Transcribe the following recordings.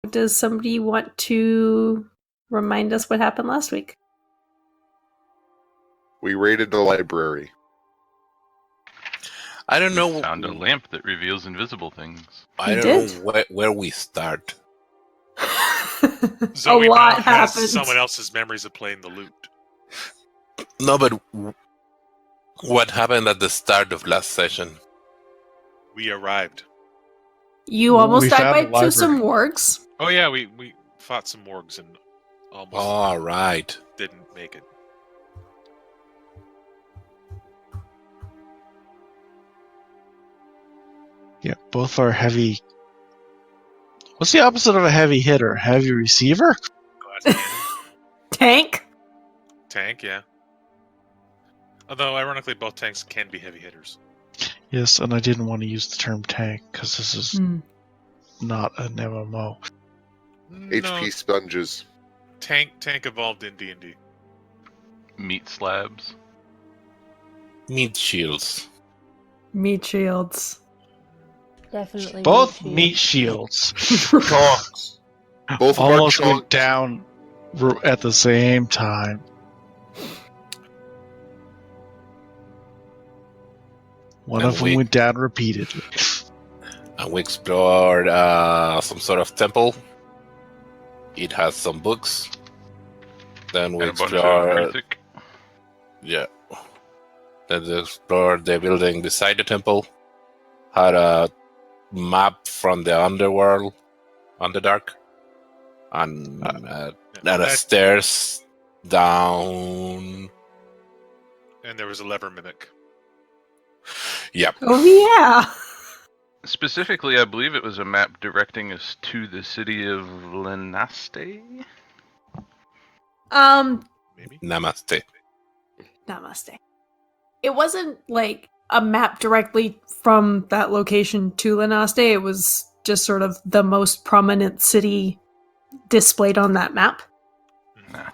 does somebody want to remind us what happened last week? We raided the library. I don't know. Found a lamp that reveals invisible things. I don't know where we start. Zoe a lot now happened. has someone else's memories of playing the lute. No, but what happened at the start of last session? We arrived. You almost died found to some wargs. Oh yeah, we fought some morgues and almost All right. didn't make it. Yeah, both are heavy. What's the opposite of a heavy hitter? Heavy receiver? Glass cannon. Tank? Tank, yeah. Although, ironically, both tanks can be heavy hitters. Yes, and I didn't want to use the term tank because this is not an MMO. HP sponges. Tank evolved in D&D. Meat slabs. Meat shields. Meat shields. Definitely. Both meat shields. Chonks. Both almost of our went down at the same time. One of them went down repeatedly. And we explored some sort of temple. It has some books. Then we And a bunch of explored... arithmetic. Yeah. Then we explored the building beside the temple. Had a map from the underworld, Underdark. And a stairs down. And there was a lever mimic. Yep. Oh, yeah. Specifically, I believe it was a map directing us to the city of Lenaste. Maybe. Namaste. Namaste. It wasn't like a map directly from that location to Lenaste. It was just sort of the most prominent city displayed on that map. Nah.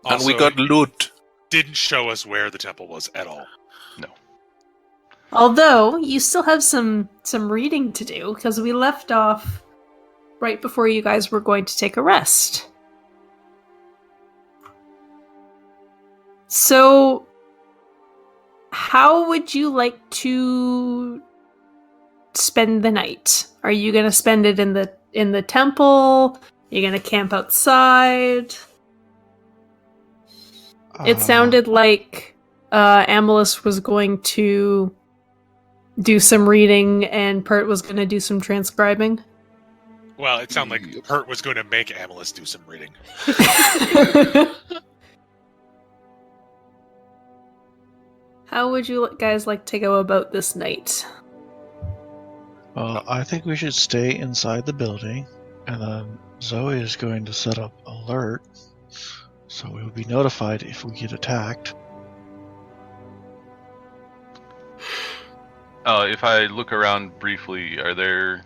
And Also, we got loot. didn't show us where the temple was at all. No. Although, you still have some reading to do, because we left off right before you guys were going to take a rest. So, how would you like to spend the night? Are you going to spend it in the temple? Are you going to camp outside? It sounded like Amalus was going to do some reading and Pert was going to do some transcribing. Well, it sounded like Pert was going to make Amalus do some reading. How would you guys like to go about this night? I think we should stay inside the building, and then Zoe is going to set up alert, so we will be notified if we get attacked. If I look around briefly, are there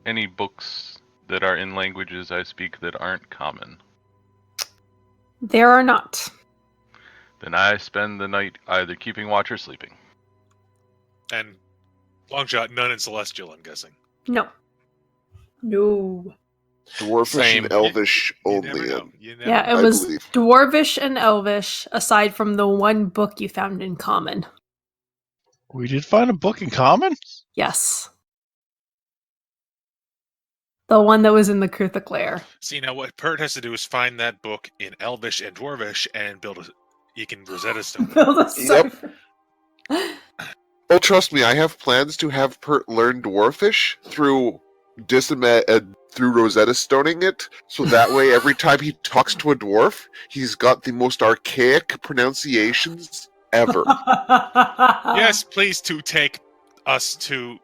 any books that are in languages I speak that aren't common? There are not. Then I spend the night either keeping watch or sleeping. And long shot, none in Celestial, I'm guessing. No. No. Dwarfish and Elvish You only. never know. You never Yeah, know. it was believe. Dwarvish and Elvish, aside from the one book you found in common. We did find a book in common? Yes. The one that was in the Kurthik lair. See, now what Pert has to do is find that book in Elvish and Dwarvish and build a... You can Rosetta Stone. Build a Yep. cipher. Oh, trust me, I have plans to have Pert learn Dwarfish through through Rosetta Stoning it, so that way every time he talks to a dwarf, he's got the most archaic pronunciations ever. Yes, please to take us to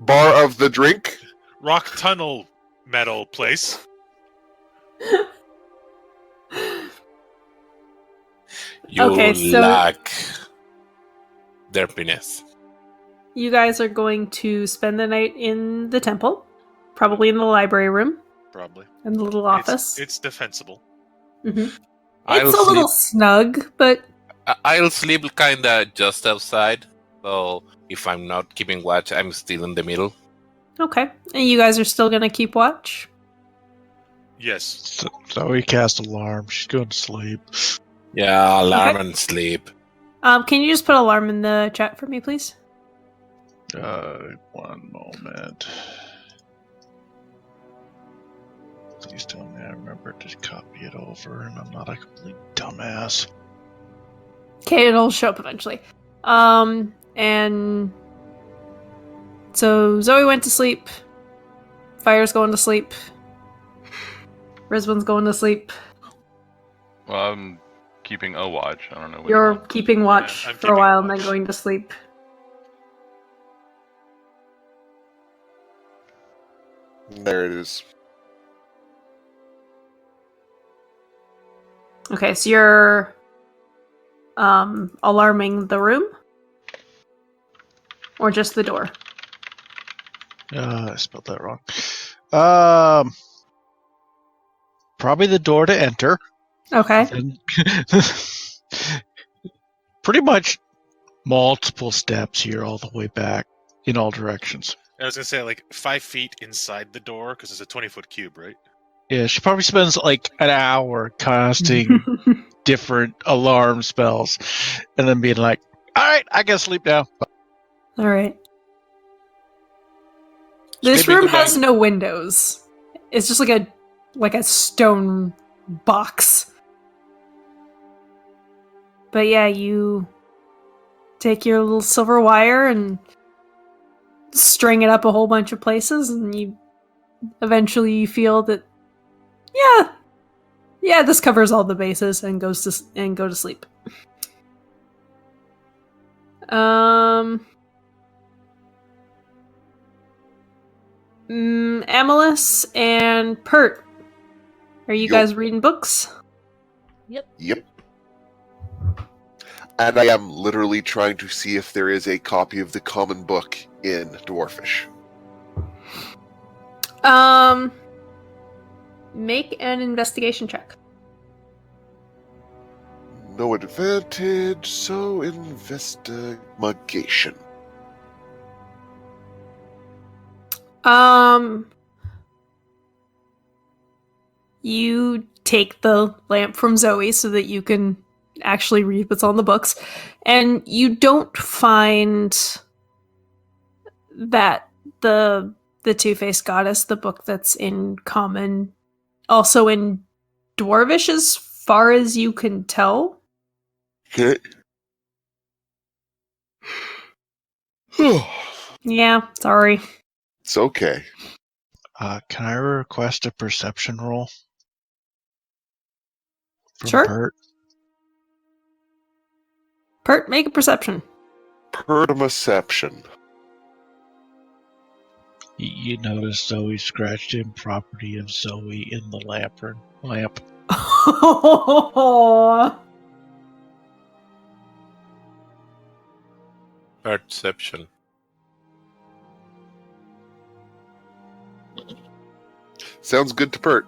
Bar of the drink. Rock Tunnel Metal place. You Okay, so- lack derpiness. You guys are going to spend the night in the temple, probably in the library room, Probably. in the little office. It's defensible. Mhm. I'll It's a little snug, but I'll sleep kinda just outside. So if I'm not keeping watch, I'm still in the middle. Okay. And you guys are still gonna keep watch? Yes. So we cast alarm. She's going to sleep. Yeah, alarm and sleep. Can you just put alarm in the chat for me, please? One moment. Please tell me I remember to copy it over and I'm not a complete dumbass. Okay, it'll show up eventually. And so Zoe went to sleep. Fire's going to sleep. Rizwan's going to sleep. Well, I'm keeping a watch. I don't know. Which You're one. keeping watch Yeah, I'm for a keeping while and watch. then going to sleep. There it is. Okay, so you're alarming the room? Or just the door? I spelled that wrong. Probably the door to enter. Okay. And pretty much multiple steps here all the way back in all directions. I was gonna say like 5 feet inside the door because it's a 20-foot cube, right? Yeah, she probably spends like an hour casting different alarm spells and then being like, alright, I can sleep now. Alright. This Sleeping room good has night. no windows. It's just like a stone box. But yeah, you take your little silver wire and string it up a whole bunch of places, and you eventually feel that this covers all the bases, and go to sleep. Amalus and Pert, are you Yo. guys reading books? Yep. And I am literally trying to see if there is a copy of the common book in Dwarfish. Make an investigation check. No advantage, so investigation. You take the lamp from Zoe so that you can actually read what's on the books, and you don't find that the Two-Faced Goddess, the book that's in common, also in Dwarvish as far as you can tell. Okay. Yeah, sorry. It's okay. Can I request a perception roll? From Sure. Bert? Pert, make a perception. Permaception. You notice Zoe scratched in property of Zoe in the lamp. Perception. Sounds good to Pert.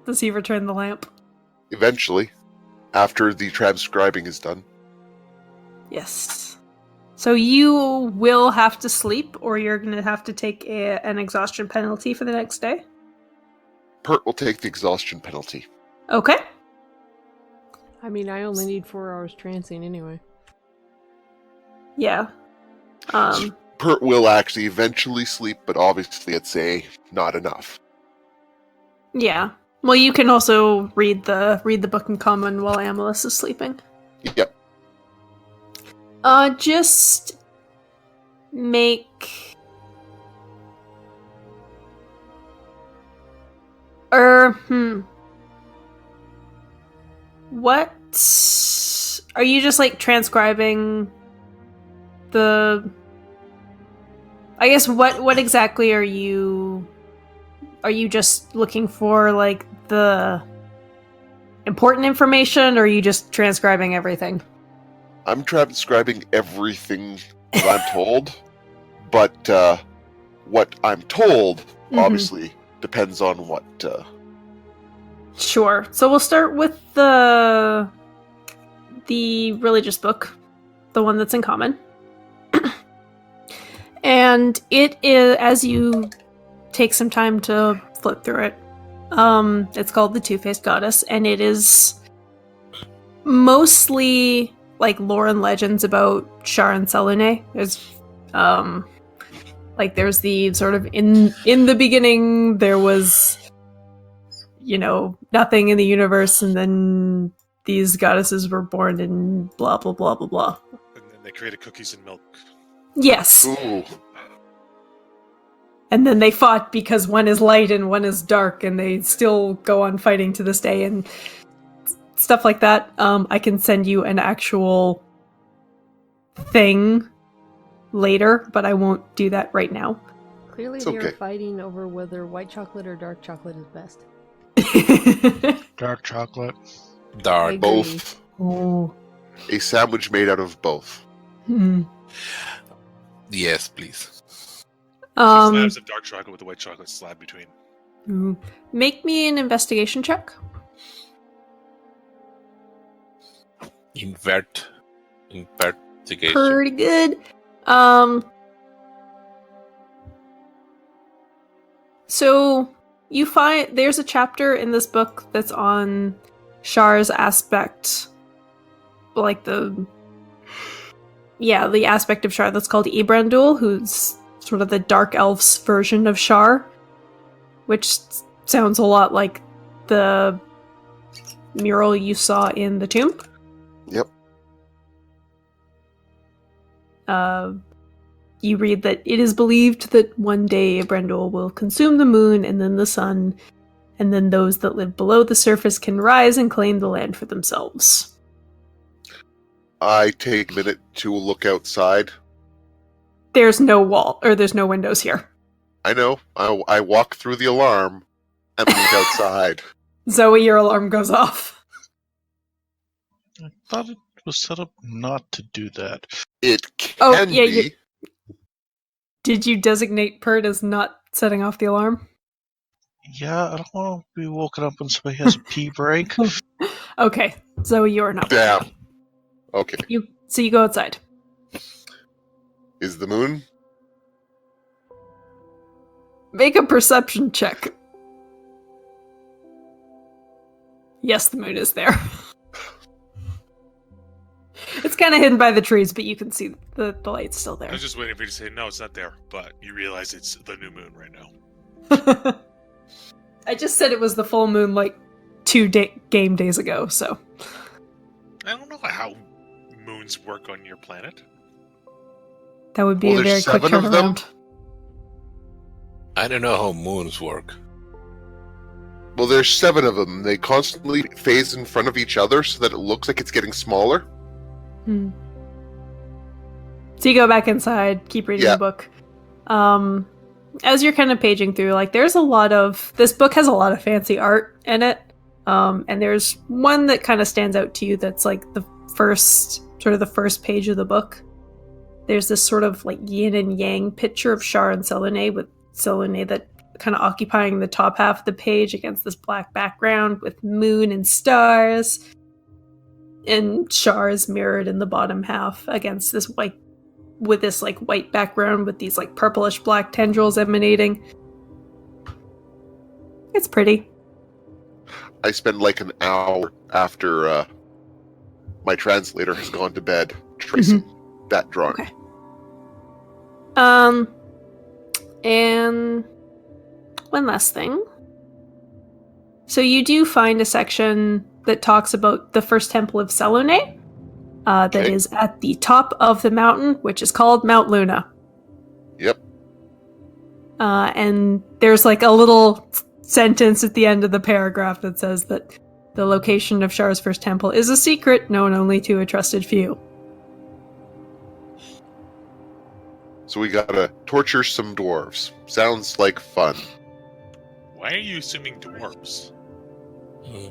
Does he return the lamp? Eventually, after the transcribing is done. Yes. So you will have to sleep, or you're going to have to take an exhaustion penalty for the next day? Pert will take the exhaustion penalty. Okay. I mean, I only need 4 hours trancing anyway. Yeah. Pert will actually eventually sleep, but obviously it's not enough. Yeah. Well, you can also read the book in common while Amalus is sleeping. Yep. Just make what are you just like transcribing the I guess what exactly are you just looking for, like the important information, or are you just transcribing everything? I'm transcribing everything that I'm told, but what I'm told obviously depends on what. Sure. So we'll start with the religious book, the one that's in common. And it is, as you take some time to flip through it, it's called the Two-Faced Goddess, and it is mostly like lore and legends about Shar and Selene. There's there's the sort of in the beginning there was, you know, nothing in the universe, and then these goddesses were born and blah blah blah blah blah. And then they created cookies and milk. Yes. Ooh. And then they fought because one is light and one is dark, and they still go on fighting to this day and stuff like that. I can send you an actual thing later, but I won't do that right now. Clearly, It's they okay. are fighting over whether white chocolate or dark chocolate is best. Dark chocolate. Dark. Agree. Both. Oh. A sandwich made out of both. Hmm. Yes, please. Two slabs of dark chocolate with a white chocolate slab between. Make me an investigation check. Investigation. Pretty good. So you find there's a chapter in this book that's on Shar's aspect, like the aspect of Shar that's called Ibrandul, who's sort of the dark elf's version of Shar, which sounds a lot like the mural you saw in the tomb. Yep. You read that it is believed that one day Ibrandul will consume the moon and then the sun, and then those that live below the surface can rise and claim the land for themselves. I take a minute to look outside. There's no wall, or there's no windows here. I know. I walk through the alarm and look outside. Zoe, your alarm goes off. I thought it was set up not to do that. It can be. Did you designate Pert as not setting off the alarm? Yeah, I don't want to be woken up when somebody has a pee break. Okay, Zoe, you're not. Damn. Okay. So you go outside. Is the moon? Make a perception check. Yes, the moon is there. It's kind of hidden by the trees, but you can see the light's still I there. was just waiting for you to say, no, it's not there. But you realize it's the new moon right now. I just said it was the full moon like 2 game days ago, so. I don't know how moons work on your planet. That would be Well, a very there's quick 7 of them. turnaround. I don't know how moons work. Well, there's 7 of them. They constantly phase in front of each other so that it looks like it's getting smaller. Hmm. So you go back inside, keep reading Yeah. the book. As you're kind of paging through, like there's a lot of this book has a lot of fancy art in it. And there's one that kind of stands out to you that's like the first page of the book. There's this sort of like yin and yang picture of Shar and Selene, with Selene that kind of occupying the top half of the page against this black background with moon and stars. And Shar is mirrored in the bottom half against this white background with these like purplish black tendrils emanating. It's pretty. I spend like an hour after my translator has gone to bed tracing that drawing. Okay. And one last thing. So you do find a section that talks about the first temple of Selene, that Okay. is at the top of the mountain, which is called Mount Luna. Yep. And there's like a little sentence at the end of the paragraph that says that the location of Shar's first temple is a secret known only to a trusted few. So we gotta torture some dwarves. Sounds like fun. Why are you assuming dwarves? Hmm.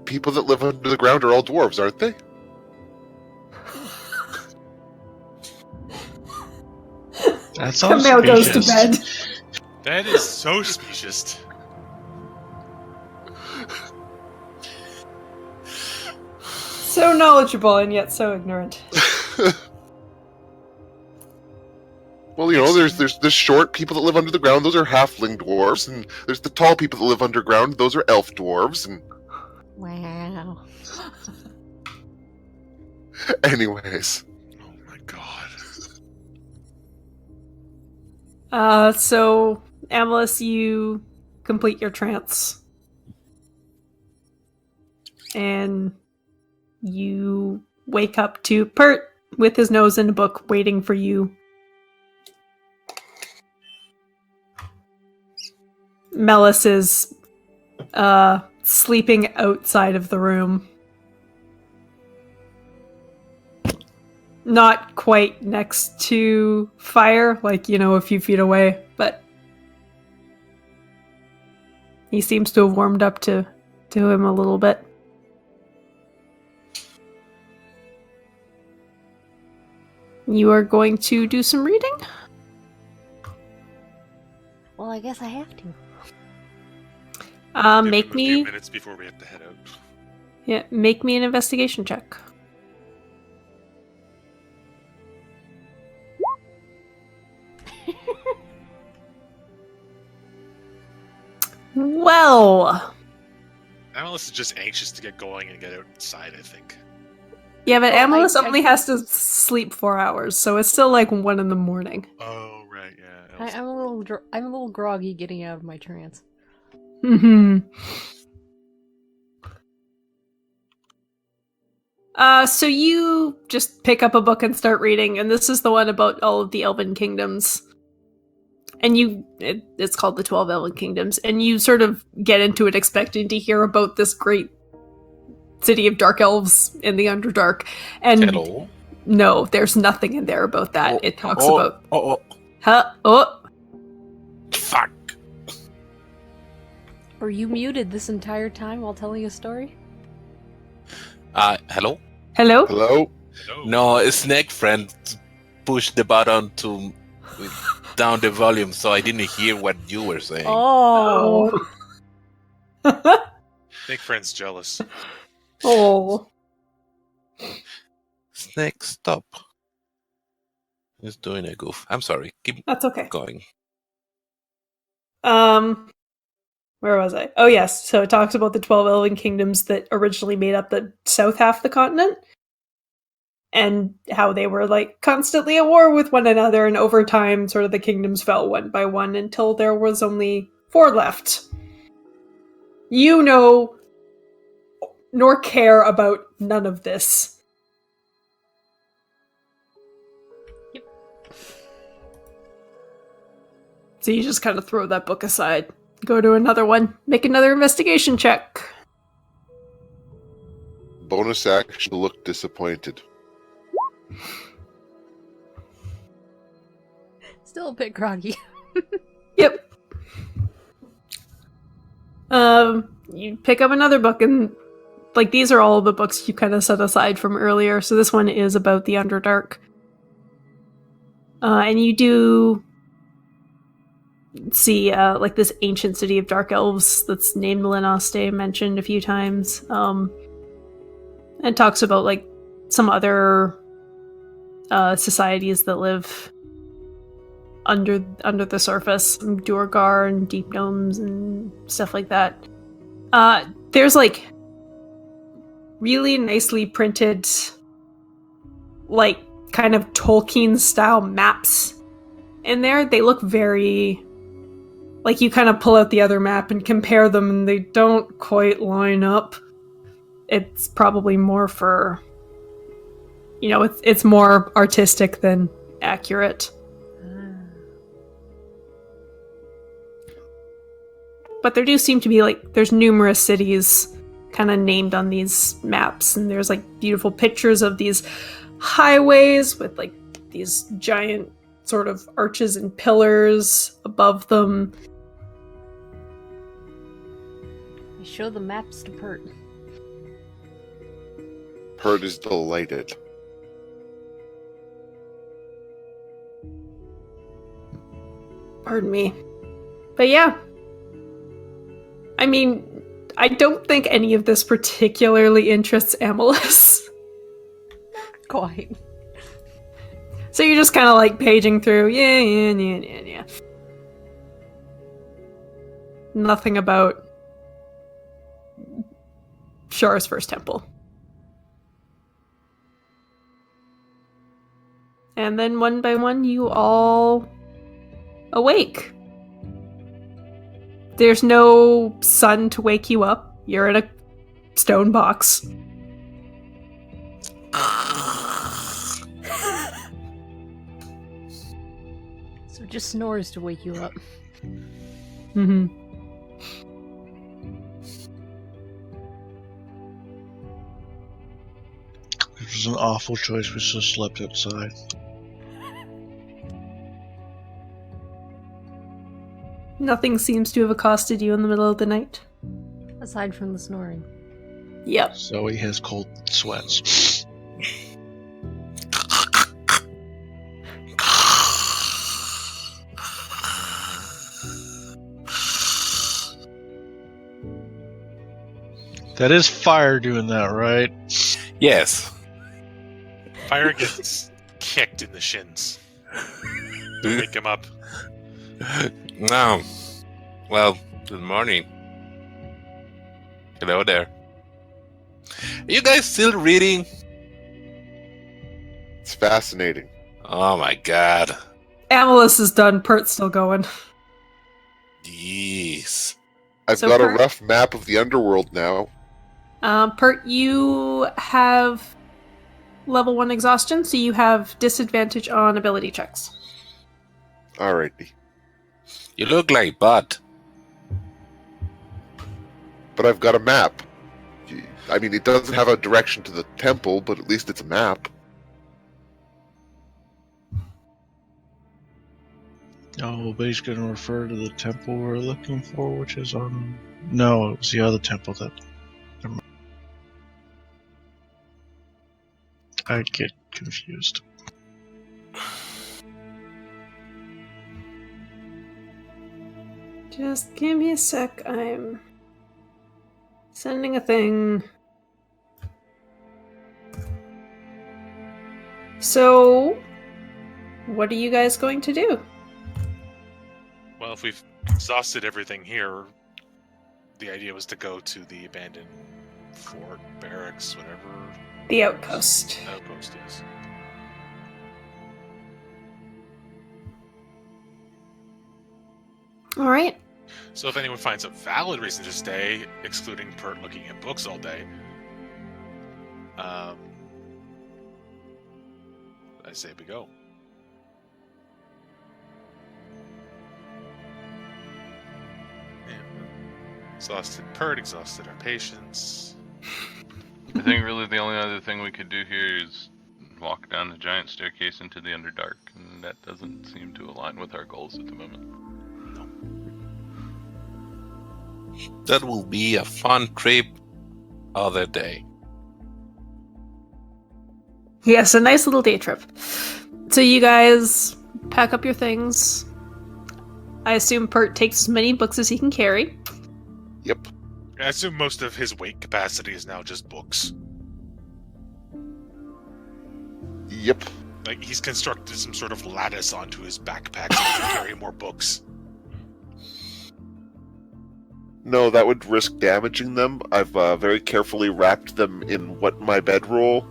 People that live under the ground are all dwarves, aren't they? That sounds Camille goes to suspicious. bed. That is so specious. So knowledgeable and yet so ignorant. Well, there's the short people that live under the ground. Those are halfling dwarves, and there's the tall people that live underground. Those are elf dwarves. And Wow. anyways, Oh my god. So Amalus, you complete your trance. And you wake up to Pert with his nose in a book waiting for you. Melis is sleeping outside of the room. Not quite next to fire, like, a few feet away, but he seems to have warmed up to him a little bit. You are going to do some reading? Well, I guess I have to. Make A few me minutes before we have to head out. make me an investigation check. Well, Alice is just anxious to get going and get outside, I think. yeah, but Well, Amalus I- only has to sleep 4 hours, so it's still like 1 in the morning. Oh, right, yeah. I'm a little groggy getting out of my trance. Hmm. So you just pick up a book and start reading, and this is the one about all of the Elven kingdoms. And it's called the 12 Elven Kingdoms, and you sort of get into it expecting to hear about this great city of dark elves in the Underdark. And Hello. no, there's nothing in there about that. Oh, It talks about... Oh, Huh? Oh! fuck. Were you muted this entire time while telling a story? Hello? Hello? hello. No, a snake friend pushed the button to down the volume, so I didn't hear what you were saying. Oh. Make friends jealous. Oh. Snake, stop. He's doing a goof. I'm sorry. Keep That's okay. going. Where was I? Oh, yes. So it talks about the 12 Elven kingdoms that originally made up the south half of the continent. And how they were, like, constantly at war with one another, and over time, sort of the kingdoms fell one by one until there was only 4 left. You know, nor care about none of this. Yep. So you just kind of throw that book aside. Go to another one. Make another investigation check. Bonus action, look disappointed. Still a bit groggy. Yep. You pick up another book, and like these are all the books you kind of set aside from earlier. So this one is about the Underdark. And you do see like this ancient city of dark elves that's named Lenaste, mentioned a few times. And talks about like some other societies that live under the surface, Durgar and deep gnomes and stuff like that. There's like really nicely printed, like kind of Tolkien style maps in there. They look very like you kind of pull out the other map and compare them, and they don't quite line up. It's probably more for, it's more artistic than accurate. But there do seem to be, like, there's numerous cities kind of named on these maps, and there's, like, beautiful pictures of these highways with, like, these giant sort of arches and pillars above them. I show the maps to Pert. Pert is delighted. Pardon me. But yeah. I mean, I don't think any of this particularly interests Amalus. Quite. So you're just kind of like paging through. Yeah. Nothing about Sheras' first temple. And then one by one, you all awake. There's no sun to wake you up. You're in a stone box. So it just snores to wake you up. Mm-hmm. It was an awful choice. We should have slept outside. Nothing seems to have accosted you in the middle of the night. Aside from the snoring. Yep. Zoe has cold sweats. That is fire doing that, right? Yes. Fire gets kicked in the shins. Wake him up. No. Well, good morning. Hello there. Are you guys still reading? It's fascinating. Oh my god. Amalus is done. Pert's still going. Jeez. I've So got a Pert- rough map of the underworld now. Pert, you have level 1 exhaustion, so you have disadvantage on ability checks. Alrighty. You look like butt. But I've got a map. I mean, it doesn't have a direction to the temple, but at least it's a map. Oh, but he's going to refer to the temple we're looking for, which is on... No, it was the other temple that... I get confused. Just give me a sec. I'm sending a thing. So, what are you guys going to do? Well, if we've exhausted everything here, the idea was to go to the abandoned fort, barracks, whatever The outpost. outpost is. All right. So if anyone finds a valid reason to stay, excluding Pert looking at books all day, I say we go. Exhausted Pert, exhausted our patience. I think really the only other thing we could do here is walk down the giant staircase into the Underdark, and that doesn't seem to align with our goals at the moment. That will be a fun trip other day. Yes, a nice little day trip. So you guys pack up your things. I assume Pert takes as many books as he can carry. Yep. I assume most of his weight capacity is now just books. Yep. Like, he's constructed some sort of lattice onto his backpack so he can carry more books. No, that would risk damaging them. I've very carefully wrapped them in my bedroll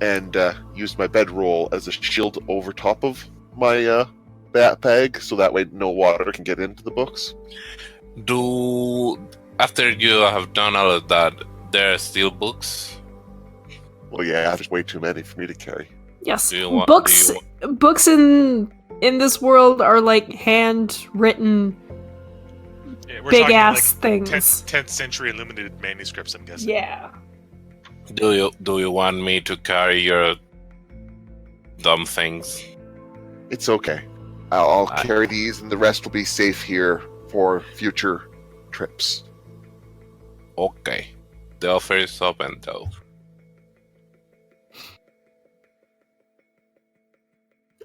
and used my bedroll as a shield over top of my backpack, so that way no water can get into the books. After you have done all of that, there are still books? Well, yeah, there's way too many for me to carry. Yes, Do you want- books. do you Books in this world are like handwritten, Yeah, we're big talking ass like things. 10th century illuminated manuscripts, I'm guessing. Yeah. Do you want me to carry your dumb things? It's okay. I'll I- carry these, and the rest will be safe here for future trips. Okay. The offer is open though.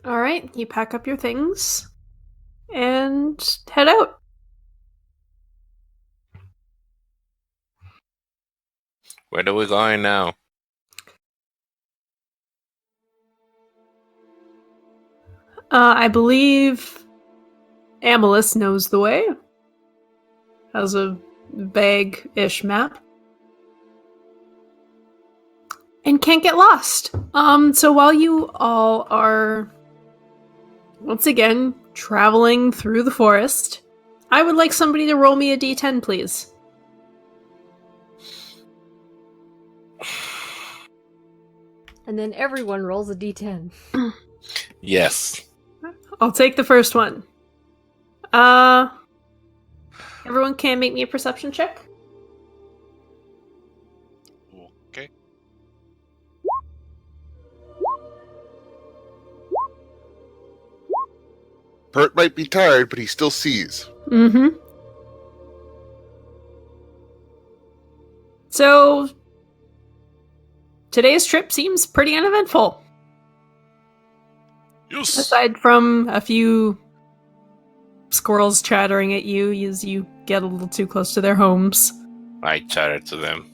All right, you pack up your things and head out. Where are we going now? I believe Amalus knows the way. Has a vague-ish map. And can't get lost. So while you all are once again traveling through the forest, I would like somebody to roll me a d10, please. And then everyone rolls a d10. Yes. I'll take the first one. Everyone can make me a perception check. Okay. Pert might be tired, but he still sees. Mm-hmm. So, today's trip seems pretty uneventful. Yes. Aside from a few squirrels chattering at you as you get a little too close to their homes. I chattered to them.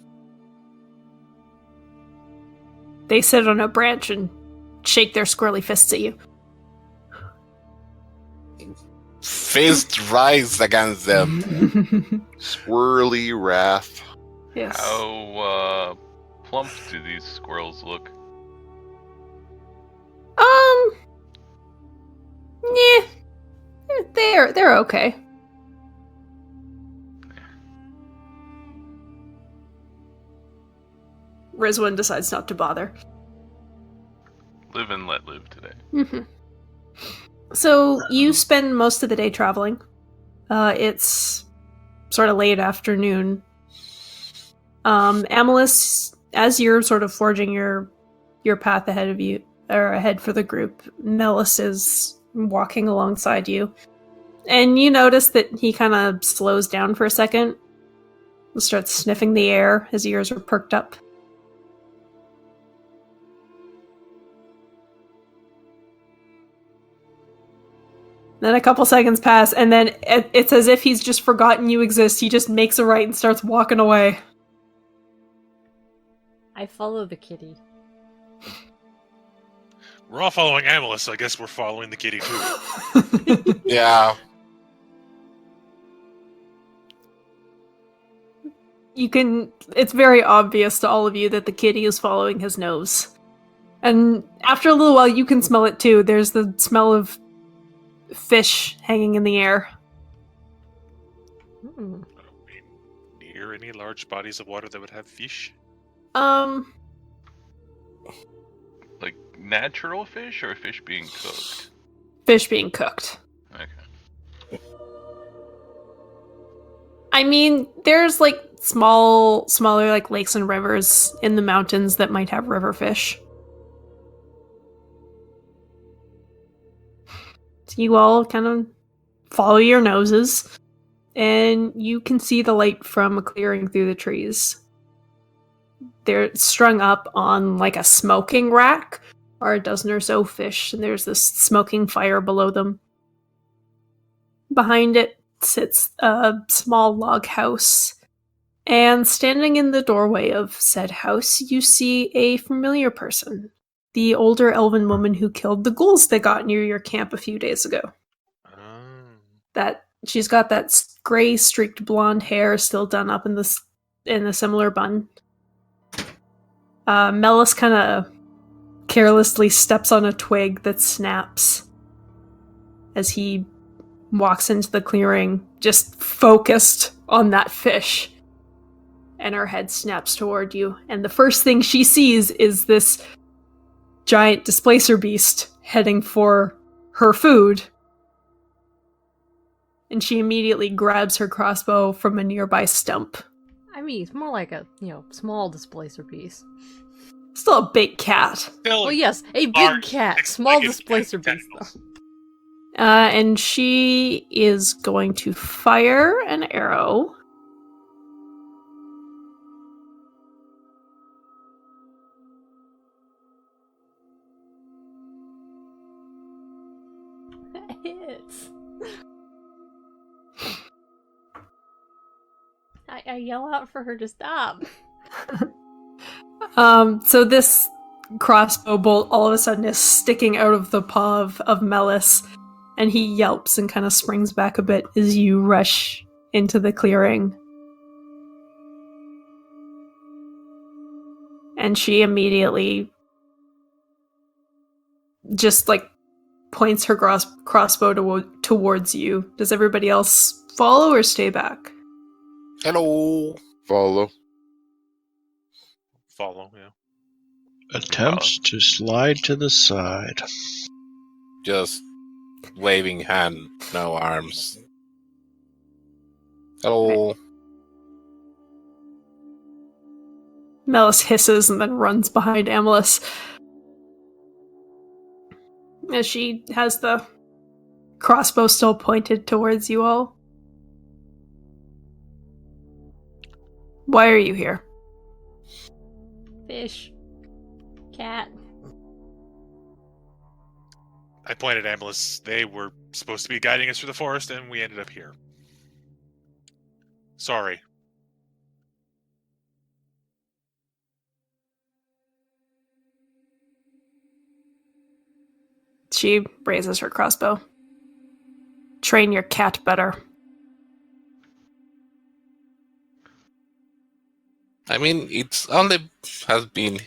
They sit on a branch and shake their squirrely fists at you. Fist rise against them. Swirly wrath. Yes. How plump do these squirrels look? Yeah. They're okay. Rizwan decides not to bother. Live and let live today. Mm-hmm. So you spend most of the day traveling. It's sort of late afternoon. Amalus, as you're sort of forging your path ahead of you, or ahead for the group, Nellis is walking alongside you. And you notice that he kind of slows down for a second and starts sniffing the air. His ears are perked up. Then a couple seconds pass, and then it's as if he's just forgotten you exist. He just makes a right and starts walking away. I follow the kitty. We're all following Amalus, so I guess we're following the kitty too. Yeah. It's very obvious to all of you that the kitty is following his nose. And after a little while, you can smell it too. There's the smell of fish hanging in the air. Hmm. Near any large bodies of water that would have fish? Like natural fish or fish being cooked? Fish being cooked. Okay. I mean, there's like smaller like lakes and rivers in the mountains that might have river fish. So you all kind of follow your noses, and you can see the light from a clearing through the trees. They're strung up on like a smoking rack, are a dozen or so fish, and there's this smoking fire below them. Behind it sits a small log house, and standing in the doorway of said house, you see a familiar person. The older elven woman who killed the ghouls that got near your camp a few days ago. That she's got that gray streaked blonde hair still done up in a similar bun. Mellis kind of carelessly steps on a twig that snaps as he walks into the clearing, just focused on that fish. And her head snaps toward you, and the first thing she sees is this giant displacer beast heading for her food. And she immediately grabs her crossbow from a nearby stump. I mean, it's more like a, small displacer piece. Still a big cat. Still, Well, yes, a big large, cat. Small six-legged displacer beast, tentacles. though. And she is going to fire an arrow. That hits. I yell out for her to stop. So this crossbow bolt all of a sudden is sticking out of the paw of Melis, and he yelps and kind of springs back a bit as you rush into the clearing. And she immediately just like points her crossbow towards you. Does everybody else follow or stay back? Hello. Follow. Follow, yeah. Attempts to slide to the side. Just waving hand, no arms. Hello. Melis hisses and then runs behind Amalus. As she has the crossbow still pointed towards you all. Why are you here? Fish. Cat. I pointed at Amulis. They were supposed to be guiding us through the forest, and we ended up here. Sorry. She raises her crossbow. Train your cat better. I mean, it's only has been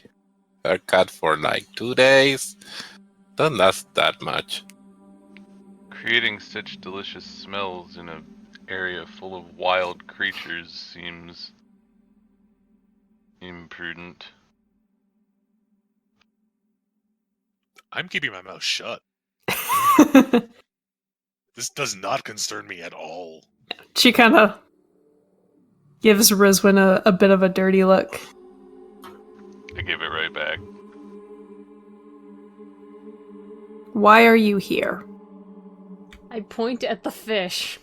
her cat for like 2 days. Doesn't last that much. Creating such delicious smells in an area full of wild creatures seems imprudent. I'm keeping my mouth shut. This does not concern me at all. She kind of gives Rizwin a bit of a dirty look. I give it right back. Why are you here? I point at the fish.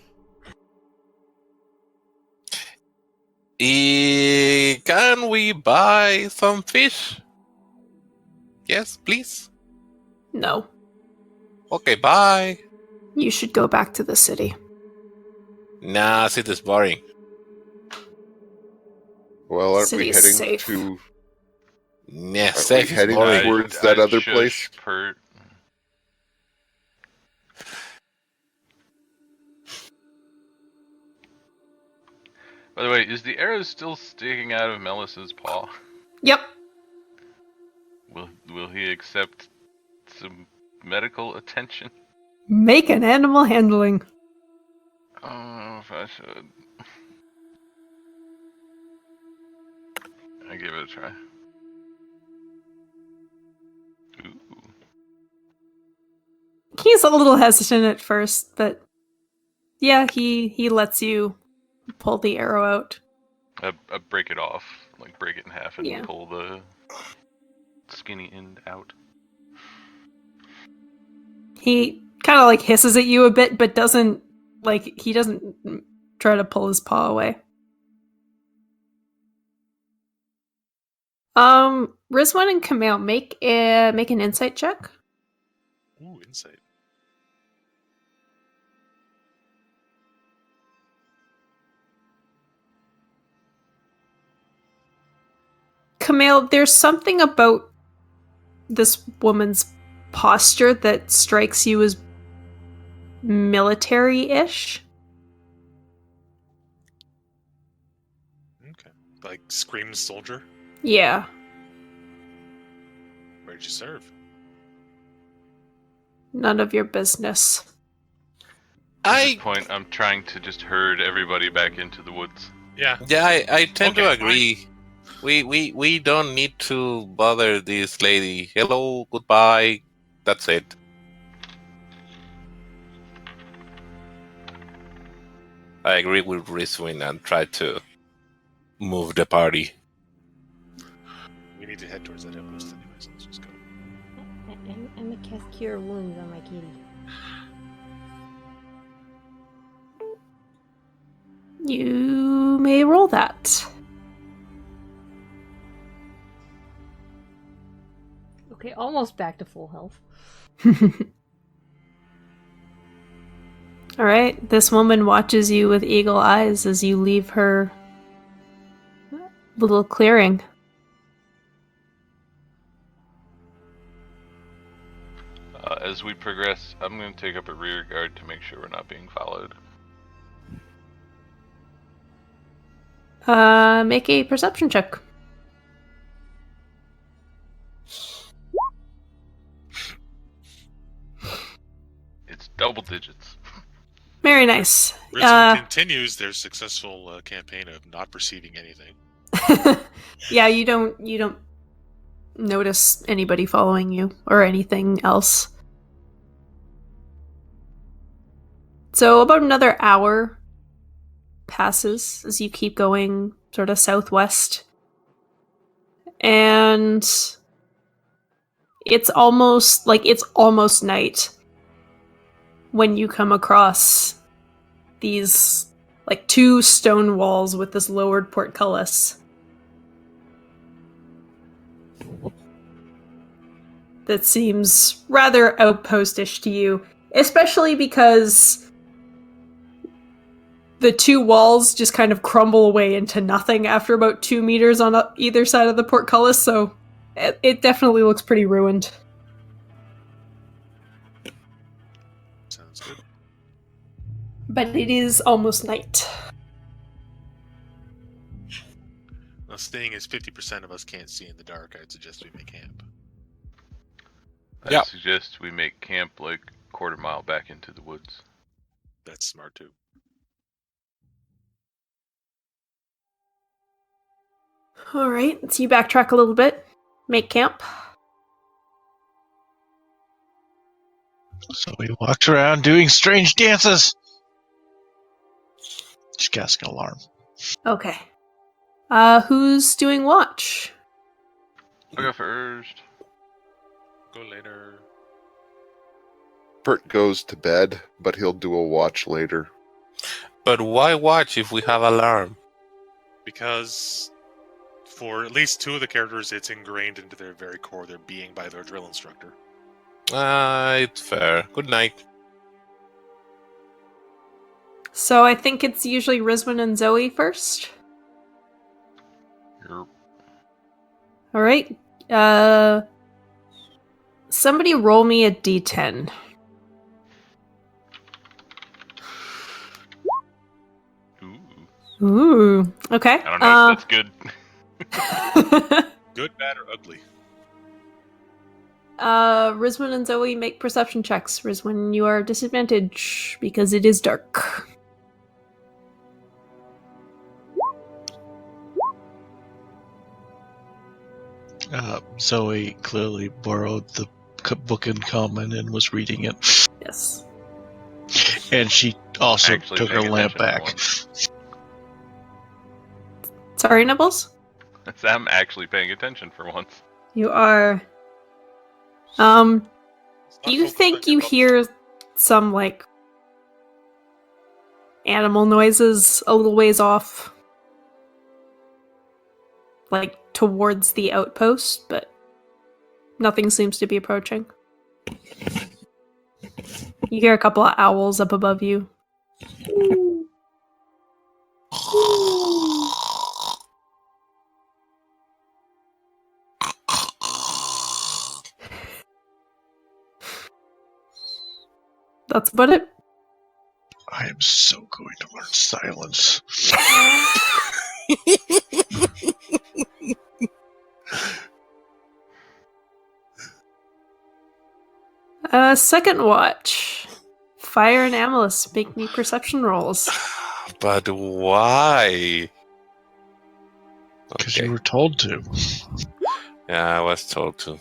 Can we buy some fish? Yes, please. No. Okay, bye. You should go back to the city. Nah, city's boring. Well, aren't we City's heading safe. to? Yeah, Aren't we safe is heading boring. towards that other shush place? Pert. By the way, is the arrow still sticking out of Melis's paw? Yep. Will he accept some medical attention? Make an animal handling. I don't know if I should. I give it a try. Ooh. He's a little hesitant at first, but yeah, he lets you pull the arrow out. I break it off, like break it in half and Yeah. pull the skinny end out. He kind of like hisses at you a bit, but doesn't try to pull his paw away. Rizwan and Kamel, make an insight check. Ooh, insight. Kamel, there's something about this woman's posture that strikes you as military-ish. Okay. Like screams soldier. Yeah. Where'd you serve? None of your business. At this point, I'm trying to just herd everybody back into the woods. Yeah. Yeah, I tend to Okay, agree. We don't need to bother this lady. Hello, goodbye. That's it. I agree with Rizwin and try to move the party. We need to head towards that outpost anyways. Let's just go. I'm gonna cast Cure Wounds on my kitty. You may roll that. Okay, almost back to full health. All right, this woman watches you with eagle eyes as you leave her little clearing. As we progress, I'm going to take up a rear guard to make sure we're not being followed. Make a perception check. It's double digits. Very nice. Richmond continues their successful campaign of not perceiving anything. Yeah, you don't notice anybody following you or anything else. So about another hour passes as you keep going sort of southwest. And it's almost night when you come across these like two stone walls with this lowered portcullis that seems rather outpostish to you, especially because the two walls just kind of crumble away into nothing after about 2 meters on either side of the portcullis, so it definitely looks pretty ruined. Sounds good. But it is almost night. Well, staying as 50% of us can't see in the dark, I'd suggest we make camp. Yeah. I suggest we make camp like a quarter mile back into the woods. That's smart too. Alright, so you backtrack a little bit. Make camp. So we walked around doing strange dances. Just casting alarm. Okay. Who's doing watch? I'll go first. Go later. Bert goes to bed, but he'll do a watch later. But why watch if we have alarm? Because for at least two of the characters, it's ingrained into their very core, their being by their drill instructor. It's fair. Good night. So I think it's usually Rizwan and Zoe first. You're Alright. Somebody roll me a d10. Ooh. Ooh. Okay. I don't know if that's good. Good, bad, or ugly? Rizwan and Zoe make perception checks. Rizwan, you are disadvantaged because it is dark. Zoe clearly borrowed the book in common and was reading it. Yes. And she also Actually took her paying lamp attention back. for Sorry, Nibbles? I'm actually paying attention for once. You are. It's not You focused think on you your book. hear some, like, animal noises a little ways off? Like, towards the outpost, but nothing seems to be approaching. You hear a couple of owls up above you. That's about it. I am so going to learn silence. Second watch. Fire and Amalus, make me perception rolls. But why? Because Okay. you were told to. Yeah, I was told to.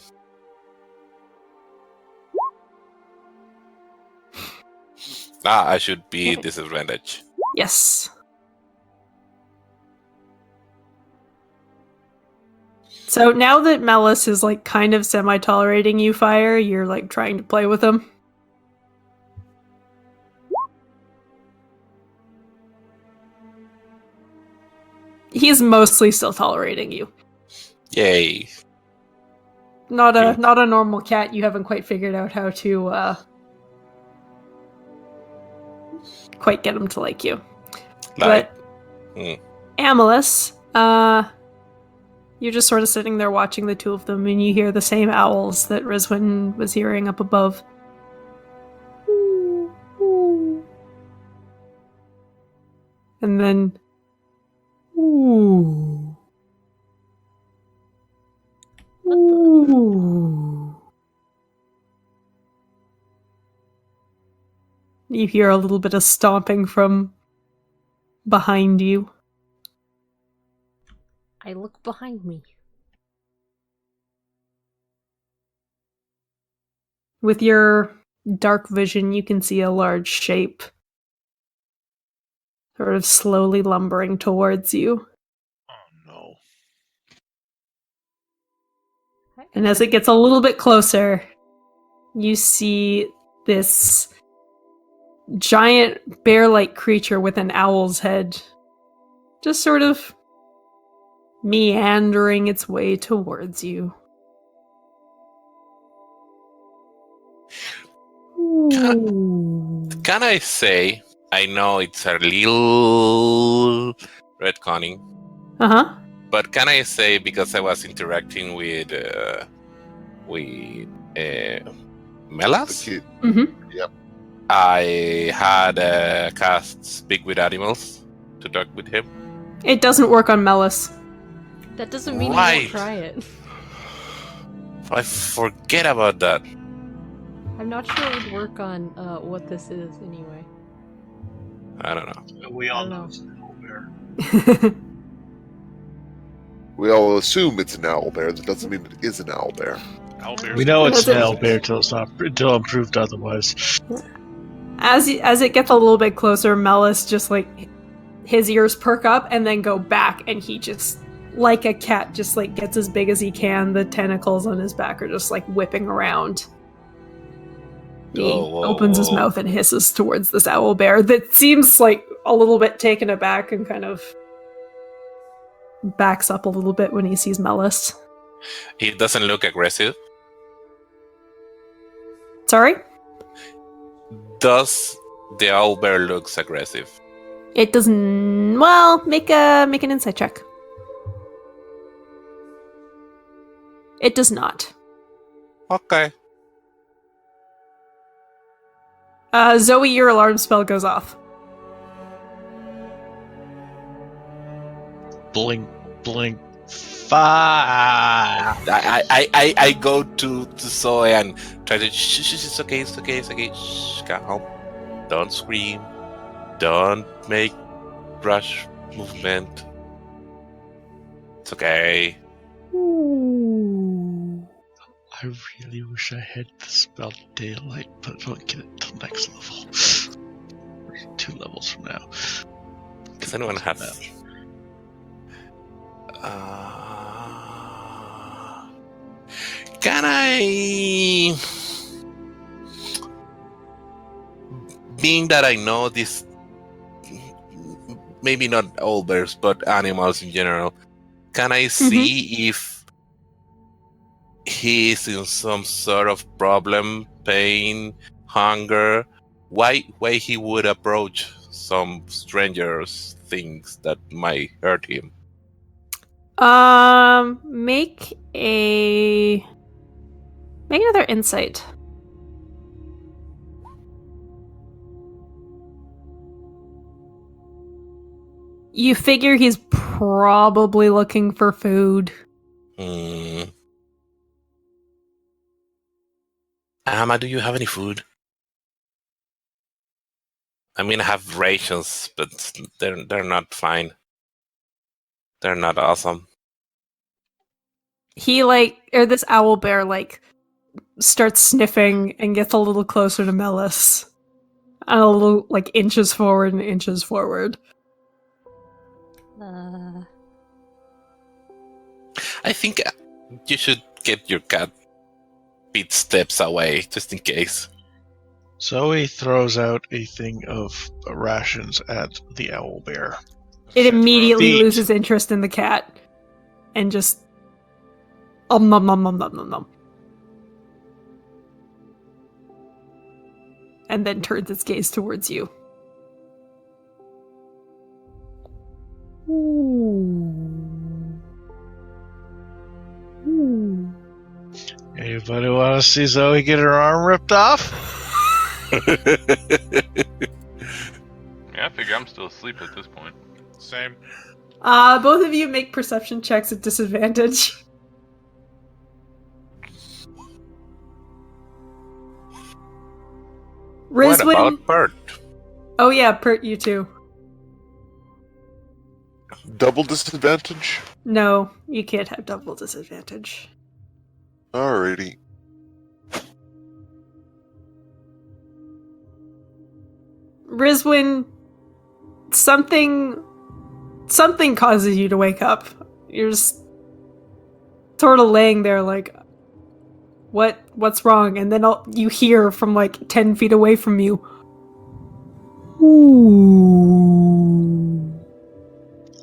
I should be disadvantaged. Yes. So now that Melis is like kind of semi-tolerating you, Fire, you're like trying to play with him. He's mostly still tolerating you. Yay. Not Yeah. a normal cat. You haven't quite figured out how to quite get him to like you. Like, But Amalus, you're just sort of sitting there watching the two of them, and you hear the same owls that Rizwan was hearing up above. And then, ooh. Ooh. You hear a little bit of stomping from behind you. I look behind me. With your dark vision, you can see a large shape sort of slowly lumbering towards you. Oh no. And as it gets a little bit closer, you see this giant bear-like creature with an owl's head just sort of meandering its way towards you. Ooh. Can I say, I know it's a little retconning, Uh-huh. but can I say, because I was interacting with Melas, Okay. Mm-hmm. I had cast Speak with Animals to talk with him. It doesn't work on Melis. That doesn't mean you Right. won't try it. I forget about that. I'm not sure it would work on what this is anyway. I don't know. We all I don't know know. it's an owlbear. We all assume it's an owlbear. That doesn't mean it is an owlbear. Owlbears We know are it's an Does it- owlbear until I'm proved otherwise. As it gets a little bit closer, Melis just like his ears perk up and then go back, and he just like a cat just like gets as big as he can. The tentacles on his back are just like whipping around. He opens his mouth and hisses towards this owl bear that seems like a little bit taken aback and kind of backs up a little bit when he sees Melis. He doesn't look aggressive. Sorry? Does the owlbear looks aggressive? It doesn't. Well, make an insight check. It does not. Okay. Zoe, your alarm spell goes off. Blink, blink, fire. I go to Zoe and try to shh, it's okay, it's okay, it's okay. Shh, calm. Don't scream. Don't make rush movement. It's okay. Ooh. I really wish I had the spell daylight, but I don't get it till next level. Or 2 levels from now. Does anyone have? Can I? Being that I know this, maybe not all bears, but animals in general, can I see if he is in some sort of problem, pain, hunger? Why he would approach some strangers things that might hurt him? Make another insight. You figure he's probably looking for food. Amma, do you have any food? I mean, I have rations, but they're not fine. They're not awesome. He this owl bear starts sniffing and gets a little closer to Melis. And a little inches forward and inches forward. I think you should get your cat beat steps away, just in case. Zoe throws out a thing of rations at the owlbear. It immediately Feet. loses interest in the cat and just nom nom nom nom nom nom. And then turns its gaze towards you. Ooh. Ooh. Anybody want to see Zoe get her arm ripped off? Yeah, figure I'm still asleep at this point. Same. Both of you make perception checks at disadvantage. What Rizwin. about Bert? Oh yeah, Pert, you too. Double disadvantage? No, you can't have double disadvantage. Alrighty. Rizwin, something causes you to wake up. You're just sort of laying there like, what's wrong? And then you hear from like 10 feet away from you, ooh.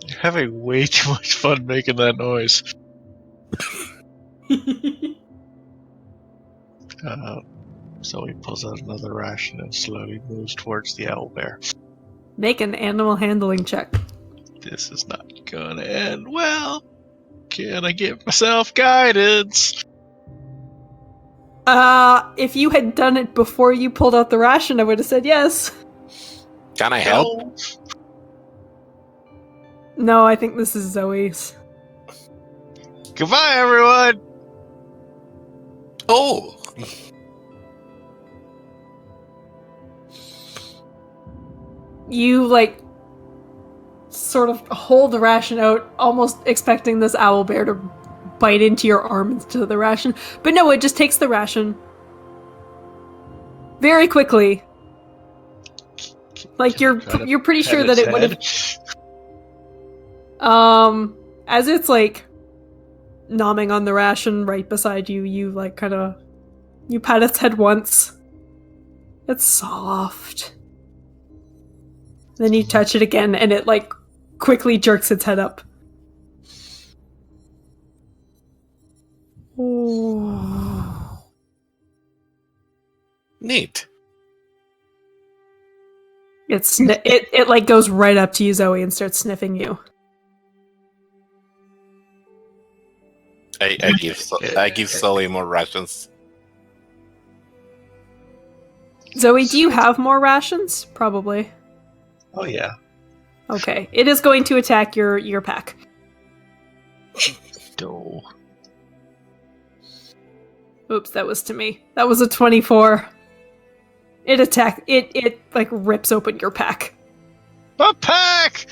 You're having way too much fun making that noise. So he pulls out another ration and slowly moves towards the owlbear. Make an animal handling check. This is not gonna end well. Can I give myself guidance? If you had done it before you pulled out the ration, I would have said yes. Can I help? No. No, I think this is Zoe's. Goodbye, everyone! Oh, You, like, sort of hold the ration out, almost expecting this owl bear to bite into your arm into the ration. But no, it just takes the ration very quickly. Like, you're pretty sure that it would have... As it's, like, nomming on the ration right beside you, you, like, kind of... You pat its head once. It's soft. Then you touch it again, and it, like, quickly jerks its head up. Ooh. neat. It like goes right up to you, Zoe, and starts sniffing you. I give Sully more rations. Zoe, do you have more rations? Probably. Oh yeah. Okay. It is going to attack your pack. No. Oops, that was to me. That was a 24. It like rips open your pack. My pack!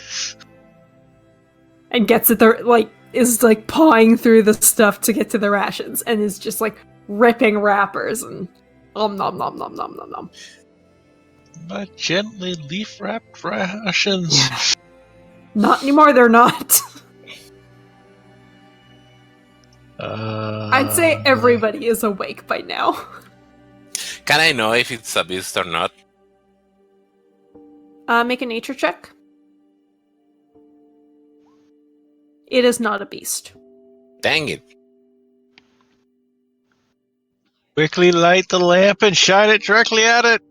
And gets it there, like, is like pawing through the stuff to get to the rations, and is just like ripping wrappers and nom nom nom nom nom nom nom. My gently leaf-wrapped rations. Not anymore, they're not. I'd say everybody is awake by now. Can I know if it's a beast or not? Make a nature check. It is not a beast. Dang it. Quickly light the lamp and shine it directly at it.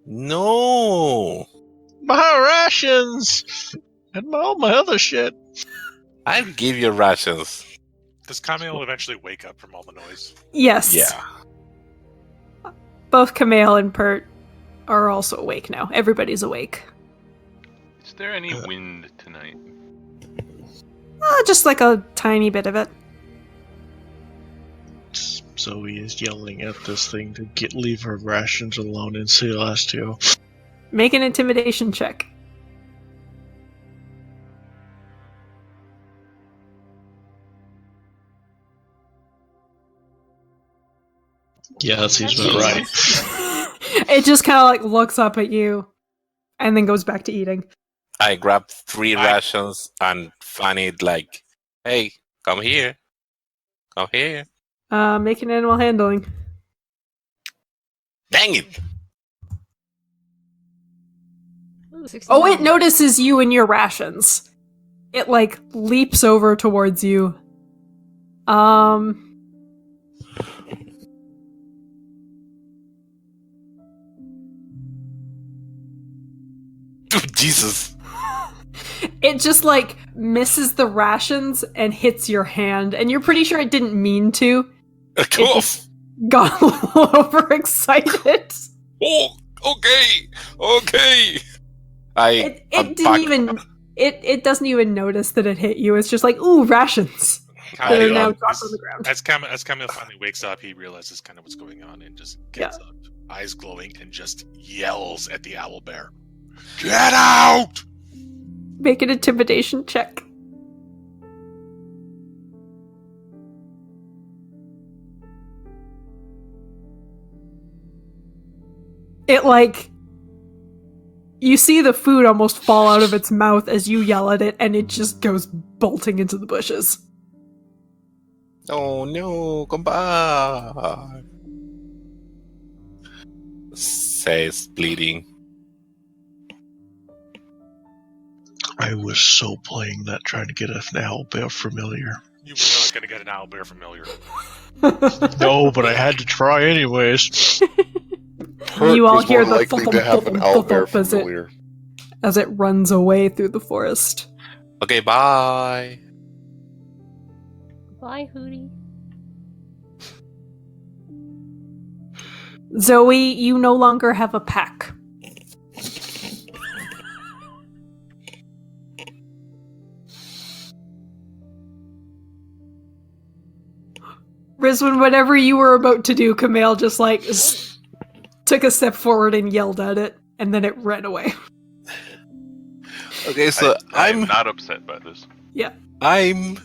No. My rations! And all my other shit. I'll give you rations. Does Camille eventually wake up from all the noise? Yes. Yeah. Both Camille and Pert are also awake now. Everybody's awake. Is there any wind tonight? Just like a tiny bit of it. Zoe is yelling at this thing to leave her rations alone in Celestial. Make an intimidation check. Yeah, that seems about right. It just kind of like looks up at you and then goes back to eating. I grabbed 3 rations and Fanny like, hey, come here. Come here. Make an animal handling. Dang it. Ooh, 69. Oh, it notices you and your rations. It like leaps over towards you. Jesus. It just like misses the rations and hits your hand, and you're pretty sure it didn't mean to. It just got a little overexcited. Oh, okay. Okay. I It didn't unpack- even. It doesn't even notice that it hit you. It's just like, ooh, rations that are Camille, now um, dropped on the ground. as Camille finally wakes up, he realizes kind of what's going on and just gets up, eyes glowing, and just yells at the owl bear. Get out! Make an intimidation check. It like you see the food almost fall out of its mouth as you yell at it, and it just goes bolting into the bushes. Oh no, come back. Says bleeding. I was so playing that, trying to get an owlbear familiar. You were not going to get an owl bear familiar. No, but I had to try anyways. Pert You all was hear more the likely to have an owlbear as it familiar. as it runs away through the forest. Okay, bye. Bye, Hootie. Zoe, you no longer have a pack. Rizwan, whatever you were about to do, Camille just like took a step forward and yelled at it, and then it ran away. Okay, so I'm I'm not upset by this. I'm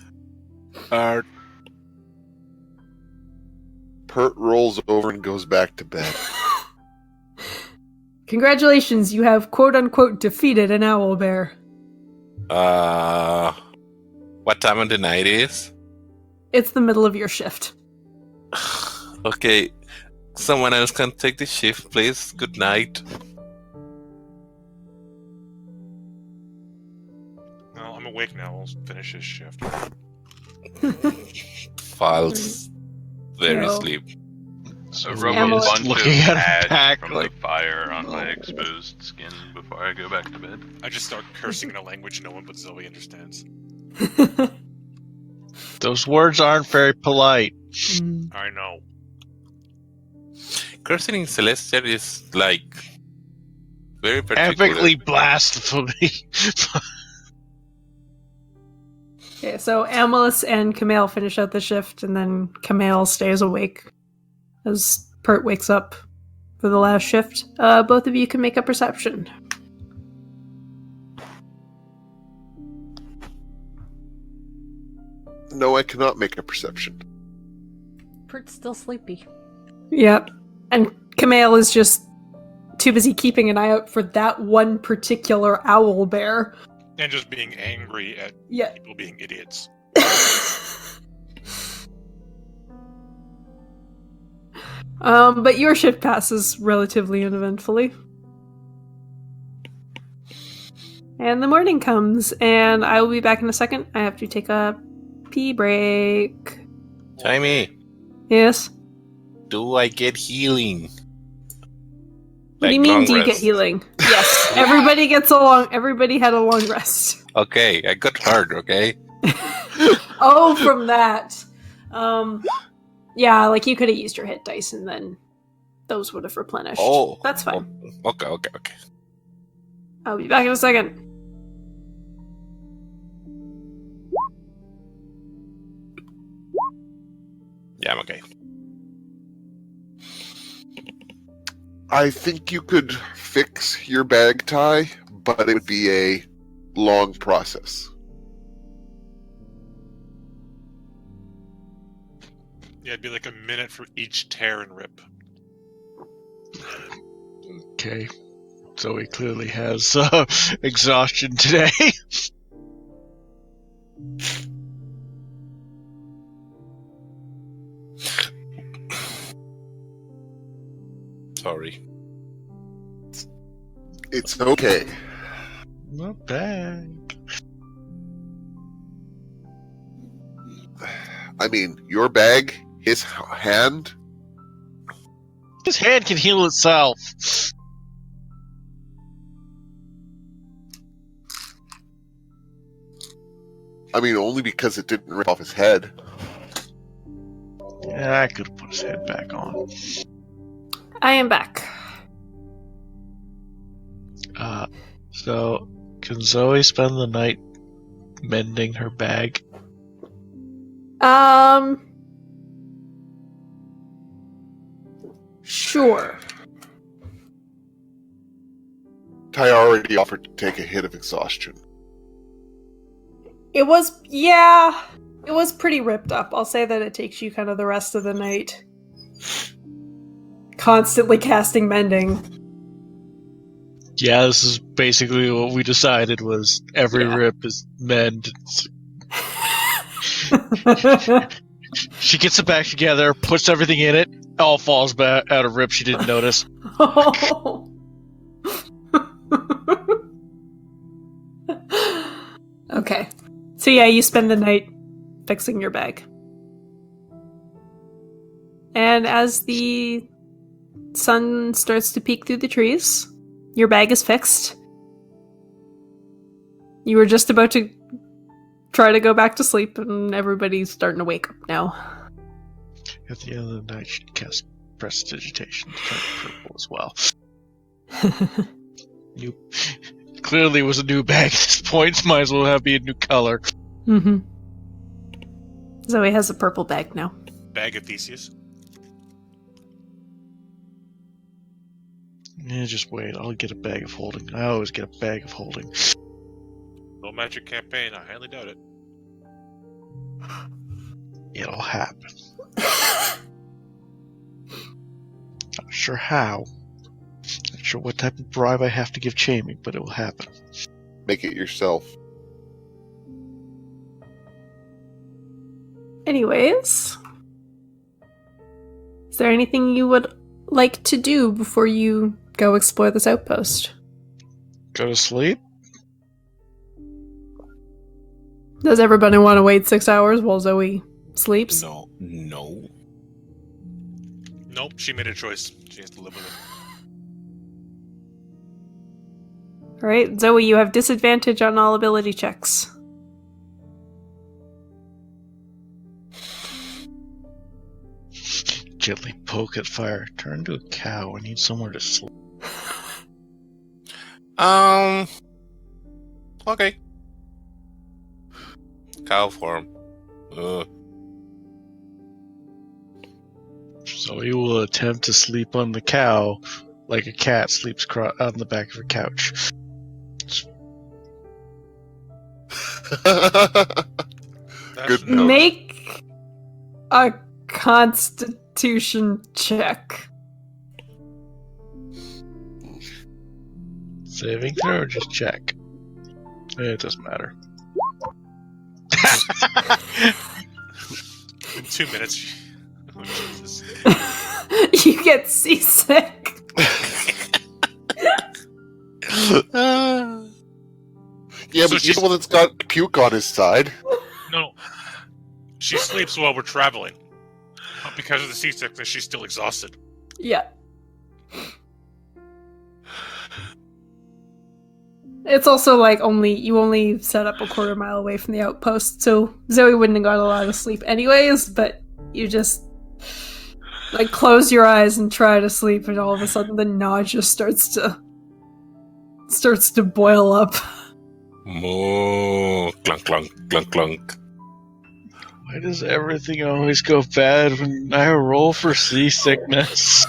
Pert rolls over and goes back to bed. Congratulations, you have quote-unquote defeated an owl bear. what time of the night is? It's the middle of your shift. Okay, someone else can take the shift, please. Good night. Well, I'm awake now. We'll finish this shift. False. Very No. sleep. So rub Emily- a bunch of Looking at ash back, from like, the fire on my exposed skin before I go back to bed. I just start cursing in a language no one but Zoe understands. Those words aren't very polite. I know. Cursing in Celestial is like very particular. Epically blasphemy. Okay, so Amalus and Camille finish out the shift, and then Camille stays awake as Pert wakes up for the last shift. Both of you can make a perception. No, I cannot make a perception. Pert's still sleepy. Yep. And Camille is just too busy keeping an eye out for that one particular owl bear. And just being angry at Yeah. people being idiots. But your shift passes relatively uneventfully. And the morning comes, and I will be back in a second. I have to take a pee break. Timey, Yes? do I get healing? What do you Like mean, long do you get rest? healing? Yes. Everybody had a long rest. Okay, I got hurt, okay? Oh, from that. Yeah, like you could have used your hit dice and then those would have replenished. Oh. That's fine. Okay. I'll be back in a second. Yeah, I'm okay. I think you could fix your bag tie, but it would be a long process. Yeah, it'd be like a minute for each tear and rip. Okay. Zoe clearly has exhaustion today. Sorry. It's okay. Not bad. I mean, your bag, his hand. His hand can heal itself. I mean, only because it didn't rip off his head. Yeah, I could have put his head back on. I am back. So, can Zoe spend the night mending her bag? Sure. Ty already offered to take a hit of exhaustion. It was pretty ripped up. I'll say that it takes you kind of the rest of the night. Constantly casting mending. Yeah, this is basically what we decided was every Yeah. rip is mend. She gets it back together, puts everything in it, all falls back out of rip she didn't notice. Okay. So yeah, you spend the night fixing your bag. And as the sun starts to peek through the trees, your bag is fixed. You were just about to try to go back to sleep, and everybody's starting to wake up now. At the end of the night, she cast Prestidigitation to turn purple as well. Clearly was a new bag at this point. Might as well be a new color. Mm-hmm. Zoe has a purple bag now. Bag of Theseus. Yeah, just wait. I'll get a bag of holding. I always get a bag of holding. No magic campaign. I highly doubt it. It'll happen. Not sure how. Not sure what type of bribe I have to give Jamie, but it will happen. Make it yourself. Anyways, is there anything you would like to do before you go explore this outpost? Go to sleep? Does everybody want to wait 6 hours while Zoe sleeps? No. Nope, she made a choice. She has to live with it. Alright, Zoe, you have disadvantage on all ability checks. Gently poke at fire. Turn into a cow. I need somewhere to sleep. Okay. Cow form. Ugh. So he will attempt to sleep on the cow like a cat sleeps on the back of a couch. Good note. Make a constitution check. Saving throw or just check? It doesn't matter. In 2 minutes. Oh, Jesus. You get seasick. Yeah, So but you're the one that's got puke on his side. No. She sleeps while we're traveling. But because of the seasickness, she's still exhausted. Yeah. It's also like you only set up a quarter mile away from the outpost, so Zoe wouldn't have got a lot of sleep anyways, but you just like close your eyes and try to sleep, and all of a sudden the nausea starts to boil up. Moo. Clunk, clunk, clunk, clunk. Why does everything always go bad when I roll for seasickness?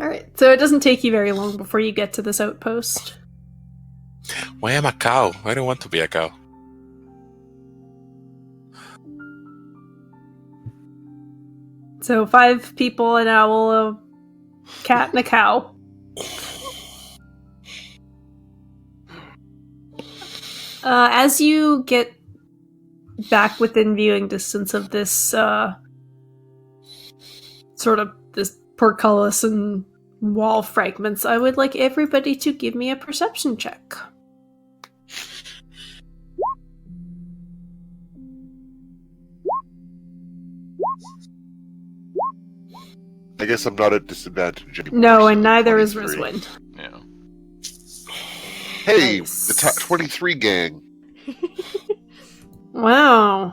Alright, so it doesn't take you very long before you get to this outpost. Why am I a cow? I don't want to be a cow. So 5 people, an owl, a cat, and a cow. As you get back within viewing distance of this sort of this portcullis and wall fragments, I would like everybody to give me a perception check. I guess I'm not at disadvantage anymore. No, so and neither is 23. Rizwin. Yeah. Hey, Nice. the 23 gang. Wow.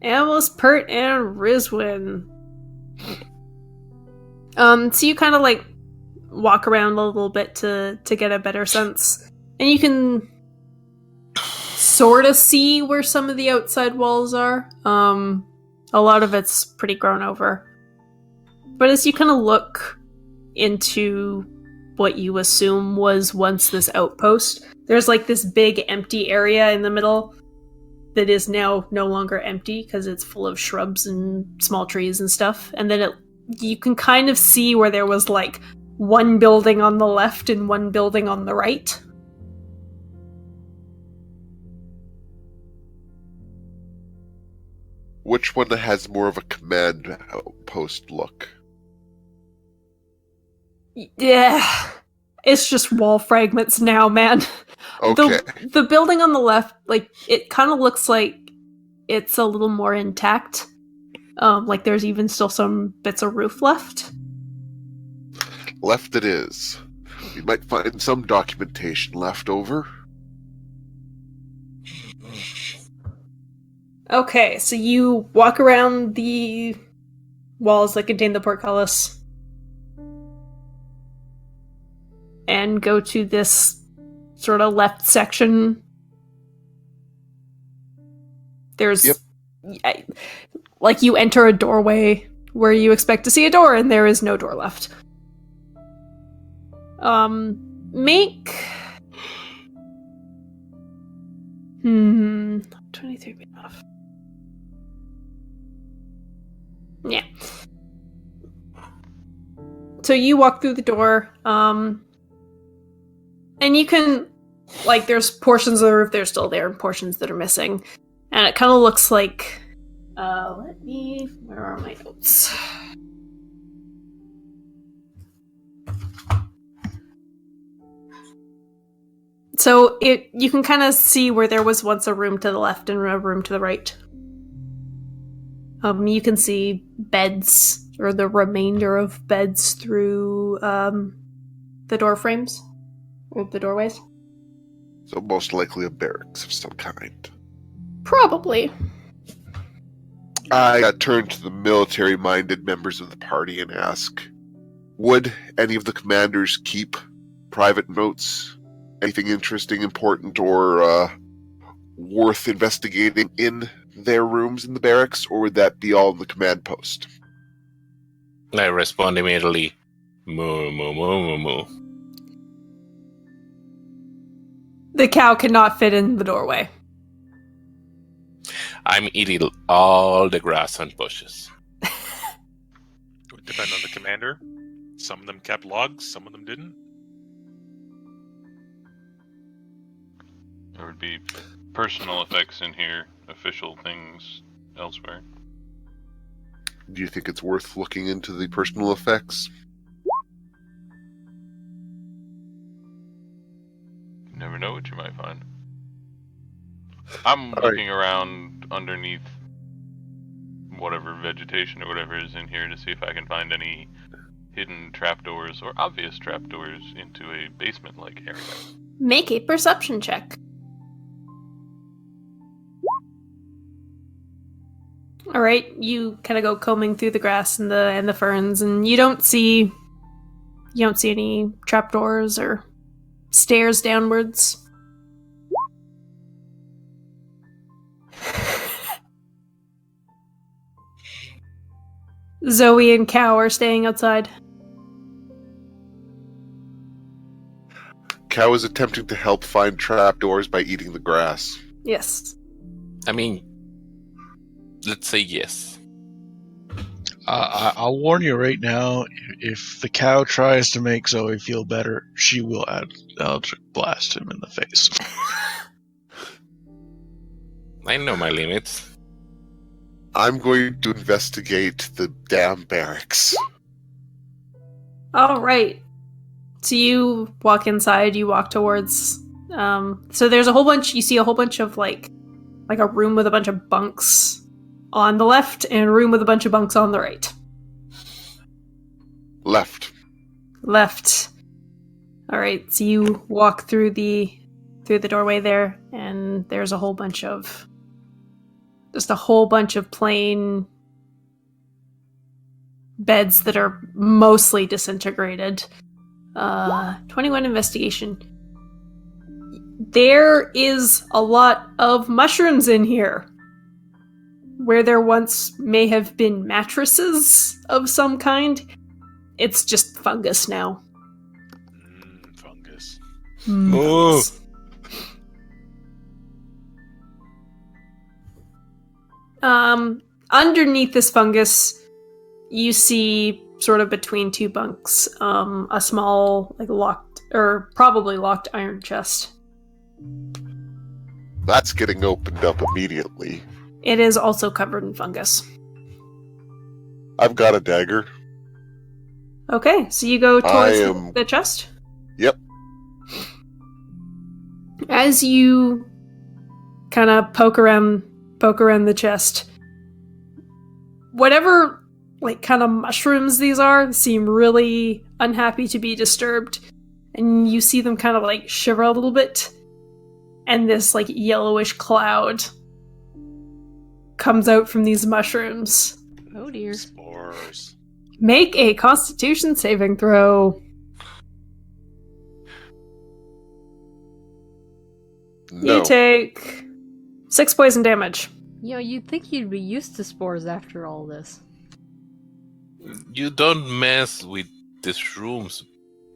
Amos, Pert, and Rizwin. So you kind of like walk around a little bit to get a better sense, and you can sort of see where some of the outside walls are. A lot of it's pretty grown over, but as you kind of look into what you assume was once this outpost, there's like this big empty area in the middle that is now no longer empty because it's full of shrubs and small trees and stuff. And then you can kind of see where there was like one building on the left and one building on the right. Which one has more of a command outpost look? Yeah, it's just wall fragments now, man. Okay. The building on the left, like, it kind of looks like it's a little more intact. Like there's even still some bits of roof left. Left it is. We might find some documentation left over. Okay, so you walk around the walls that contain the portcullis and go to this sort of left section. There's like you enter a doorway where you expect to see a door, and there is no door left. Make 23 enough. Yeah. So you walk through the door, and you can, like, there's portions of the roof that are still there and portions that are missing. And it kind of looks like, where are my notes? So you can kind of see where there was once a room to the left and a room to the right. You can see beds, or the remainder of beds, through the door frames, or the doorways. So most likely a barracks of some kind. Probably. I turn to the military-minded members of the party and ask, would any of the commanders keep private notes? Anything interesting, important, or worth investigating in their rooms in the barracks, or would that be all in the command post? I respond immediately, moo, moo, moo, moo, moo. The cow cannot fit in the doorway. I'm eating all the grass and bushes. It would depend on the commander. Some of them kept logs, some of them didn't. There would be personal effects in here, official things elsewhere. Do you think it's worth looking into the personal effects? You never know what you might find. I'm All looking around underneath whatever vegetation or whatever is in here to see if I can find any hidden trapdoors or obvious trapdoors into a basement-like area. Make a perception check. All right, you kind of go combing through the grass and the ferns, and you don't see any trapdoors or stairs downwards. Zoe and Cow are staying outside. Cow is attempting to help find trapdoors by eating the grass. Yes. I mean, let's say yes. I'll warn you right now, if the cow tries to make Zoe feel better, she will electric blast him in the face. I know my limits. I'm going to investigate the damn barracks. All right. So you walk inside, you walk towards... so there's you see a whole bunch of, like a room with a bunch of bunks on the left, and a room with a bunch of bunks on the right. Left. All right, so you walk through the doorway there, and there's a whole bunch of Just a whole bunch of plain beds that are mostly disintegrated. 21 investigation. There is a lot of mushrooms in here. Where there once may have been mattresses of some kind, it's just fungus now. Fungus. Fungus. Underneath this fungus, you see, sort of between two bunks, a small, like locked, or probably locked iron chest. That's getting opened up immediately. It is also covered in fungus. I've got a dagger. Okay, so you go towards the chest? Yep. As you kind of poke around the chest, whatever like kind of mushrooms these are seem really unhappy to be disturbed, and you see them kind of like shiver a little bit, and this like yellowish cloud comes out from these mushrooms. Oh dear. Spores. Make a Constitution saving throw. No. You take 6 poison damage. You'd think you'd be used to spores after all this. You don't mess with the shrooms,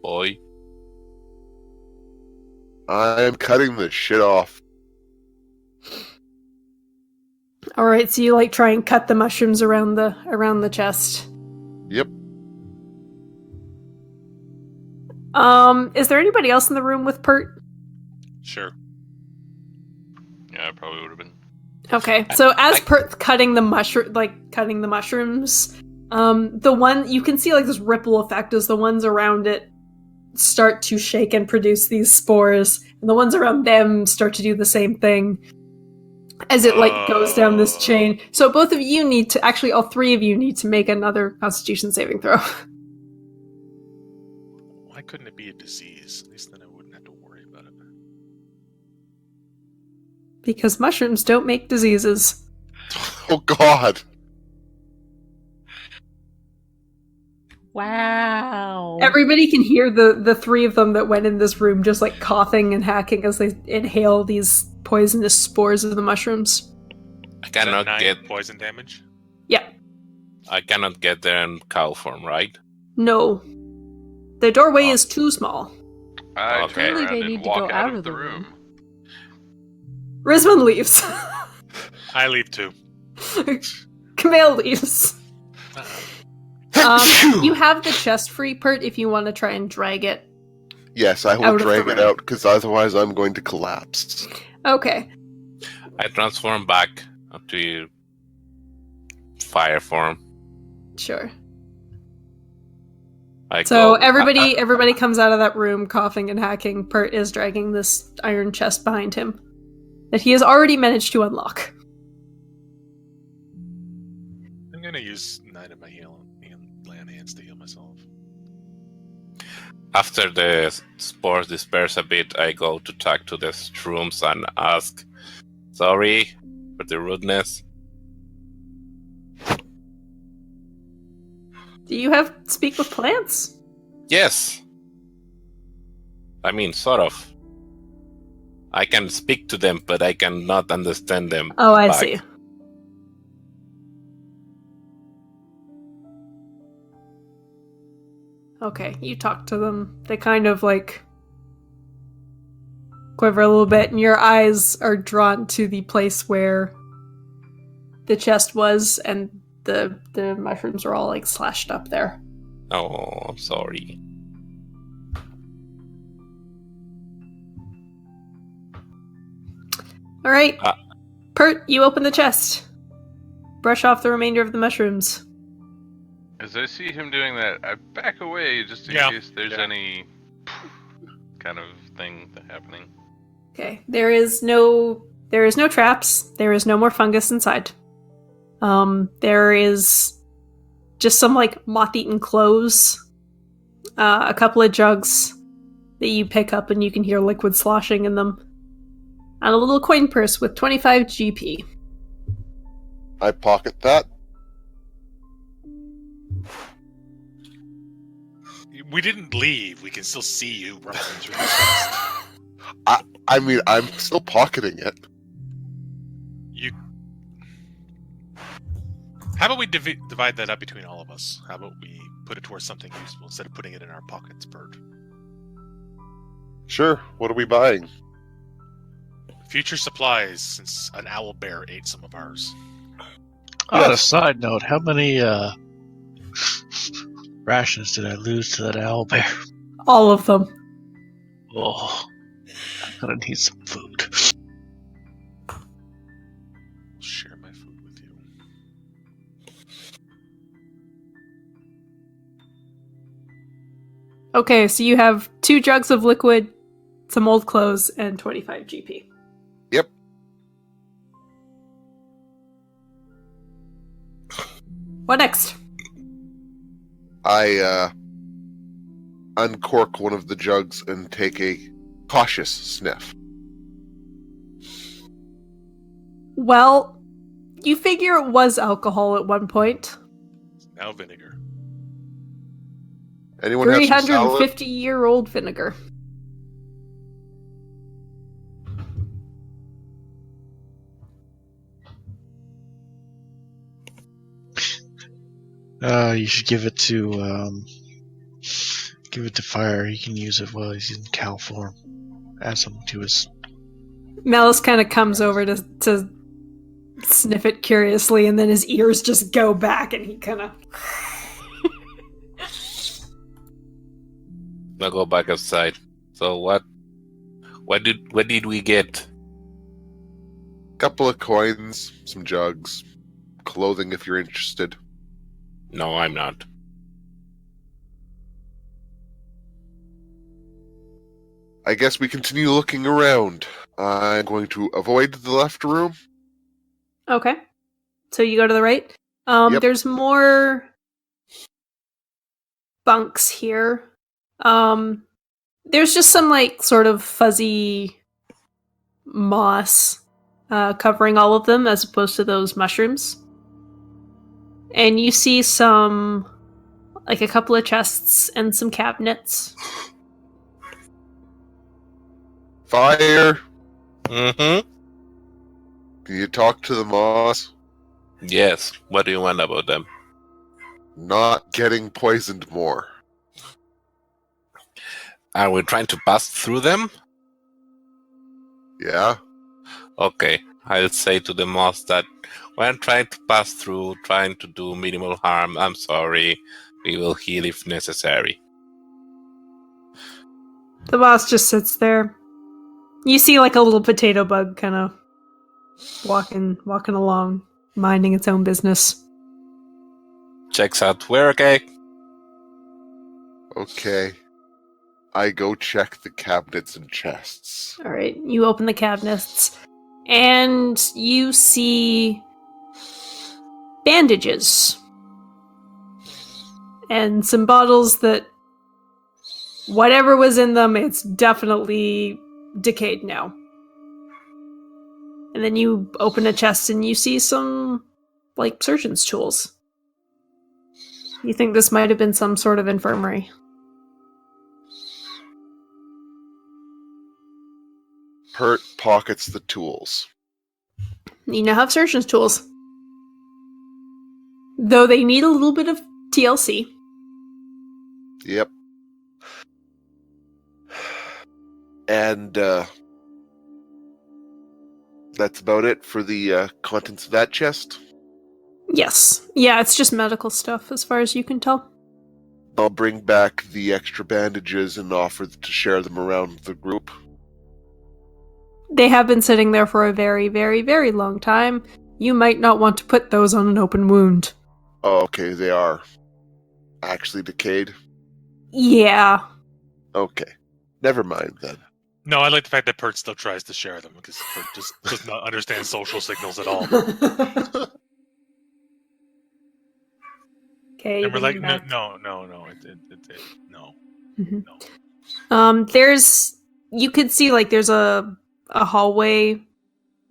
boy. I'm cutting the shit off. Alright, so you like try and cut the mushrooms around the chest. Yep. Is there anybody else in the room with Pert? Sure. Yeah, I probably would have been. Okay, so as Pert's cutting the mushrooms, the one you can see like this ripple effect as the ones around it start to shake and produce these spores, and the ones around them start to do the same thing as it like goes down this chain. So both of you need to, actually all three of you need to make another Constitution saving throw. Why couldn't it be a disease? At least then I wouldn't have to worry about it. Because mushrooms don't make diseases. Oh god. Wow. Everybody can hear the three of them that went in this room just like coughing and hacking as they inhale these poisonous spores of the mushrooms. I Is that cannot 9 get. poison damage. Yeah. I cannot get there in cow form, right? No. The doorway is too small. I Okay. turn Clearly around they and need to walk go out of the room. Risman leaves. I leave too. Camille leaves. You have the chest free, Pert, if you want to try and drag it. Yes, I Out will of the drag it room. out, because otherwise I'm going to collapse. Okay. I transform back to fire form. Sure. I So go, everybody comes out of that room coughing and hacking. Pert is dragging this iron chest behind him that he has already managed to unlock. I'm gonna use 9 of my lay on hands to heal myself. After the spores disperse a bit, I go to talk to the shrooms and ask, sorry for the rudeness. Do you have speak with plants? Yes. I mean, sort of. I can speak to them, but I cannot understand them. Oh, I back. see. Okay, you talk to them. They kind of like quiver a little bit, and your eyes are drawn to the place where the chest was, and the mushrooms are all like slashed up there. Oh, I'm sorry. All right, Ah. Pert, you open the chest. Brush off the remainder of the mushrooms. As I see him doing that, I back away just in Yeah. case there's Yeah. any kind of thing happening. Okay, there is no traps. There is no more fungus inside. There is just some like moth-eaten clothes, a couple of jugs that you pick up and you can hear liquid sloshing in them, and a little coin purse with 25 GP. I pocket that. We didn't leave. We can still see you rummaging through the chest. I mean, I'm still pocketing it. You. How about we divide that up between all of us? How about we put it towards something useful instead of putting it in our pockets, Bert? Sure. What are we buying? Future supplies, since an owl bear ate some of ours. On a Yes. side note, how many rations did I lose to that owl bear? All of them. Oh, I'm gonna need some food. I'll share my food with you. Okay, so you have 2 jugs of liquid, some old clothes, and 25 GP. Yep. What next? I uncork one of the jugs and take a cautious sniff. Well, you figure it was alcohol at one point. Now vinegar. Anyone have some salad? 350-year-old vinegar. You should give it to Fire. He can use it while he's in cow form. Add something to his. Malice kind of comes over to sniff it curiously, and then his ears just go back, and he kind of... I'll go back outside. So what did we get? Couple of coins, some jugs, clothing if you're interested. No, I'm not. I guess we continue looking around. I'm going to avoid the left room. Okay. So you go to the right. Yep. There's more bunks here. There's just some, like, sort of fuzzy moss covering all of them, as opposed to those mushrooms. And you see some, like, a couple of chests and some cabinets. Fire! Mm-hmm. Can you talk to the moss? Yes. What do you want about them? Not getting poisoned more. Are we trying to pass through them? Yeah? Okay. I'll say to the moss that we're trying to pass through, trying to do minimal harm. I'm sorry. We will heal if necessary. The boss just sits there. You see, like, a little potato bug kind of walking along, minding its own business. Checks out. We're okay. Okay. I go check the cabinets and chests. All right, you open the cabinets, and you see bandages and some bottles that whatever was in them, it's definitely decayed now. And then you open a chest and you see some, like, surgeon's tools. You think this might have been some sort of infirmary. Hurt pockets the tools. You now have surgeon's tools. Though they need a little bit of TLC. Yep. And, that's about it for the contents of that chest. Yes. Yeah, it's just medical stuff as far as you can tell. I'll bring back the extra bandages and offer to share them around the group. They have been sitting there for a very, very, very long time. You might not want to put those on an open wound. Oh, okay, they are actually decayed. Yeah. Okay. Never mind then. No, I like the fact that Pert still tries to share them because Pert just does not understand social signals at all. Okay. And we're like, back. no, no. Mhm. No. You could see, like, there's a hallway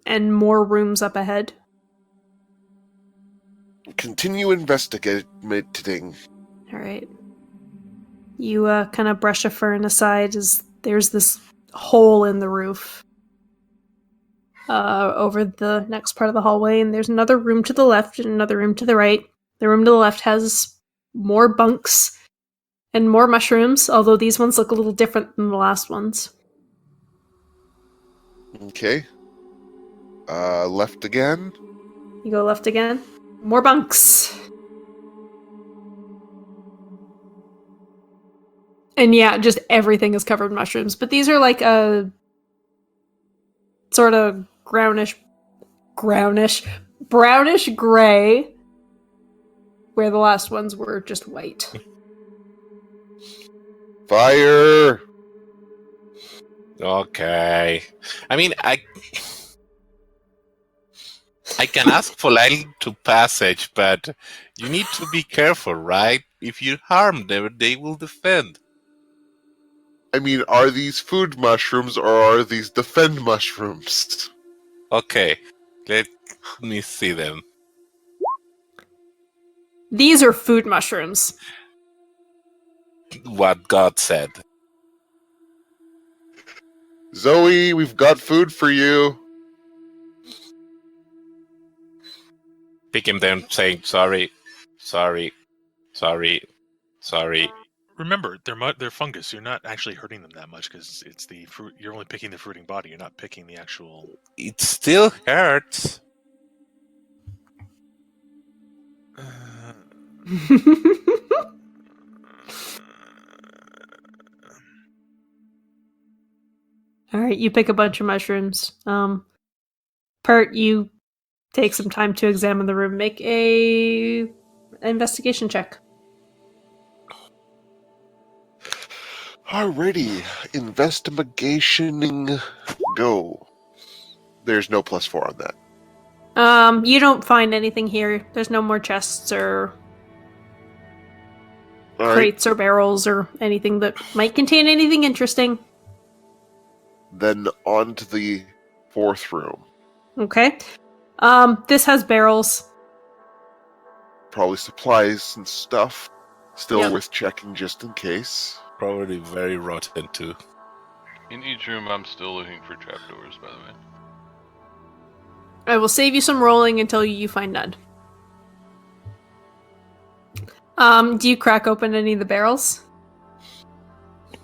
and more rooms up ahead. continue investigating. All right. You kind of brush a fern aside as there's this hole in the roof over the next part of the hallway, and there's another room to the left and another room to the right. The room to the left has more bunks and more mushrooms, although these ones look a little different than the last ones. Okay. Left again. You go left again. More bunks. And yeah, just everything is covered in mushrooms. But these are like a sort of brownish gray, where the last ones were just white. Fire! Okay. I mean, I can ask for light to passage, but you need to be careful, right? If you harm them, they will defend. I mean, are these food mushrooms or are these defend mushrooms? Okay, let me see them. These are food mushrooms. What God said. Zoe, we've got food for you. Picking them, saying sorry. Remember, they're fungus. You're not actually hurting them that much because it's the fruit. You're only picking the fruiting body. You're not picking the actual. It still hurts. All right, you pick a bunch of mushrooms. Pert, you take some time to examine the room. Make a investigation check. Alrighty, investigationing go. There's no +4 on that. You don't find anything here. There's no more chests or Alright, crates or barrels or anything that might contain anything interesting. then on to the 4th room. Okay. This has barrels. Probably supplies and stuff. Still Yep. worth checking just in case. Probably very rotten too. In each room, I'm still looking for trapdoors, by the way. I will save you some rolling until you find none. Do you crack open any of the barrels?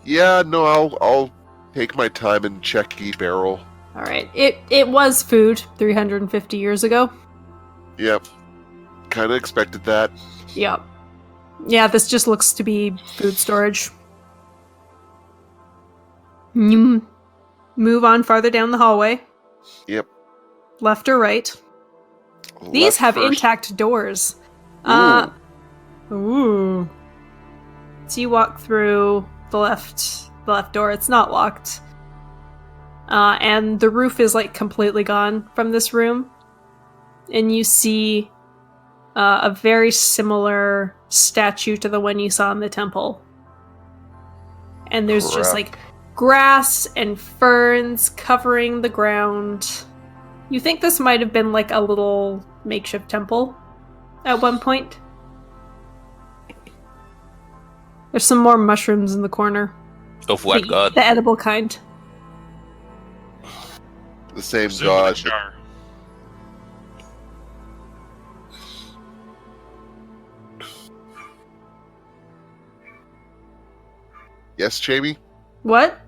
Yeah, no, I'll take my time and check each barrel. All right. It was food 350 years ago. Yep. Kinda expected that. Yep. Yeah, this just looks to be food storage. You move on farther down the hallway. Yep. Left or right. These Left have first. intact doors. Ooh. Ooh. So you walk through the left door. It's not locked. And the roof is like completely gone from this room. And you see a very similar statue to the one you saw in the temple. And there's just Crap. like grass and ferns covering the ground. You think this might have been like a little makeshift temple at one point. There's some more mushrooms in the corner. Of what God? The edible kind. The same Presume in a god. jar. Yes, Jamie? What?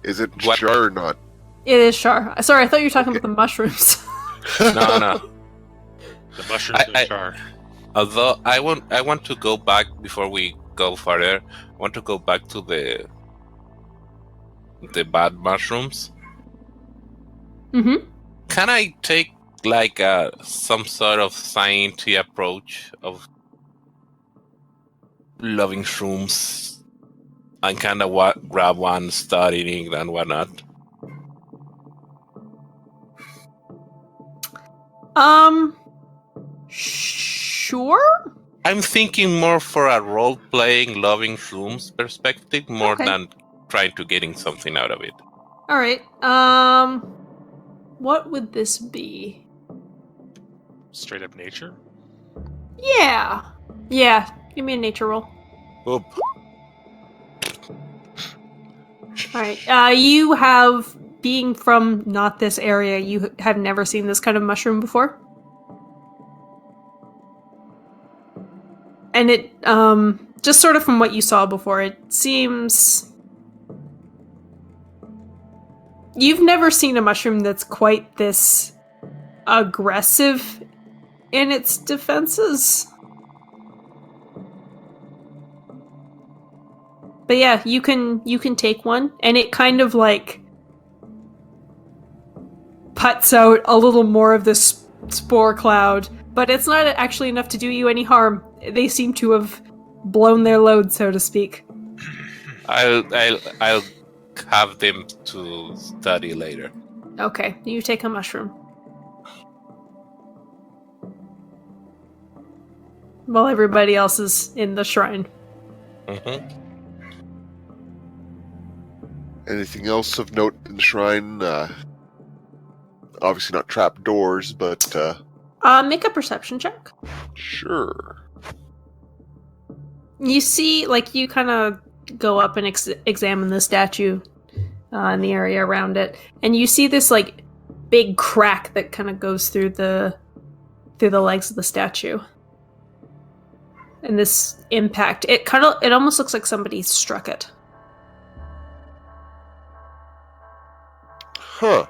Is it What? jar or not? It is Char. Sorry, I thought you were talking Okay. about the mushrooms. No. The mushrooms in I- a jar. Although I want to go back before we go further. I want to go back to the bad mushrooms. Mm-hmm. Can I take like some sort of scientific approach of loving shrooms and kind of grab one, start eating and whatnot? Sure? I'm thinking more for a role-playing loving shrooms perspective more Okay. than trying to getting something out of it. Alright, what would this be? Straight up nature. Yeah. Yeah. Give me a nature roll. Oop. Alright. You have, being from not this area, you have never seen this kind of mushroom before. And it, just sort of from what you saw before, it seems... You've never seen a mushroom that's quite this aggressive in its defenses. But yeah, you can take one, and it kind of like puts out a little more of this spore cloud, but it's not actually enough to do you any harm. They seem to have blown their load, so to speak. I'll have them to study later. Okay, you take a mushroom. While everybody else is in the shrine. Mm-hmm. Anything else of note in the shrine? Obviously not trap doors, but Make a perception check. sure. You see, like, you kind of go up and examine the statue and the area around it, and you see this, like, big crack that kind of goes through the legs of the statue. And this impact, it almost looks like somebody struck it. Huh.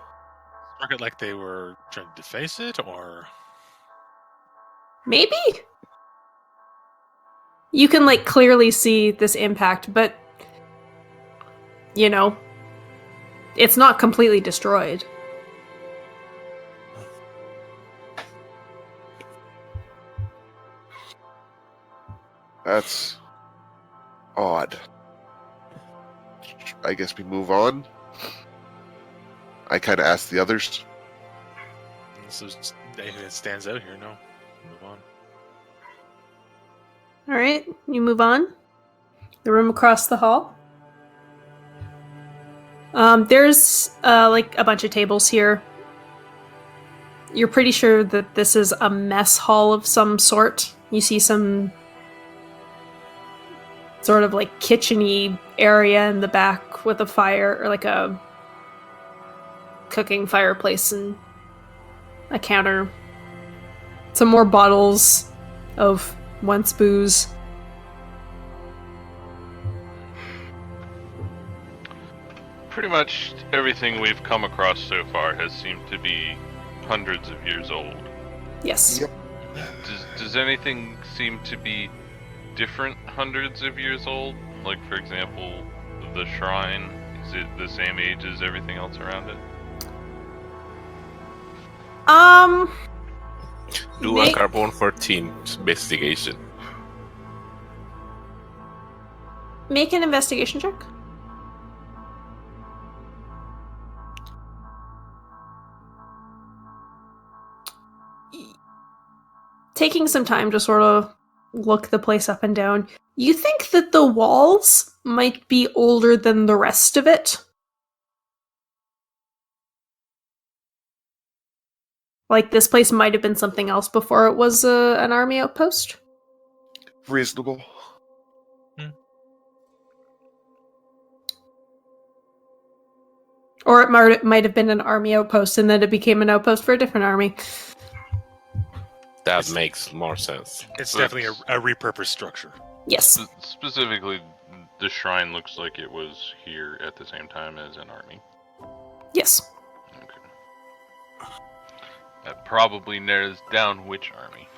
Struck it like they were trying to deface it, or Maybe? You can, like, clearly see this impact, but, you know, it's not completely destroyed. That's odd. I guess we move on. I kind of asked the others. so anything that stands out here? No, move on. Alright, you move on. The room across the hall. There's, like, a bunch of tables here. You're pretty sure that this is a mess hall of some sort. You see some sort of, like, kitchen-y area in the back with a fire, or like a cooking fireplace and a counter. Some more bottles of once booze. Pretty much everything we've come across so far has seemed to be hundreds of years old. Yes. Yep. Does anything seem to be different hundreds of years old? Like, for example, the shrine, is it the same age as everything else around it? Do a Carbon 14 investigation. Make an investigation check. Taking some time to sort of look the place up and down, you think that the walls might be older than the rest of it. Like, this place might have been something else before it was an army outpost. Reasonable. Or it might have been an army outpost and then it became an outpost for a different army. That makes more sense. It's definitely a repurposed structure. Yes. Specifically, the shrine looks like it was here at the same time as an army. Yes. Okay. That probably narrows down which army.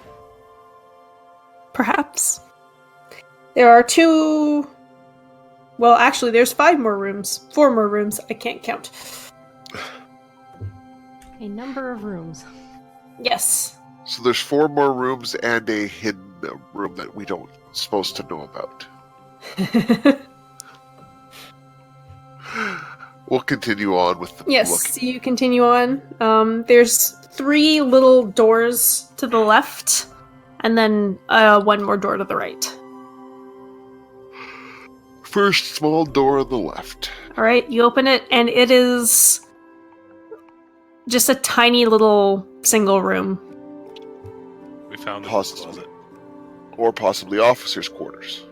Perhaps. There are two... Well, actually, there's 5 more rooms. 4 more rooms. I can't count. A number of rooms. Yes. So there's 4 more rooms and a hidden room that we don't supposed to know about. We'll continue on with the Yes, looking. you continue on. There's 3 little doors to the left, and then 1 more door to the right. First small door on the left. Alright, you open it, and it is just a tiny little single room. We found the Possibly. closet. Or possibly officers' quarters.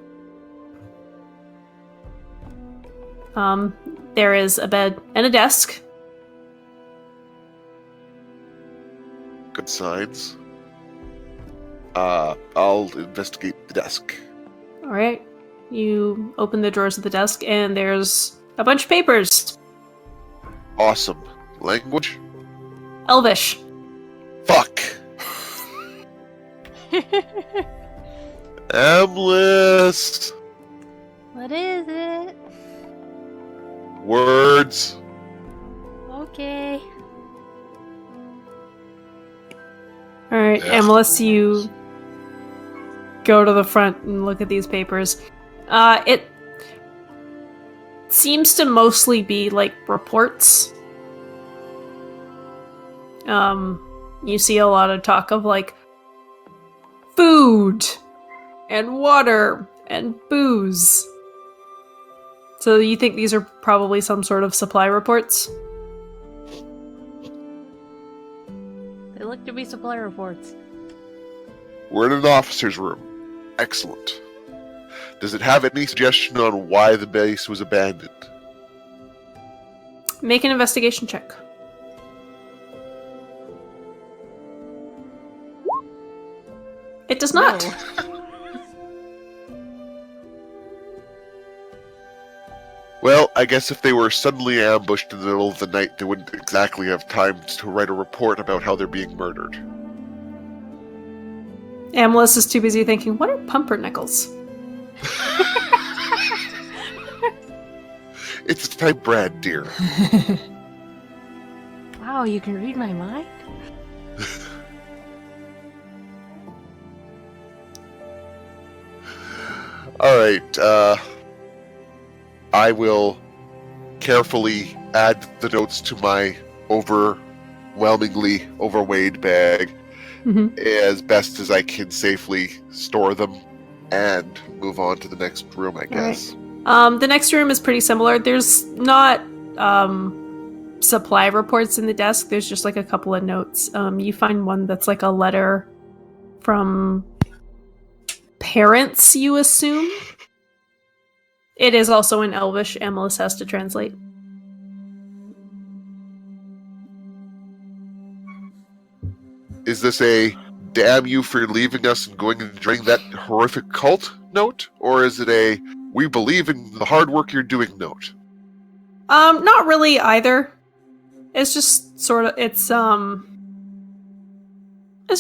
There is a bed and a desk. Good signs. I'll investigate the desk. Alright. You open the drawers of the desk, and there's a bunch of papers. Awesome. Language? Elvish. Fuck! Amlis! What is it? Words. Okay. Alright, Yeah. Amelis, you go to the front and look at these papers. It seems to mostly be like reports. You see a lot of talk of like food and water and booze. So you think these are probably some sort of supply reports? They look to be supply reports. We're in an officer's room. Excellent. Does it have any suggestion on why the base was abandoned? Make an investigation check. It does not. No. Well, I guess if they were suddenly ambushed in the middle of the night, they wouldn't exactly have time to write a report about how they're being murdered. Amelis is too busy thinking, what are pumpernickels? It's a type brand, dear. Wow, you can read my mind? Alright, I will carefully add the notes to my overwhelmingly overweighed bag Mhm. as best as I can safely store them and move on to the next room, I guess. The next room is pretty similar. There's not supply reports in the desk. There's just like a couple of notes. You find one that's like a letter from parents, you assume. It is also in Elvish. Amelis has to translate. Is this a damn you for leaving us and going and joining that horrific cult note? Or is it a we believe in the hard work you're doing note? Not really either. It's just sort of it's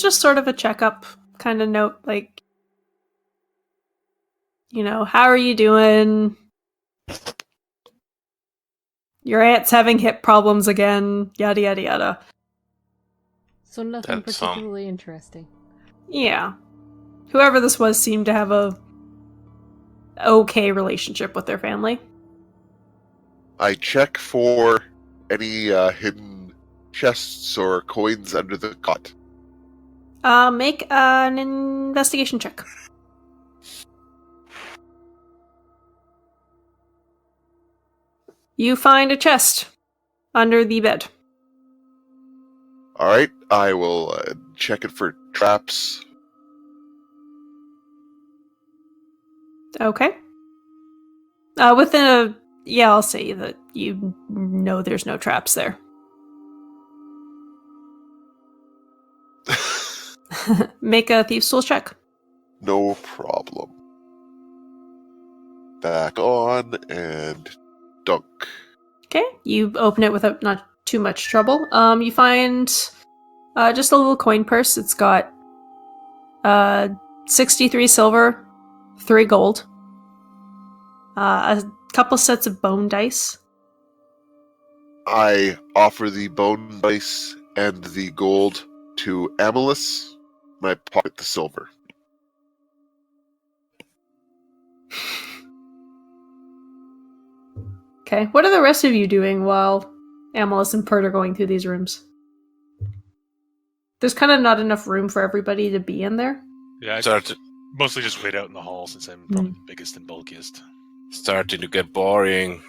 just sort of a checkup kind of note, like, you know, how are you doing? Your aunt's having hip problems again, yada yada yada. So nothing That's, particularly interesting. Yeah. Whoever this was seemed to have a okay relationship with their family. I check for any hidden chests or coins under the cot. Make an investigation check. You find a chest under the bed. Alright, I will check it for traps. Okay. I'll say that you know there's no traps there. Make a thief's tool check. No problem. Back on and dunk. Okay, you open it without not too much trouble. You find just a little coin purse. It's got 63 silver, 3 gold, a couple sets of bone dice. I offer the bone dice and the gold to Amelis. I pocket the silver. Okay, what are the rest of you doing while Amelis and Pert are going through these rooms? There's kind of not enough room for everybody to be in there. Yeah, I Start, mostly just wait out in the hall since I'm probably the biggest and bulkiest. starting to get boring.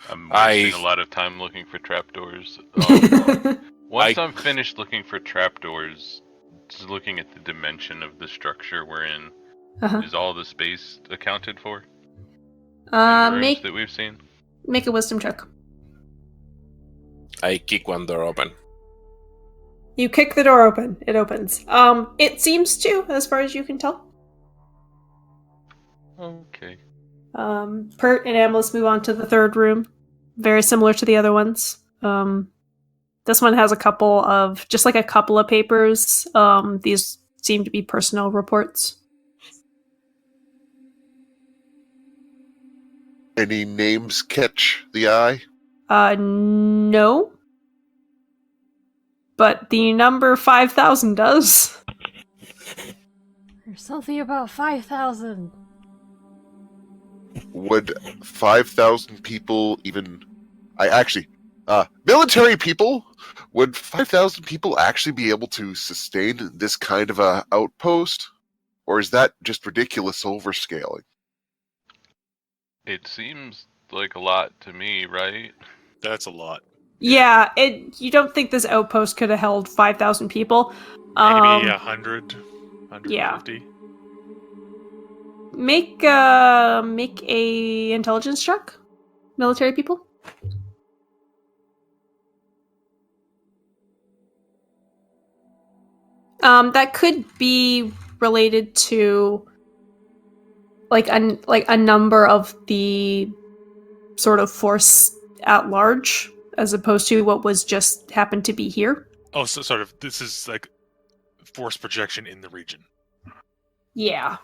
I'm I- wasting a lot of time looking for trapdoors. Oh. Once I'm finished looking for trapdoors, Just looking at the dimension of the structure we're in, Uh-huh. is all the space accounted for in the rooms Make that we've seen? a wisdom check. I kick one door open. You kick the door open. It opens. It seems to, as far as you can tell. Okay. Pert and Amlis move on to the third room. Very similar to the other ones. This one has a couple of papers. These seem to be personnel reports. Any names catch the eye? No. But the number 5,000 does. There's something about 5,000. Would 5,000 people even... military people? Would 5,000 people actually be able to sustain this kind of a outpost? Or is that just ridiculous overscaling? It seems like a lot to me, right? That's a lot. Yeah, you don't think this outpost could have held 5,000 people. Maybe 100, 150. Make a intelligence check, military people. That could be related to like a number of the sort of force at large, as opposed to what was just happened to be here. Oh, so sort of, this is like force projection in the region. Yeah.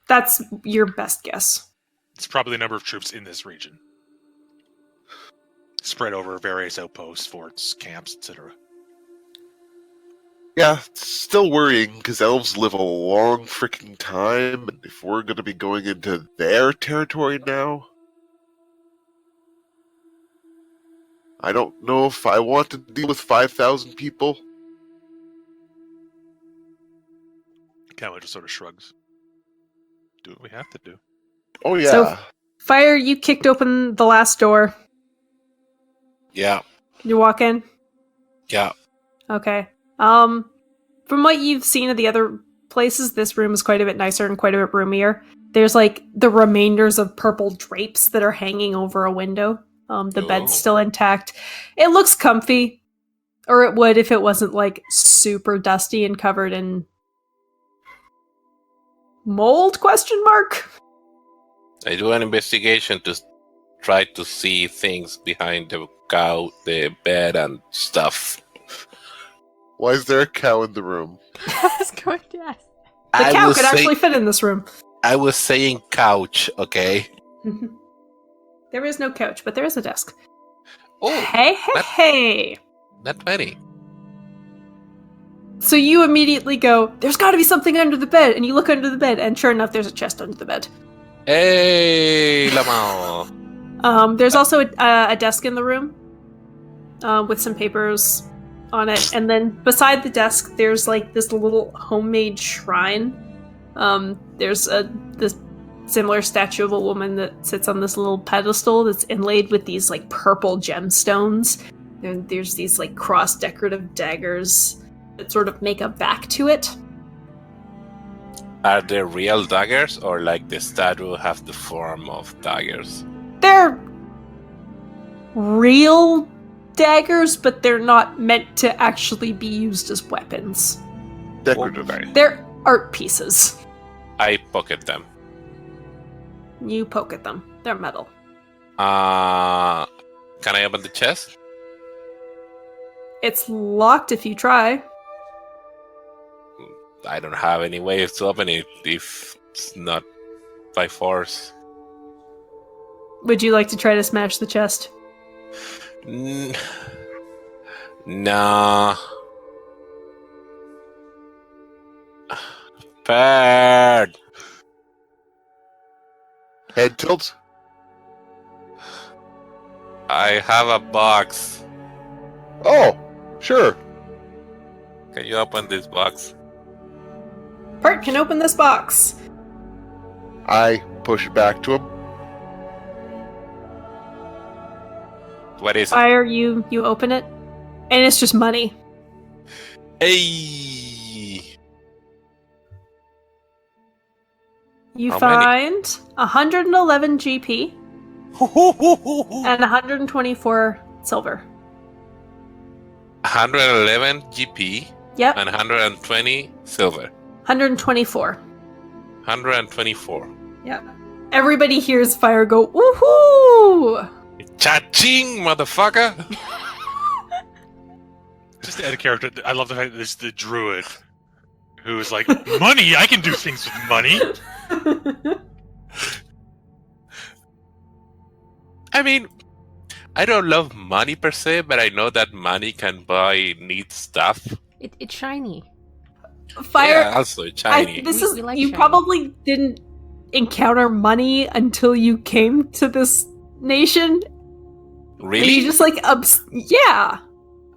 That's your best guess. It's probably the number of troops in this region. Spread over various outposts, forts, camps, etc. Yeah, it's still worrying, because elves live a long freaking time, and if we're going to be going into their territory now... I don't know if I want to deal with 5,000 people. Camel just sort of shrugs. Do what we have to do. Oh yeah. So, Fire, you kicked open the last door. Yeah. Can you walk in? Yeah. Okay. From what you've seen of the other places, this room is quite a bit nicer and quite a bit roomier. There's like the remainders of purple drapes that are hanging over a window. The bed's still intact. It looks comfy. Or it would if it wasn't like super dusty and covered in mold, question mark? I do an investigation to try to see things behind the bed and stuff. Why is there a cow in the room? I was going to ask. The cow could actually fit in this room. I was saying couch, okay? There is no couch, but there is a desk. Oh, Hey. not many. So you immediately go, there's gotta be something under the bed, and you look under the bed, and sure enough, there's a chest under the bed. Hey, Lamau. There's also a desk in the room, with some papers on it, and then beside the desk, there's like this little homemade shrine. There's this similar statue of a woman that sits on this little pedestal that's inlaid with these like purple gemstones. And there's these like cross decorative daggers that sort of make a back to it. Are they real daggers, or like the statue have the form of daggers? They're real daggers, but they're not meant to actually be used as weapons. Decorative. Okay. They're art pieces. I pocket them. You poke at them. They're metal. Can I open the chest? It's locked if you try. I don't have any ways to open it if it's not by force. Would you like to try to smash the chest? Nah. Bird. Head tilts? I have a box. Oh, sure. Can you open this box? Part can open this box. I push it back to him. What is it? Fire, you open it, and it's just money. Hey! You How find 111 GP many? and 124 silver. 111 GP Yep, and 120 silver. 124. 124. Yep. Everybody hears Fire go, woohoo! Cha-ching, motherfucker! Just to add a character, I love the fact that this is the druid who is like, money. I can do things with money. I mean, I don't love money per se, but I know that money can buy neat stuff. It's shiny. Fire. Yeah, also shiny. We like you shiny. probably didn't encounter money until you came to this nation. And Really? you just like, yeah.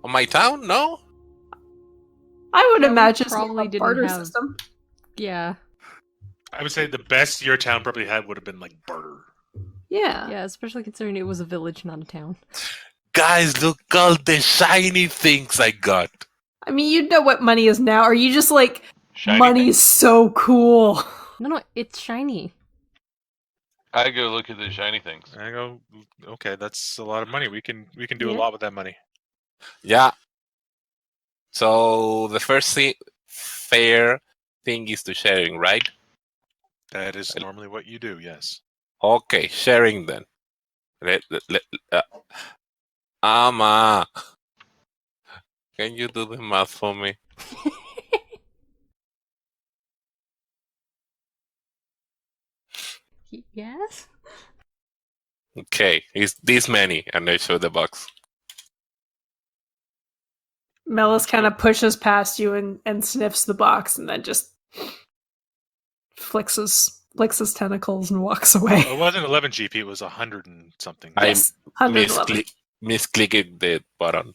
On my town? No? I would Yeah, we imagine it's probably more of a didn't barter have- system. Yeah. I would say the best your town probably had would have been like barter. Yeah. Yeah, especially considering it was a village, not a town. Guys, look all the shiny things I got. I mean, you know what money is now. Are you just like, Shiny money's things? so cool? No, it's shiny. I go look at the shiny things. And I go, okay, that's a lot of money. We can do a Yeah. lot with that money. Yeah. So the first fair thing is to sharing, right? That is normally what you do. Yes. Okay, sharing then. Ama, can you do the math for me? Yes? Okay, it's this many, and I show the box. Melis kind of pushes past you and sniffs the box and then just flicks his tentacles and walks away. Well, it wasn't 11 GP. It was 100 and something. I Yes, 111. misclicked the button.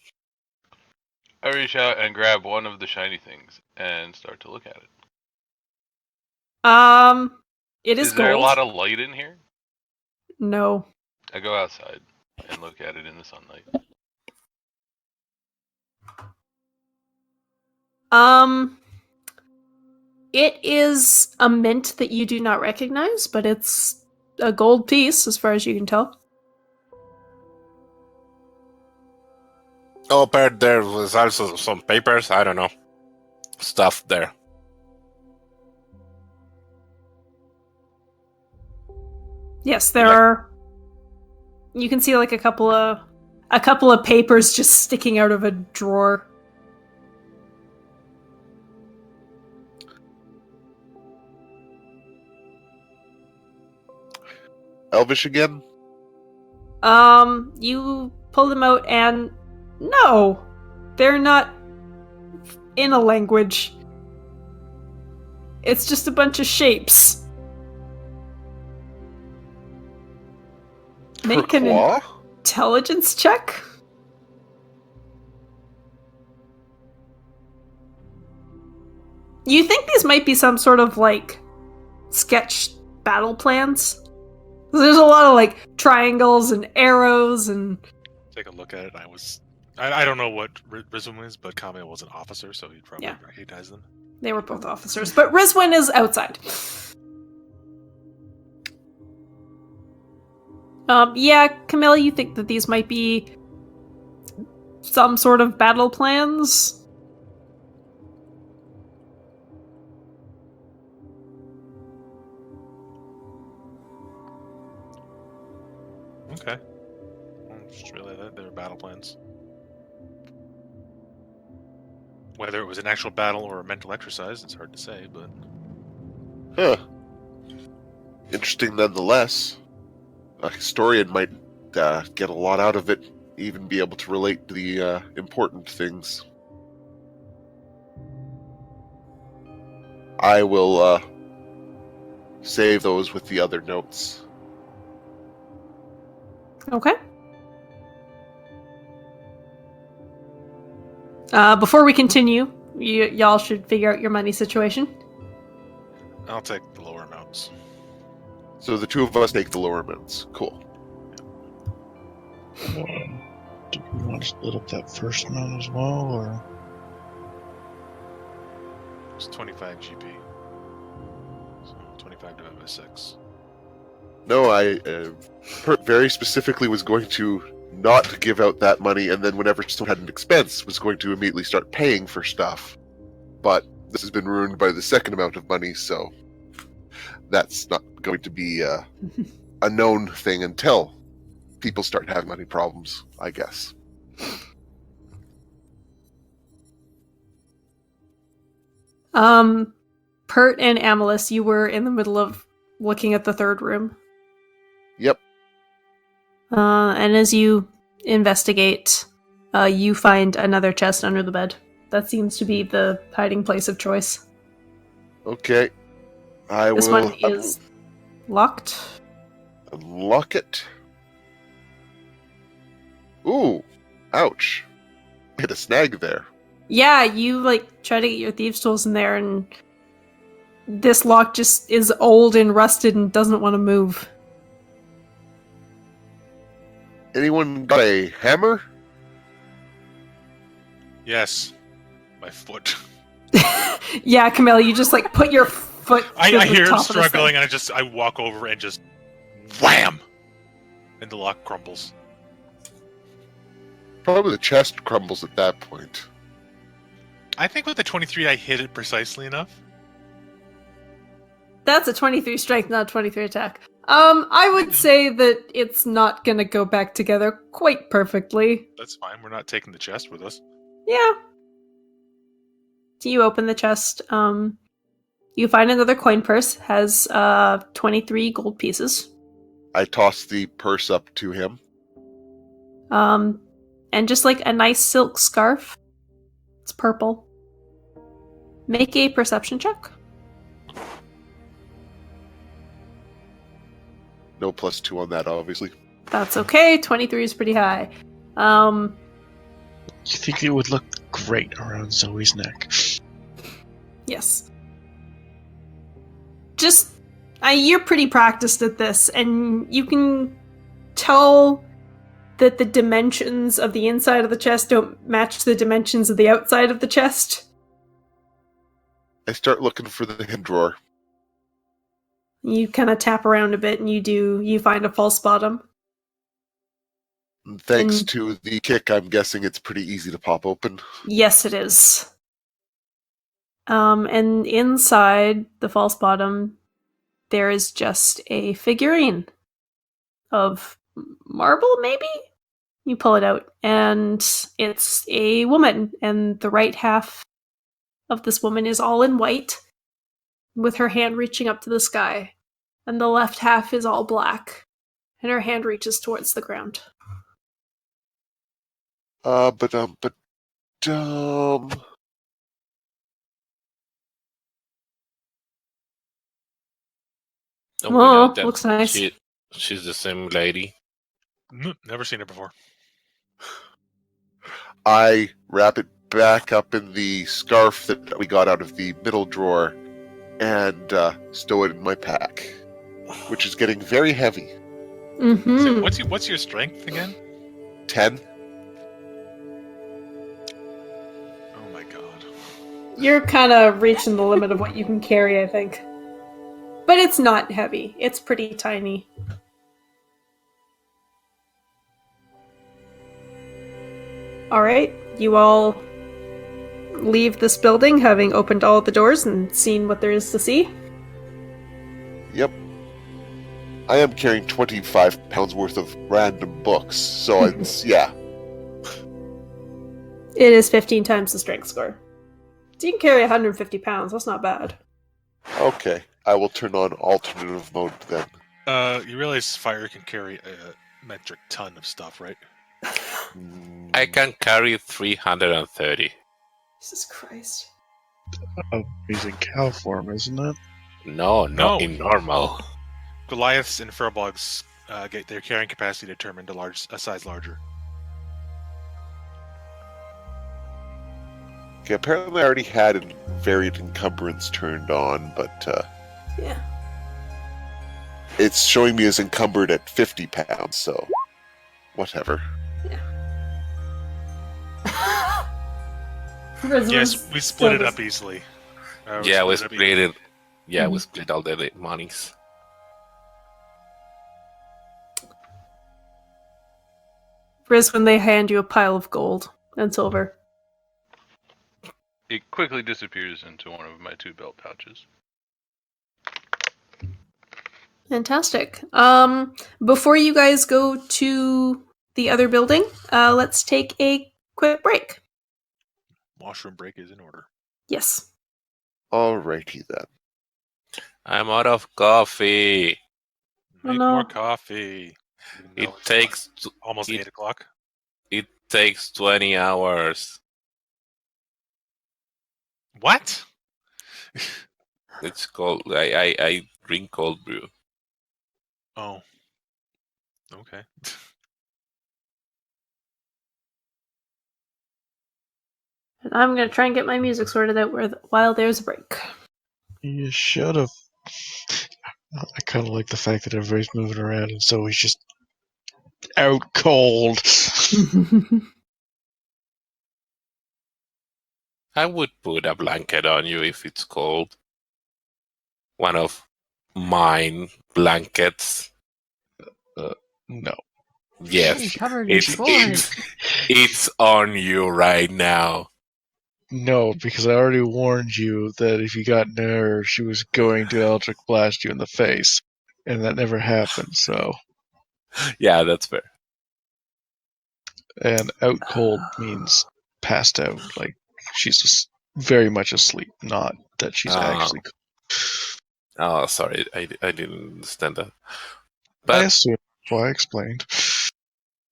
I reach out and grab one of the shiny things and start to look at it. It is Is there a gold. lot of light in here? No. I go outside and look at it in the sunlight. It is a mint that you do not recognize, but it's a gold piece as far as you can tell. Oh, but there was also some papers, I don't know, stuff there. Yes, there Like- are. You can see like a couple of papers just sticking out of a drawer. Elvish again? You pull them out and no, they're not in a language. It's just a bunch of shapes. Make an Pourquoi? intelligence check. You think these might be some sort of like sketch battle plans? There's a lot of like triangles and arrows and Take a look at it. I don't know what Rizum is, but Kame was an officer, so he'd probably Yeah. recognize them. they were both officers, but Rizwin is outside. Yeah, Camilla, you think that these might be some sort of battle plans? Okay. Well, just really that they're battle plans. Whether it was an actual battle or a mental exercise, it's hard to say, but Huh. Interesting nonetheless. A historian might get a lot out of it, even be able to relate to the important things. I will save those with the other notes. Okay. Before we continue, y'all should figure out your money situation. I'll take the lower amounts. So the two of us take the lower amounts. Cool. Do we want to split up that first amount as well, or It's 25 GP. So 25 divided by 6. No, I very specifically was going to not give out that money, and then whenever someone had an expense, was going to immediately start paying for stuff. But this has been ruined by the second amount of money, so that's not going to be a known thing until people start having money problems, I guess. Pert and Amalus, you were in the middle of looking at the third room. Yep. And as you investigate, you find another chest under the bed. That seems to be the hiding place of choice. Okay. This one is locked. Unlock it. Ooh. Ouch. Hit a snag there. Yeah, you try to get your thieves' tools in there, and this lock just is old and rusted and doesn't want to move. Anyone got a hammer? Yes. My foot. Yeah, Camille, you just put your foot. I to the hear top him of this struggling, thing. and I walk over and just wham, and the lock crumbles. Probably the chest crumbles at that point. I think with the 23, I hit it precisely enough. That's a 23 strength, not a 23 attack. I would say that it's not gonna go back together quite perfectly. That's fine. We're not taking the chest with us. Yeah. So you open the chest. You find another coin purse. Has 23 gold pieces. I toss the purse up to him. And just a nice silk scarf. It's purple. Make a perception check. No +2 on that, obviously. That's okay. 23 is pretty high. You think it would look great around Zoe's neck? Yes. Just, you're pretty practiced at this, and you can tell that the dimensions of the inside of the chest don't match the dimensions of the outside of the chest. I start looking for the hidden drawer. You kind of tap around a bit, and you find a false bottom. And thanks to the kick, I'm guessing it's pretty easy to pop open. Yes, it is. And inside the false bottom, there is just a figurine of marble, maybe? You pull it out, and it's a woman, and the right half of this woman is all in white, with her hand reaching up to the sky, and the left half is all black, and her hand reaches towards the ground. But And we Oh, know that looks nice. She's the same lady. Never seen it before. I wrap it back up in the scarf that we got out of the middle drawer and stow it in my pack, which is getting very heavy. Mm-hmm. So what's your strength again? 10. Oh my god. You're kind of reaching the limit of what you can carry, I think. But it's not heavy. It's pretty tiny. Alright, you all leave this building, having opened all the doors and seen what there is to see. Yep. I am carrying 25 pounds worth of random books, so it's, yeah. It is 15 times the strength score. So you can carry 150 pounds, that's not bad. Okay, I will turn on alternative mode then. You realize fire can carry a metric ton of stuff, right? I can carry 330. Jesus Christ. Amazing cow form, isn't it? No, No. in normal. Goliaths and furbolgs get their carrying capacity determined a size larger. Okay, apparently I already had a variant encumbrance turned on, but Yeah. it's showing me as encumbered at 50 pounds, so whatever. Yes, we split it up easily. Yeah, we split it. Yeah, we split all the monies. Riz, when they hand you a pile of gold and silver. It quickly disappears into one of my 2 belt pouches. Fantastic. Before you guys go to the other building, let's take a quick break. Washroom break is in order. Yes. Alrighty then. I'm out of coffee. Oh, Make no. more coffee. Even It though it's takes almost it- 8 o'clock. it takes 20 hours. What? It's cold. I drink cold brew. Oh. Okay. And I'm going to try and get my music sorted out while there's a break. You should have. I kind of like the fact that everybody's moving around, and so he's just out cold. I would put a blanket on you if it's cold. One of mine blankets. No. Yes, Covered in it's spores. it's on you right now. No, because I already warned you that if you got near her, she was going to electric blast you in the face. And that never happened, so. Yeah, that's fair. And out cold means passed out. Like, she's just very much asleep, not that she's actually. Oh, sorry, I didn't understand that. I But assume. Well, I explained.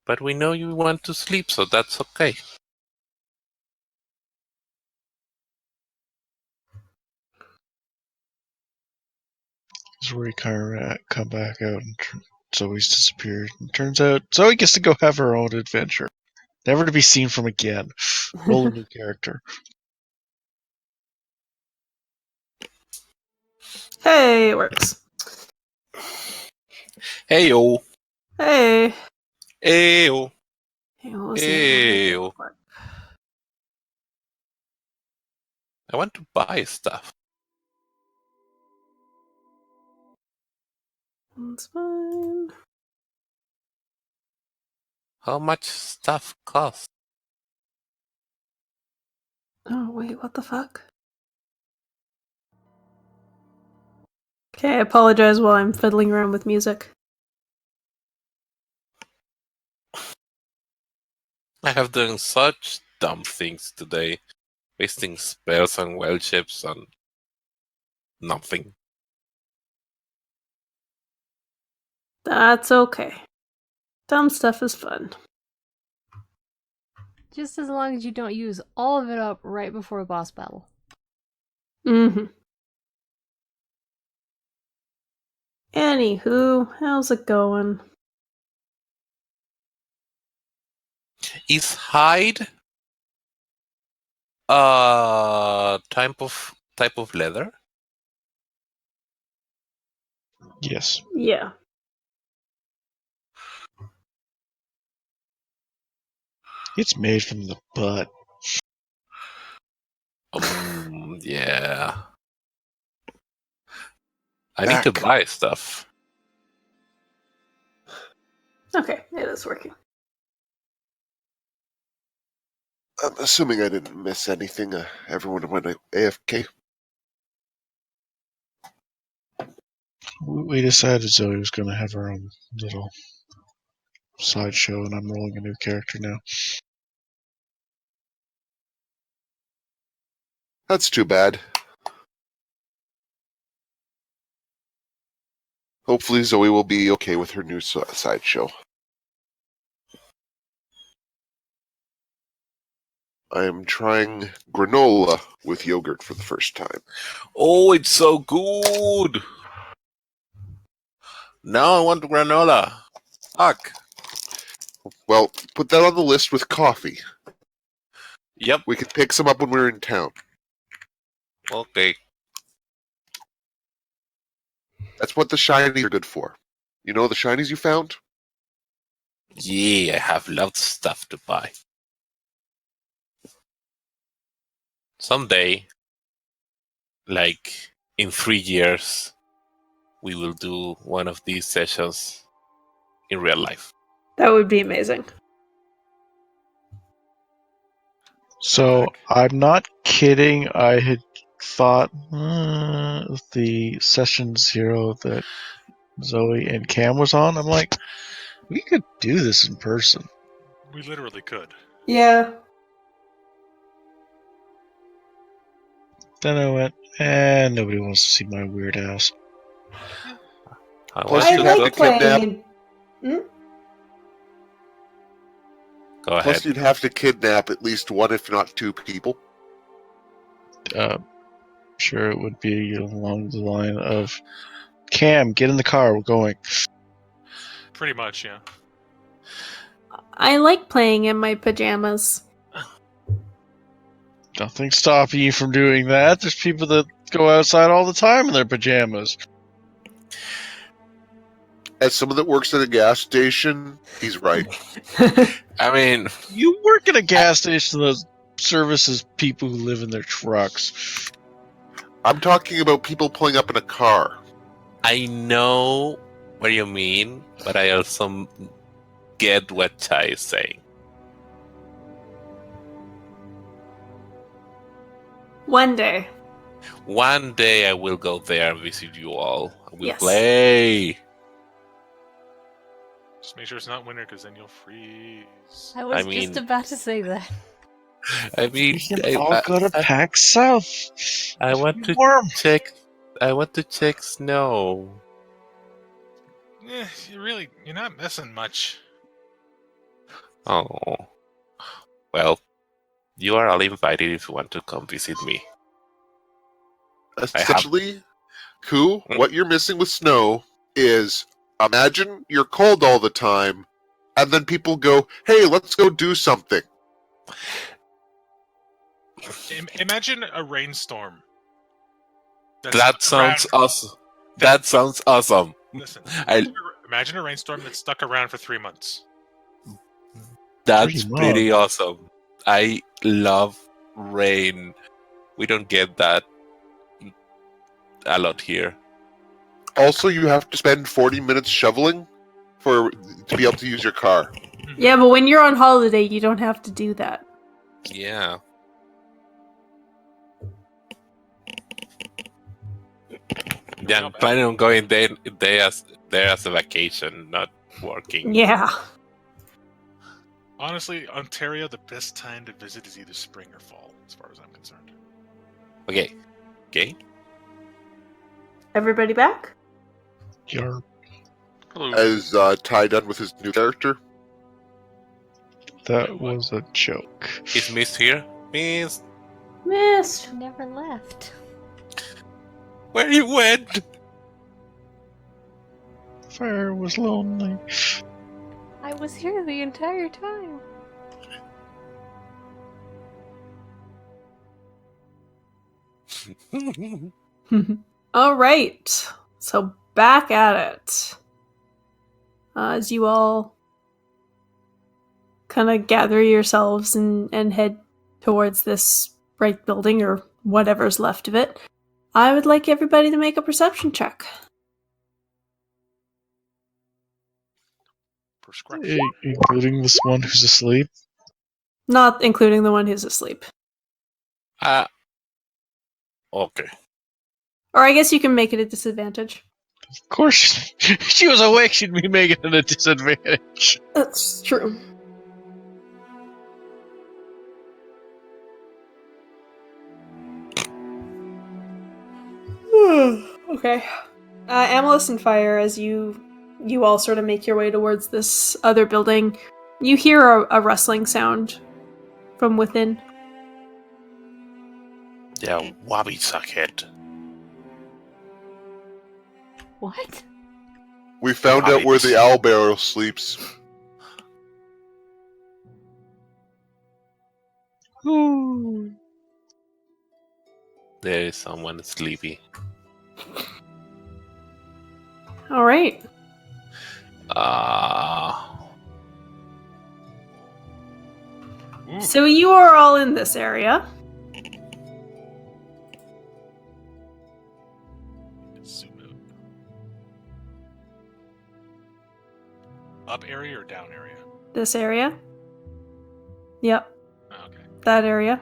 but we know you want to sleep, so that's okay. This is where he kind of come back out and Zoe's disappeared. And turns out Zoe gets to go have her own adventure. Never to be seen from again. Roll a new character. Hey, it works. Hey yo, Hey. hey yo, Hey, what was the other one I hey did yo. for? I want to buy stuff. That's fine. How much stuff costs? Oh, wait, what the fuck? Okay, I apologize while I'm fiddling around with music. I have done such dumb things today, wasting spells and well chips on nothing. That's okay. Dumb stuff is fun. Just as long as you don't use all of it up right before a boss battle. Mm-hmm. Anywho, how's it going? Is hide type of leather? Yes. Yeah. It's made from the butt. Yeah. I need to Back. buy stuff. Okay, it is working. I'm assuming I didn't miss anything. Everyone went AFK. We decided Zoe was going to have her own little sideshow, and I'm rolling a new character now. That's too bad. Hopefully Zoe will be okay with her new sideshow. I am trying granola with yogurt for the first time. Oh, it's so good! Now I want granola. Fuck. Well, put that on the list with coffee. Yep. We could pick some up when we're in town. Okay. That's what the shinies are good for. You know the shinies you found? Yeah, I have lots of stuff to buy. Someday, like in 3 years we will do one of these sessions in real life. That would be amazing. So I'm not kidding. I had thought the session 0 that Zoe and Cam was on. I'm like, we could do this in person. We literally could. Yeah. Then I went, nobody wants to see my weird ass. I Plus want you'd to have go. to kidnap. Go ahead. Plus you'd have to kidnap at least one, if not two people. Sure, it would be along the line of, Cam, get in the car, we're going. Pretty much, yeah. I like playing in my pajamas. Nothing's stopping you from doing that. There's people that go outside all the time in their pajamas. As someone that works at a gas station, he's right. I mean, You work at a gas station that services people who live in their trucks. I'm talking about people pulling up in a car. I know what you mean, but I also get what Chai is saying. One day. One day I will go there and visit you all. I will Yes. play. Just make sure it's not winter, because then you'll freeze. I was I mean- just about to say that. I mean, We can all go to PAX South. I want to Warm. check. I want to check snow. You're not missing much. Oh, well, you are all invited if you want to come visit me. Essentially, what you're missing with snow is, imagine you're cold all the time, and then people go, hey, let's go do something. Imagine a rainstorm. That sounds awesome. That sounds awesome. Listen, I- imagine a rainstorm that's stuck around for 3 months. That's Pretty pretty awesome. I love rain. We don't get that a lot here. Also, you have to spend 40 minutes shoveling to be able to use your car. Yeah, but when you're on holiday, you don't have to do that. Yeah. Yeah, I'm planning on going there as a vacation, not working. Yeah. Honestly, Ontario, the best time to visit is either spring or fall, as far as I'm concerned. Okay. Okay. Everybody back? Yarp. Hello. As Ty done with his new character. That was a joke. Is Mist here? Mist, Missed. Never left. where you went? Fire was lonely. I was here the entire time. All right. So back at it. As you all kind of gather yourselves and head towards this bright building or whatever's left of it, I would like everybody to make a perception check. Prescription. Including this one who's asleep. Not including the one who's asleep. Okay. Or I guess you can make it a disadvantage. Of course, she was awake, she'd be making it a disadvantage. That's true. Okay. Amalus and Fire, as you all sort of make your way towards this other building, you hear a rustling sound from within. Yeah, Wabi Suckhead. What? We found out where the owl barrel sleeps. Ooh. There is someone sleepy. All right. Ooh. So you are all in this area. Up area or down area? This area. Yep, Oh, okay. that area.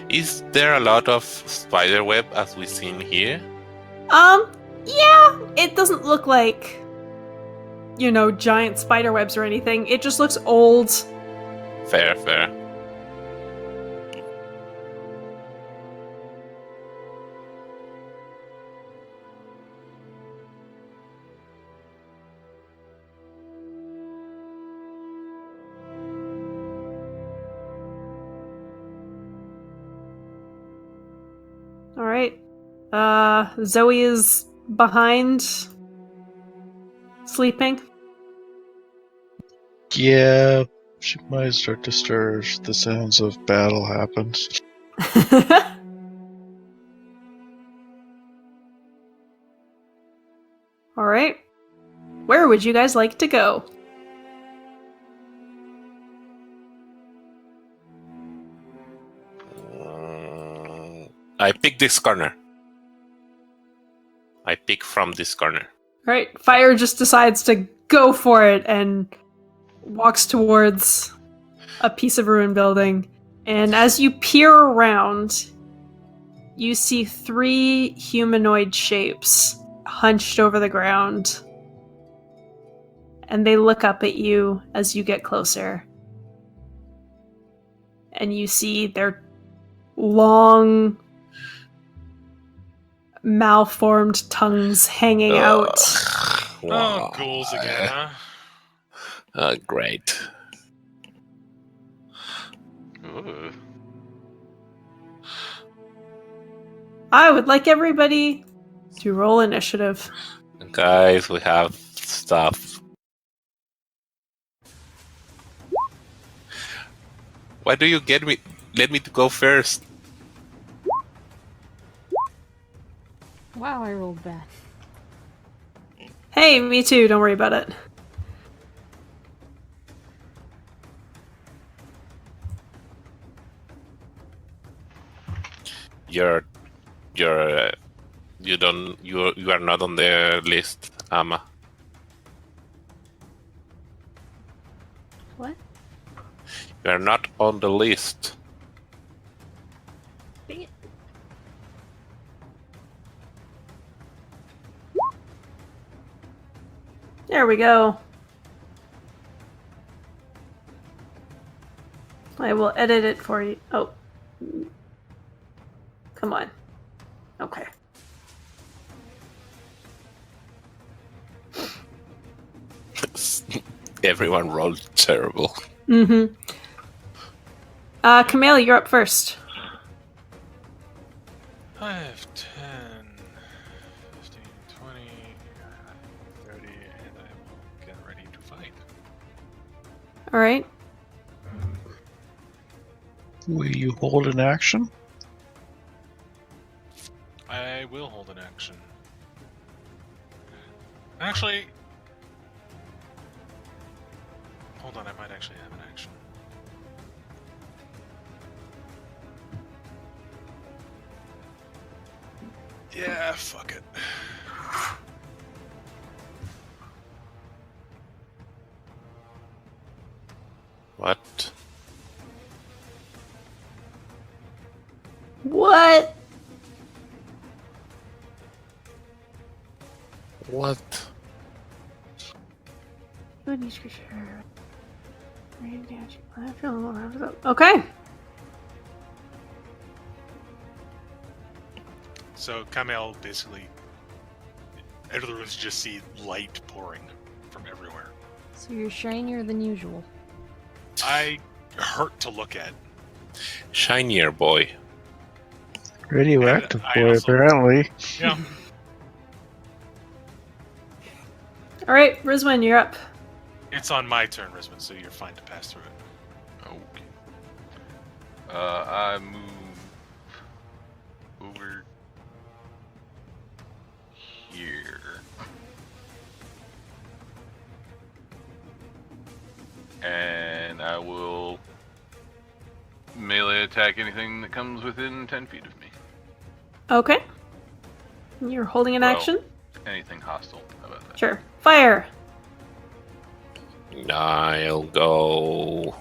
Is there a lot of spider web as we've seen here? Yeah, it doesn't look like, giant spider webs or anything. It just looks old. Fair. All right. Zoe is behind, sleeping. Yeah, she might start to stir if the sounds of battle happens. All right. Where would you guys like to go? I pick this corner. I pick from this corner. All right. Fire just decides to go for it and walks towards a piece of ruined building. And as you peer around, you see 3 humanoid shapes hunched over the ground. And they look up at you as you get closer. And you see their long, malformed tongues hanging out. Oh, ghouls again, huh? Great. Ooh. I would like everybody to roll initiative. Guys, we have stuff. Why do you let me to go first? Wow, I rolled bad. Hey, me too, don't worry about it. You are not on the list, Ama. What? You are not on the list. Dang it. There we go. I will edit it for you. Oh. Come on. Okay. Everyone rolled terrible. Mm-hmm. Camille, you're up first. I have 10, 15, 20, 30, and I will get ready to fight. All right. Will you hold an action? I will hold an action. Actually, hold on, I might actually have an action. Yeah, fuck it. What? What? What? Okay. So Kamel basically, out of the rooms, you just see light pouring from everywhere. So you're shinier than usual. I hurt to look at. Shinier boy. Radioactive And I boy, also- apparently. Yeah. All right, Rizwan, you're up. It's on my turn, Risman, so you're fine to pass through it. Okay. I move over here. And I will melee attack anything that comes within 10 feet of me. Okay. You're holding an Well, action? Anything hostile. How about that? Sure. Fire! I'll go.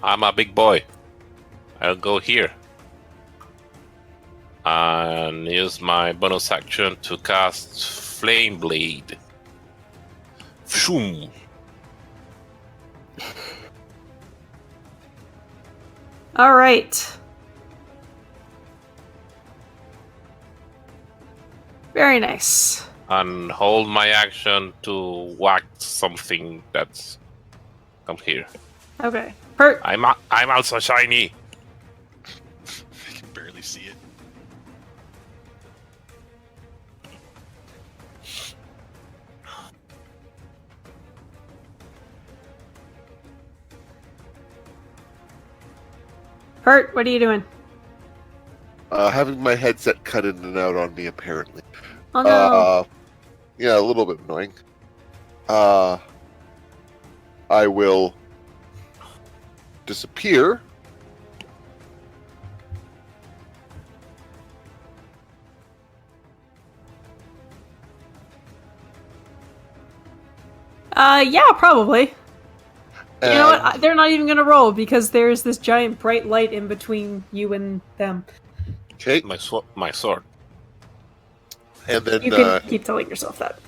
I'm a big boy. I'll go here. And use my bonus action to cast Flame Blade. Phoom. Alright. Very nice. And hold my action to whack something that's come here. Okay. Hurt. I'm also shiny. I can barely see it. Hurt, what are you doing? Having my headset cut in and out on me, apparently. Oh no. Yeah, a little bit annoying. I will disappear. Yeah, probably. You know what? And- They're not even gonna roll because there's this giant bright light in between you and them. Okay, My sword. and then You can keep telling yourself that.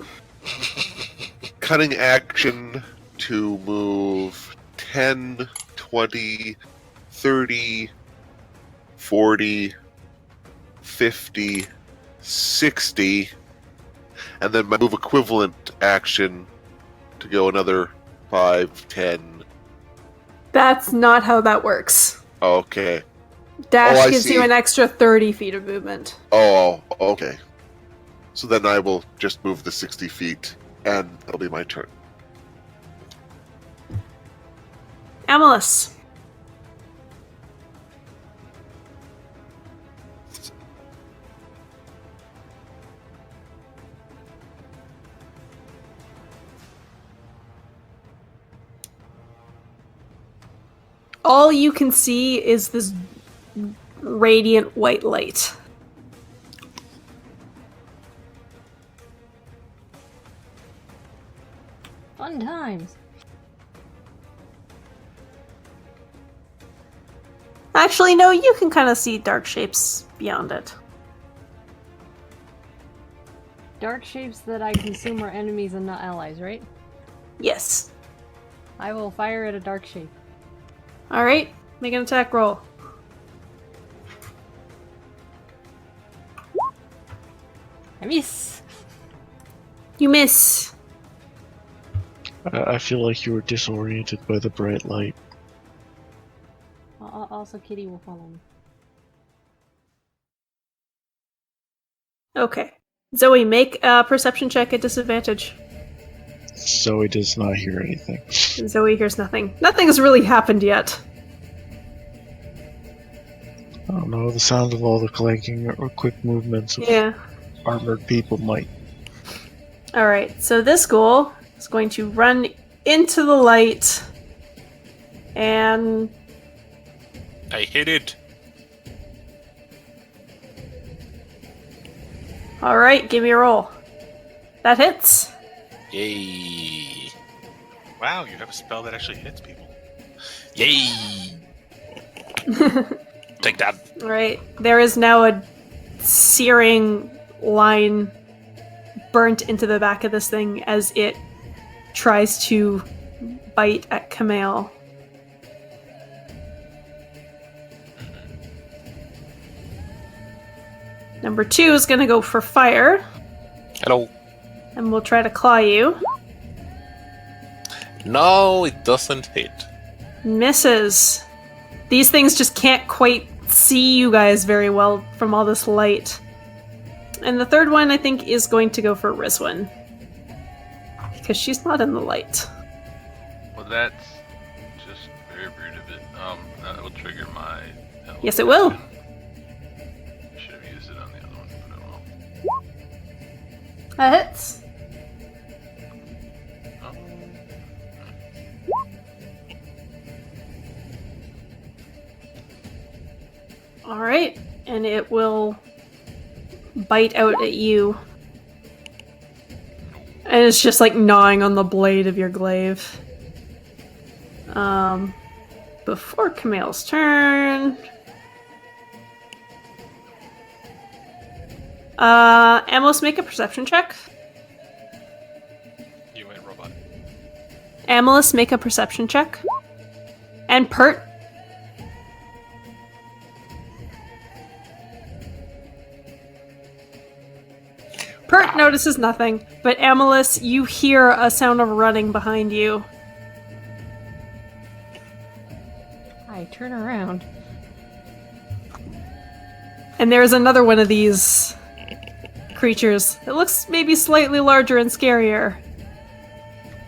cutting action to move 10, 20, 30, 40, 50, 60, and then my move equivalent action to go another 5, 10. That's not how that works. Okay. Dash Oh, I gives see. you an extra 30 feet of movement. Oh, okay. So then I will just move the 60 feet, and that'll be my turn. Amalus. All you can see is this radiant white light. Fun times. Actually, no, you can kind of see dark shapes beyond it. Dark shapes that I consume are enemies and not allies, right? Yes. I will fire at a dark shape. Alright, make an attack roll. I miss! You miss. I feel like you were disoriented by the bright light. Also, Kitty will follow me. Okay. Zoe, make a perception check at disadvantage. Zoe does not hear anything. Zoe hears nothing. Nothing has really happened yet. I don't know, the sound of all the clanking or quick movements of Yeah. armored people might. Alright, so this ghoul is going to run into the light and I hit it. alright, give me a roll. That hits. Yay. Wow, you have a spell that actually hits people. Yay. Take that. Alright, there is now a searing line burnt into the back of this thing as it tries to bite at Kamal. Number 2 is gonna go for fire, Hello. and will try to claw you. No, it doesn't hit. Misses. These things just can't quite see you guys very well from all this light. And the third one, I think, is going to go for Rizwin. Because she's not in the light. Well, that's just very rude of it. That will trigger my. Yes, it will. I should have used it on the other one, but I will. That hits. Alright, and and it will bite out at you. And it's just like gnawing on the blade of your glaive. Before Camille's turn. Amos, make a perception check. You went robot. Amalus, make a perception check. And Pert. Pert notices nothing, but Amalus, you hear a sound of running behind you. I turn around. And there's another one of these creatures. It looks maybe slightly larger and scarier.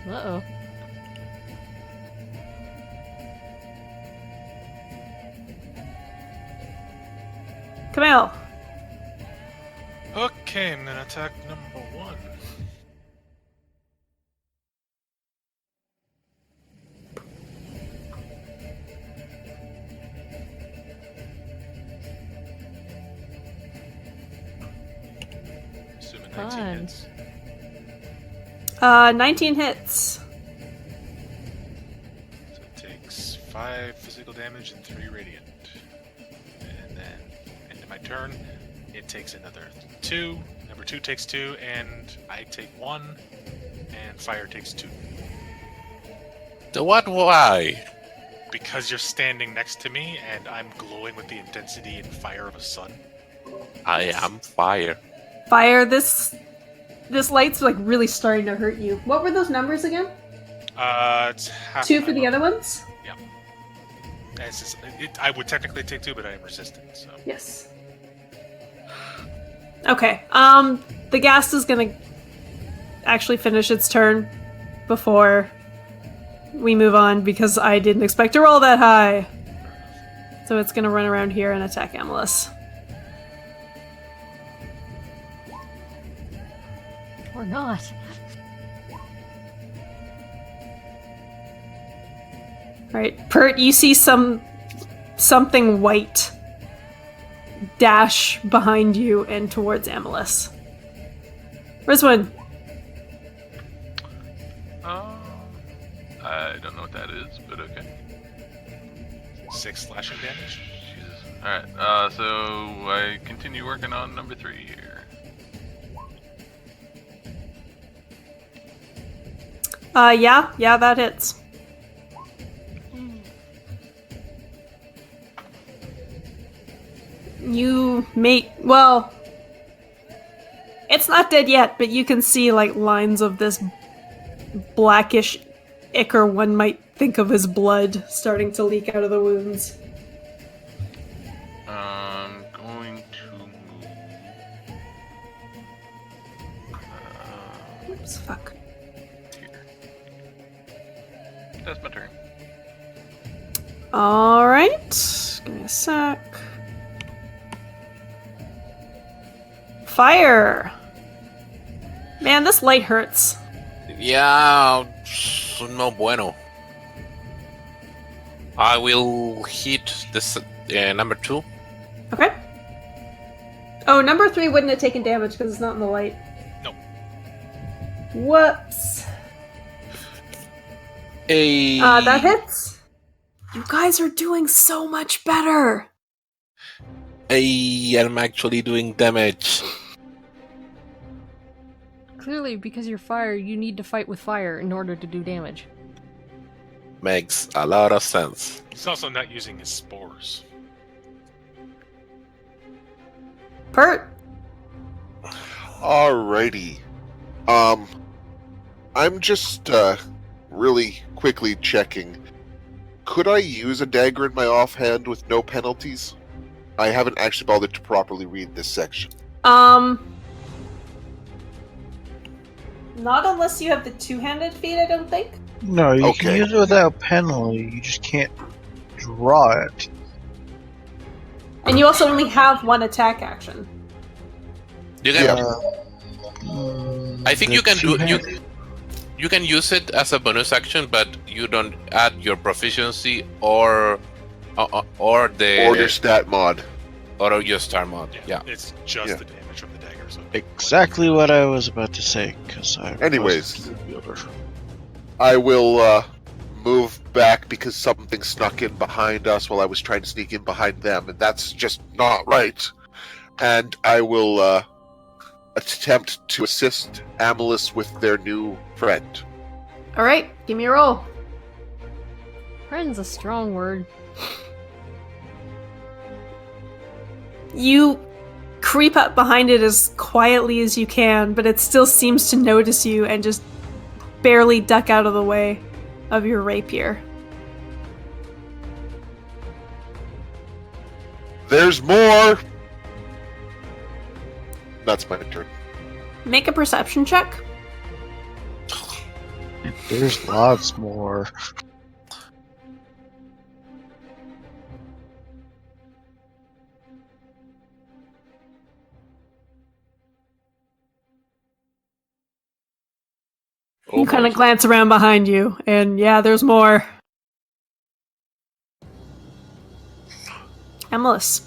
Uh-oh. Camille. Okay, I'm gonna attack number 1. Assuming 19 Fun. hits. 19 hits. So it takes 5 physical damage and 3 radiant. And then, end of my turn, it takes another 2. Number 2 takes 2, and I take 1, and fire takes 2. The what? Why? Because you're standing next to me, and I'm glowing with the intensity and fire of a sun. I am fire. Fire, this light's like really starting to hurt you. What were those numbers again? It's half 2 my for the level. other ones? And it's just, I would technically take 2, but I am resistant, so. Yes. Okay. The ghast is gonna actually finish its turn before we move on because I didn't expect to roll that high. So it's gonna run around here and attack Amalus. Or not. Alright, Pert, you see something white dash behind you and towards Amalus. Rizwin. I don't know what that is, but okay. 6 slashing damage. Jesus. Alright, so I continue working on number 3 here. Yeah, that hits. Well, it's not dead yet, but you can see like lines of this blackish ichor one might think of as blood starting to leak out of the wounds. I'm going to move. Oops, fuck. Here. That's my turn. Alright. Give me a sec. Fire! Man, this light hurts. Yeah, no bueno. I will hit this number 2. Okay. Oh, number 3 wouldn't have taken damage because it's not in the light. Nope. Whoops. That hits. You guys are doing so much better. I'm actually doing damage. Clearly, because you're fire, you need to fight with fire in order to do damage. Makes a lot of sense. He's also not using his spores. Pert. Alrighty. I'm just really quickly checking. Could I use a dagger in my offhand with no penalties? I haven't actually bothered to properly read this section. Not unless you have the two-handed feat, I don't think. No, you Okay. can use it without penalty. You just can't draw it. And you also only have one attack action. You can. Yeah. I think you can do. You can use it as a bonus action, but you don't add your proficiency or the Order stat mod. Or just armor. Yeah. It's just Yeah. the damage from the dagger. So Exactly what I was about to say, because I Anyways. was the wielder. I will move back because something snuck in behind us while I was trying to sneak in behind them, and that's just not right. And I will attempt to assist Amalus with their new friend. Alright, give me a roll. Friend's a strong word. You creep up behind it as quietly as you can, but it still seems to notice you and just barely duck out of the way of your rapier. There's more! That's my turn. Make a perception check. There's lots more. You kind of glance around behind you, and yeah, there's more. Amalus.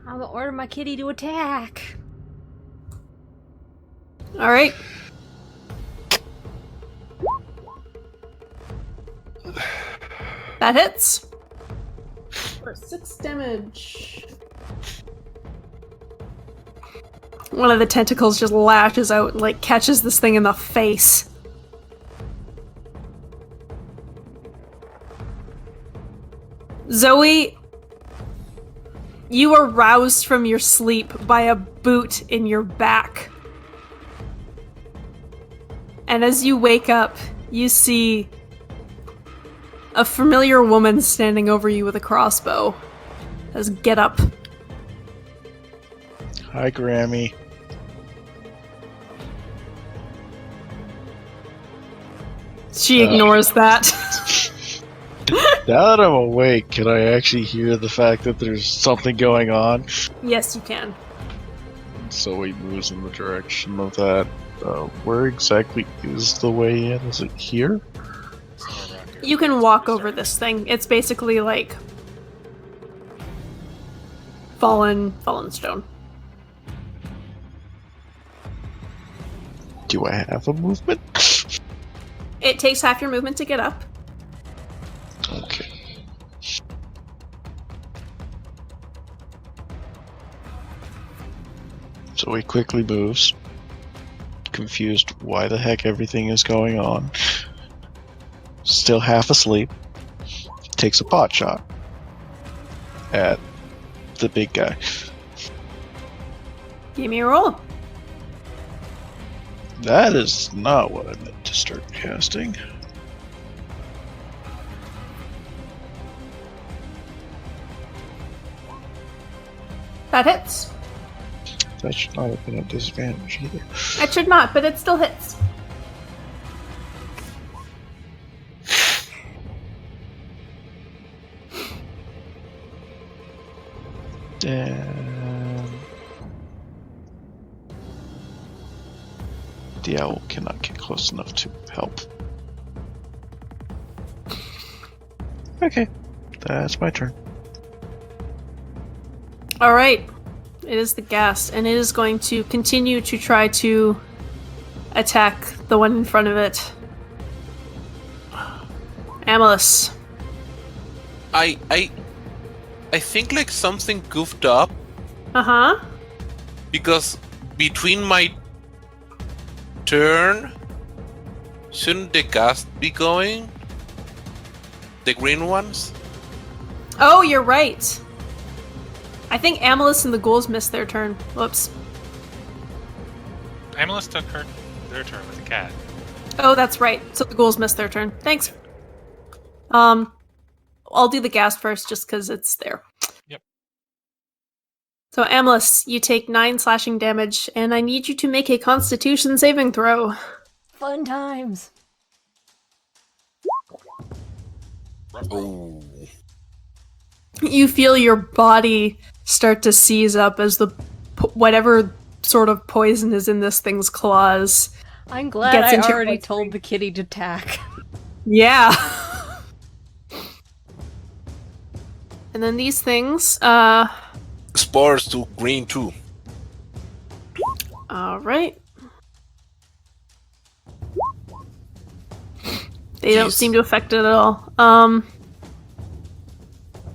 I'm gonna order my kitty to attack. Alright. That hits. For 6 damage. One of the tentacles just lashes out and, like, catches this thing in the face. Zoe, you are roused from your sleep by a boot in your back. And as you wake up, you see a familiar woman standing over you with a crossbow. Says, "Get up." Hi, Grammy. She ignores that. Now that I'm awake, can I actually hear the fact that there's something going on? Yes, you can. So he moves in the direction of that. Where exactly is the way in? Is it here? somewhere around here. You can walk over this thing. It's basically like fallen stone. Do I have a movement? It takes half your movement to get up. Okay. So he quickly moves, confused why the heck everything is going on. Still half asleep, takes a pot shot at the big guy. Give me a roll. That is not what I meant to start casting. That hits. That should not have been a disadvantage either. It should not, but it still hits. And the owl cannot get close enough to help. Okay, that's my turn. Alright. It is the ghast, and it is going to continue to try to attack the one in front of it. Amalus. I think like something goofed up Uh-huh. because between my turn, shouldn't the cast be going? The green ones? Oh, you're right. I think Amalus and the ghouls missed their turn. Whoops. Amalus took their turn with the cat. Oh, that's right. So the ghouls missed their turn. Thanks. I'll do the ghast first just because it's there. Yep. So Amalus, you take 9 slashing damage, and I need you to make a Constitution saving throw. Fun times. Oh. You feel your body start to seize up as the whatever sort of poison is in this thing's claws. I'm glad Gets I into your already bloodstream. told the kitty to attack. Yeah. And then these things, Spores to green too. alright. They don't Jeez. seem to affect it at all.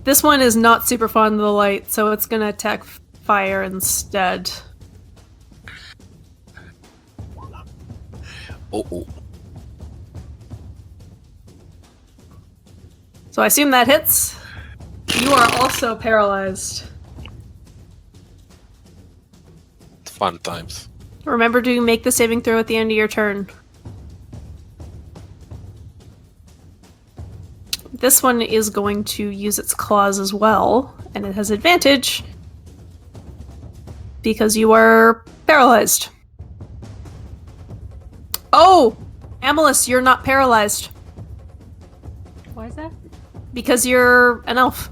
This one is not super fond of the light, so it's gonna attack fire instead. Oh. So I assume that hits. You are also paralyzed. Fun times. Remember to make the saving throw at the end of your turn. This one is going to use its claws as well, and it has advantage because you are paralyzed. Oh! Amalus, you're not paralyzed Why is that? because you're an elf.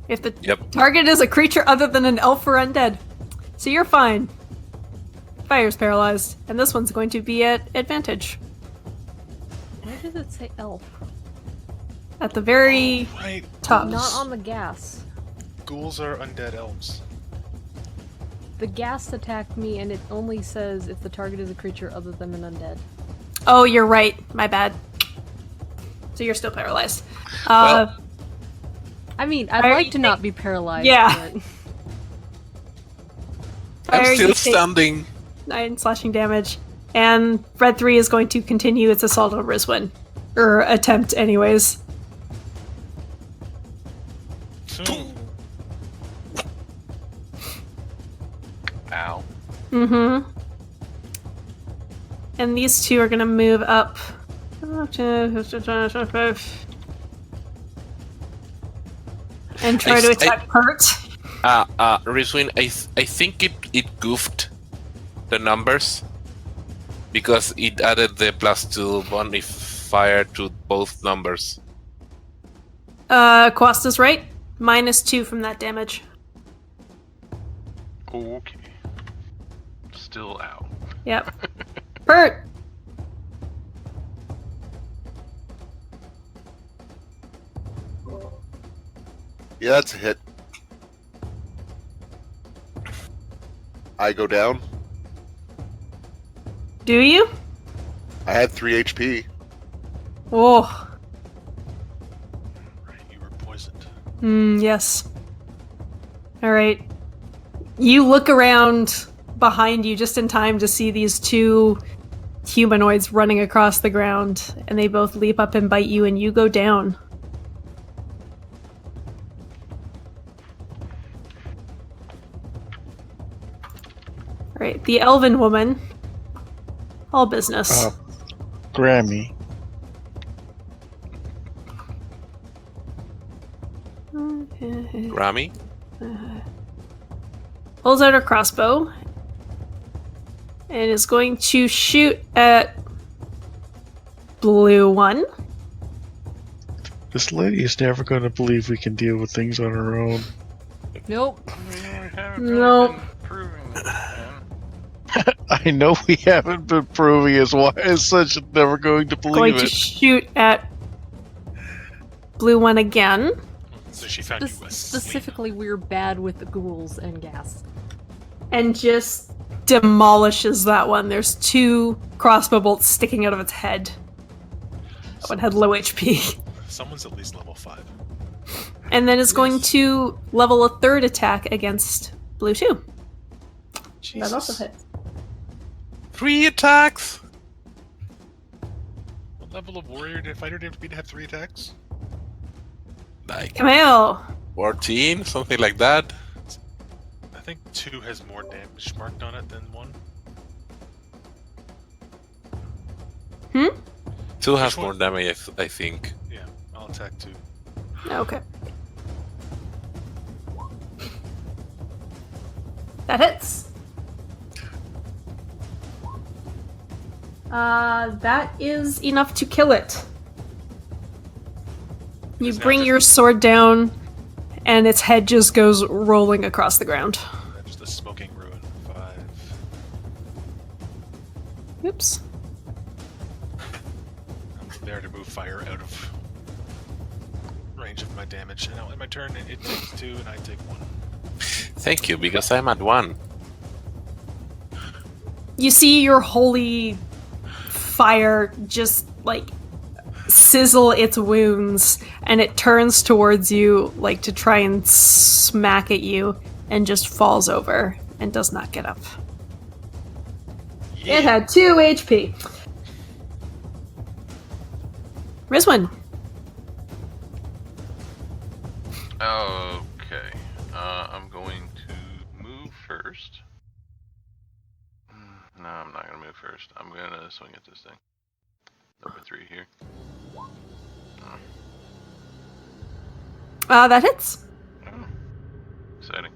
If the Yep. target is a creature other than an elf or undead. So you're fine. Fire's paralyzed, and this one's going to be at advantage. Where does it say elf? At the very Right. top. Not on the gas. Ghouls are undead elves. The gas attacked me, and it only says if the target is a creature other than an undead. Oh, you're right. My bad. So you're still paralyzed. Well- I mean, I'd Fire like you to not be paralyzed. Yeah. But... Fire, I'm you still take standing. 9 slashing damage. And Red 3 is going to continue its assault on Rizwin. Or attempt, anyways. Ow. Mm-hmm. And these two are going to move up. And try to attack Pert. Rizwin, I think it goofed the numbers because it added the +2 modifier to both numbers. Quasta's right. -2 from that damage. Okay. Still out. Yep. Pert! Yeah, that's a hit. I go down. Do you? I had 3 HP. Oh. Right, you were poisoned. Yes. Alright. You look around behind you just in time to see these two humanoids running across the ground, and they both leap up and bite you, and you go down. Alright, the elven woman. All business. Grammy. Rami? Pulls out her crossbow and is going to shoot at blue one. This lady is never going to believe we can deal with things on our own. Nope. Nope. Proving that, man. I know we haven't been proving as why as such never going to Going believe to it. shoot at blue one again. So she found you asleep. Specifically, we're bad with the ghouls and gas. And just demolishes that one. There's 2 crossbow bolts sticking out of its head. That one had low HP. Someone's at least level 5. And then is going to level a 3rd attack against blue 2. Jesus. That also hits. 3 attacks? What level of warrior did fighter do you have to be to have 3 attacks? Like Camille! 14, something like that. I think 2 has more damage marked on it than 1. 2 has Which one? more damage, I think. Yeah, I'll attack 2. Okay. That hits. That is enough to kill it. You It's now bring just- your sword down, and its head just goes rolling across the ground. That's the smoking ruin. 5. Oops. I'm there to move fire out of range of my damage. And I'll end my turn, and it takes 2, and I take 1. Thank you, because I'm at 1. You see your holy fire just, like, sizzle its wounds, and it turns towards you, like, to try and smack at you, and just falls over and does not get up. Yeah. It had 2 HP. Rizwin. Okay. I'm going to move first. No, I'm not gonna move first. I'm gonna swing at this thing. Number 3 here. That hits. Oh. Exciting.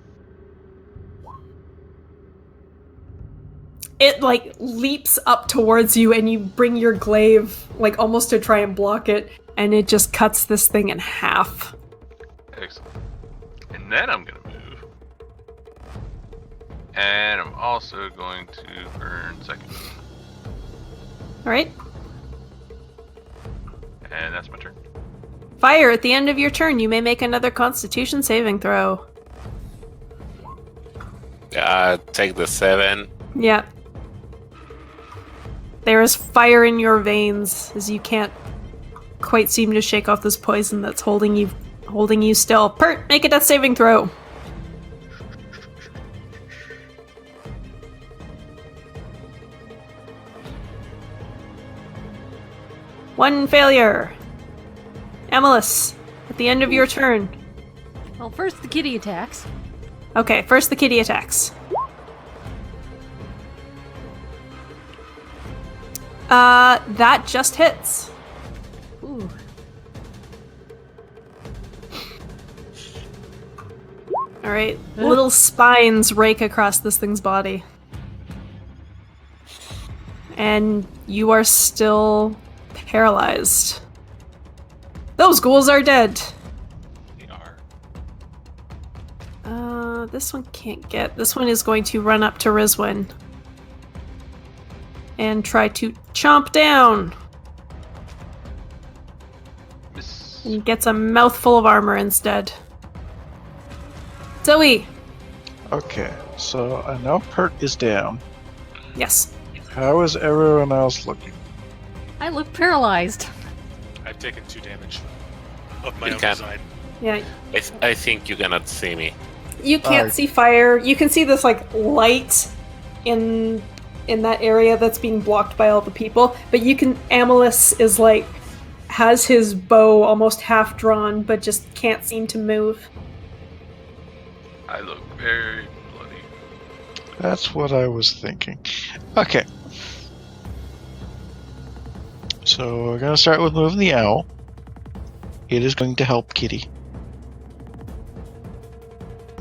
It, like, leaps up towards you, and you bring your glaive, like, almost to try and block it, and it just cuts this thing in half. Excellent. And then I'm gonna move. And I'm also going to burn second. Alright. And that's my turn. Fire, at the end of your turn, you may make another Constitution saving throw. Take the 7. Yeah. There is fire in your veins, as you can't quite seem to shake off this poison that's holding you still. Pert, make a death saving throw. One failure. Amalus, at the end of your turn. Well, first the kitty attacks. Okay, first the kitty attacks. That just hits. Ooh. Alright, little spines rake across this thing's body. And you are still paralyzed. Those ghouls are dead. They are. This one can't get. This one is going to run up to Rizwin. And try to chomp down. Miss. And gets a mouthful of armor instead. Zoe! Okay, so I know Pert is down. Yes. How is everyone else looking? I look paralyzed. I've taken 2 damage of my You own can't. design. Yeah, I think you cannot see me. you can't see fire. You can see this, like, light in that area that's being blocked by all the people. But you can... Amalus is, like, has his bow almost half drawn, but just can't seem to move. I look very bloody. That's what I was thinking. Okay. So we're going to start with moving the owl. It is going to help Kitty.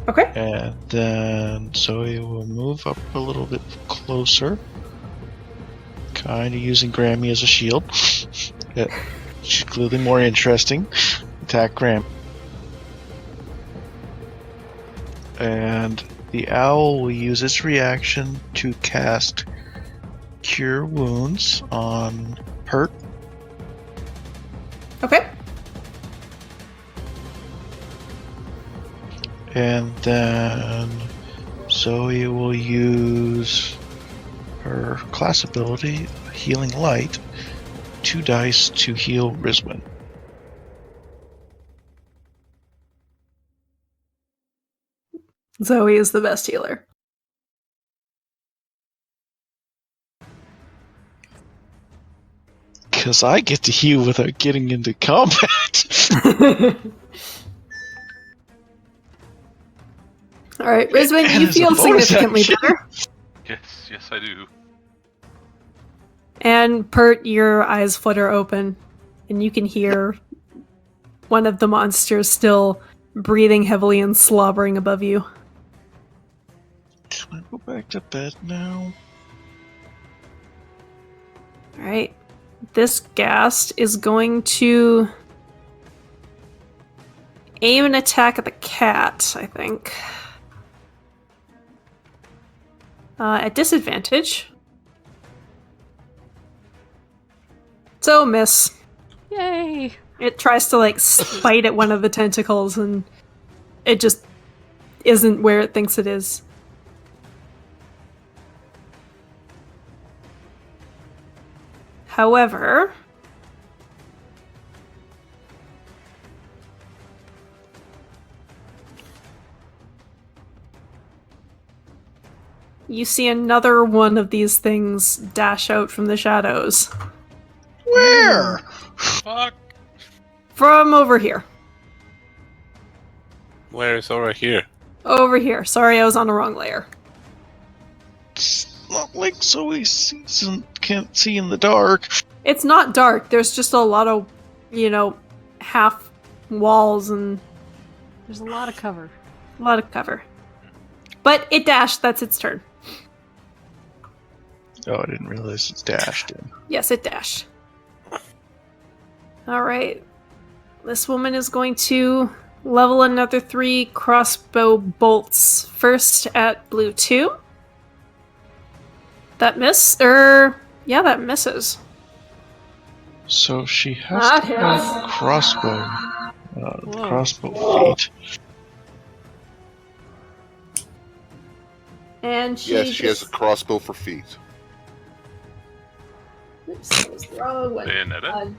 Okay. And then Zoe will move up a little bit closer. Kind of using Grammy as a shield. Yeah, she's clearly more interesting. Attack Gram. And the owl will use its reaction to cast Cure Wounds on Hurt. Okay. And then Zoe will use her class ability, Healing Light, 2 dice to heal Rizwin. Zoe is the best healer. Because I get to heal without getting into combat. Alright, Rizwin, And you as a feel bonus significantly action- better. Yes, I do. And Pert, your eyes flutter open, and you can hear one of the monsters still breathing heavily and slobbering above you. Can I go back to bed now? Alright. This ghast is going to aim an attack at the cat, I think. At disadvantage. So, miss. Yay! It tries to like bite at one of the tentacles, and it just isn't where it thinks it is. However, you see another one of these things dash out from the shadows. Where? Fuck. From over here. Where is over here? Over here. Sorry, I was on the wrong layer. It's not like Zoe sees and can't see in the dark. It's not dark. There's just a lot of, half walls and There's a lot of cover. a lot of cover. But it dashed. That's its turn. Oh, I didn't realize it's dashed in. Yes, it dashed. Alright. This woman is going to level another 3 crossbow bolts. First at blue 2. That that misses. So she has That to have hits. crossbow feet. And she Yes, she has a crossbow for feet. Oops, that was the wrong one. Bayonetta?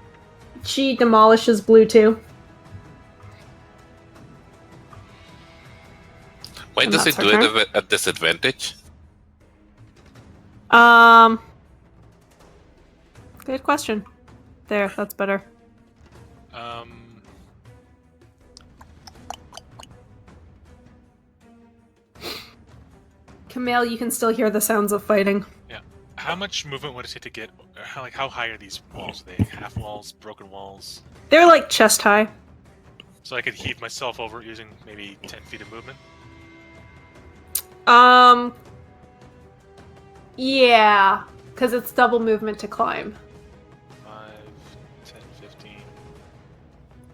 She demolishes blue 2. Why And does that's it her do turn? it at disadvantage? Good question. There, that's better. Camille, you can still hear the sounds of fighting. How much movement would it take to get? How high are these walls? Are they half walls, broken walls? They're like chest high. So I could heave myself over using maybe 10 feet of movement. Yeah, because it's double movement to climb. 5, 10, 15,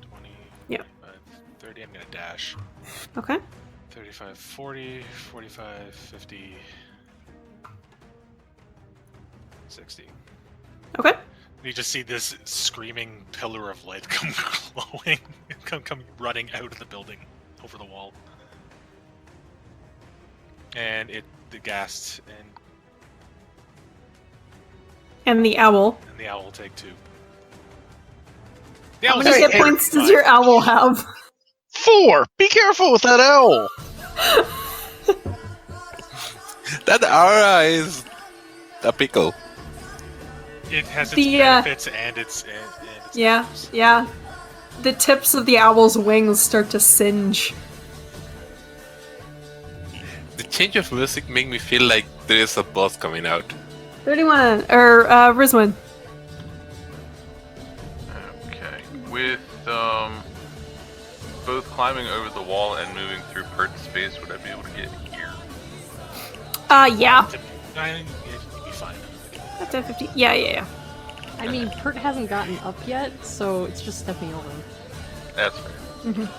20, Yep. 25, 30. I'm gonna dash. Okay. 35, 40, 45, 50, 60. Okay. You just see this screaming pillar of light come glowing, come running out of the building over the wall. And the ghast And the owl. and the owl will take 2. The How owl's many hit just points does fine. your owl have? 4! Be careful with that owl! That aura is a pickle. It has its The, benefits and its Yeah, negatives. yeah. The tips of the owl's wings start to singe. The change of music make me feel like there is a boss coming out. 31, Rizwin. Okay. With both climbing over the wall and moving through Pert's space, would I be able to get here? Yeah. You'd be fine. That's 10, 15. Yeah. I mean, Pert hasn't gotten up yet, so it's just stepping over him. That's fair. Mhm.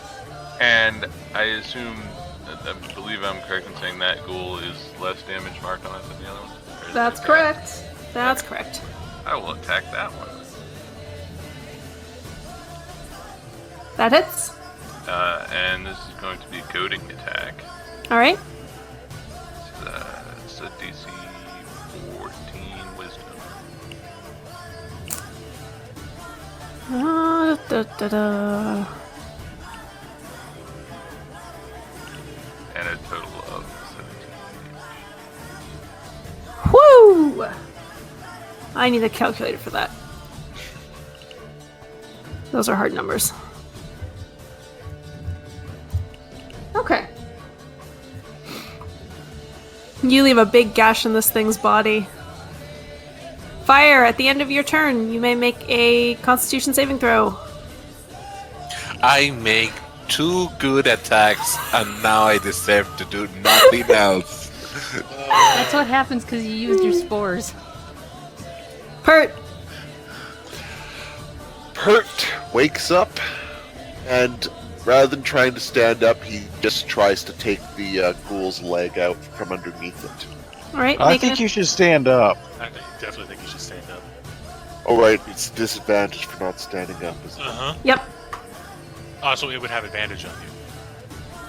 And I assume, I believe I'm correct in saying that ghoul is less damage marked on it than the other one? Or is That's it- correct. That's correct. I will attack that one. That hits. And this is going to be a goading attack. Alright. It's a DC 14 wisdom. And a total of 17. Woo! I need a calculator for that. Those are hard numbers. Okay. You leave a big gash in this thing's body. Fire! At the end of your turn, you may make a Constitution saving throw. I make 2 good attacks, and now I deserve to do nothing else. That's what happens because you used your spores. Pert! Pert wakes up, and rather than trying to stand up, he just tries to take the ghoul's leg out from underneath it. Alright, I make think it. you should stand up. I definitely think you should stand up. Oh, right, it's disadvantage for not standing up. Isn't it? Uh-huh. Yep. Oh, so it would have advantage on you.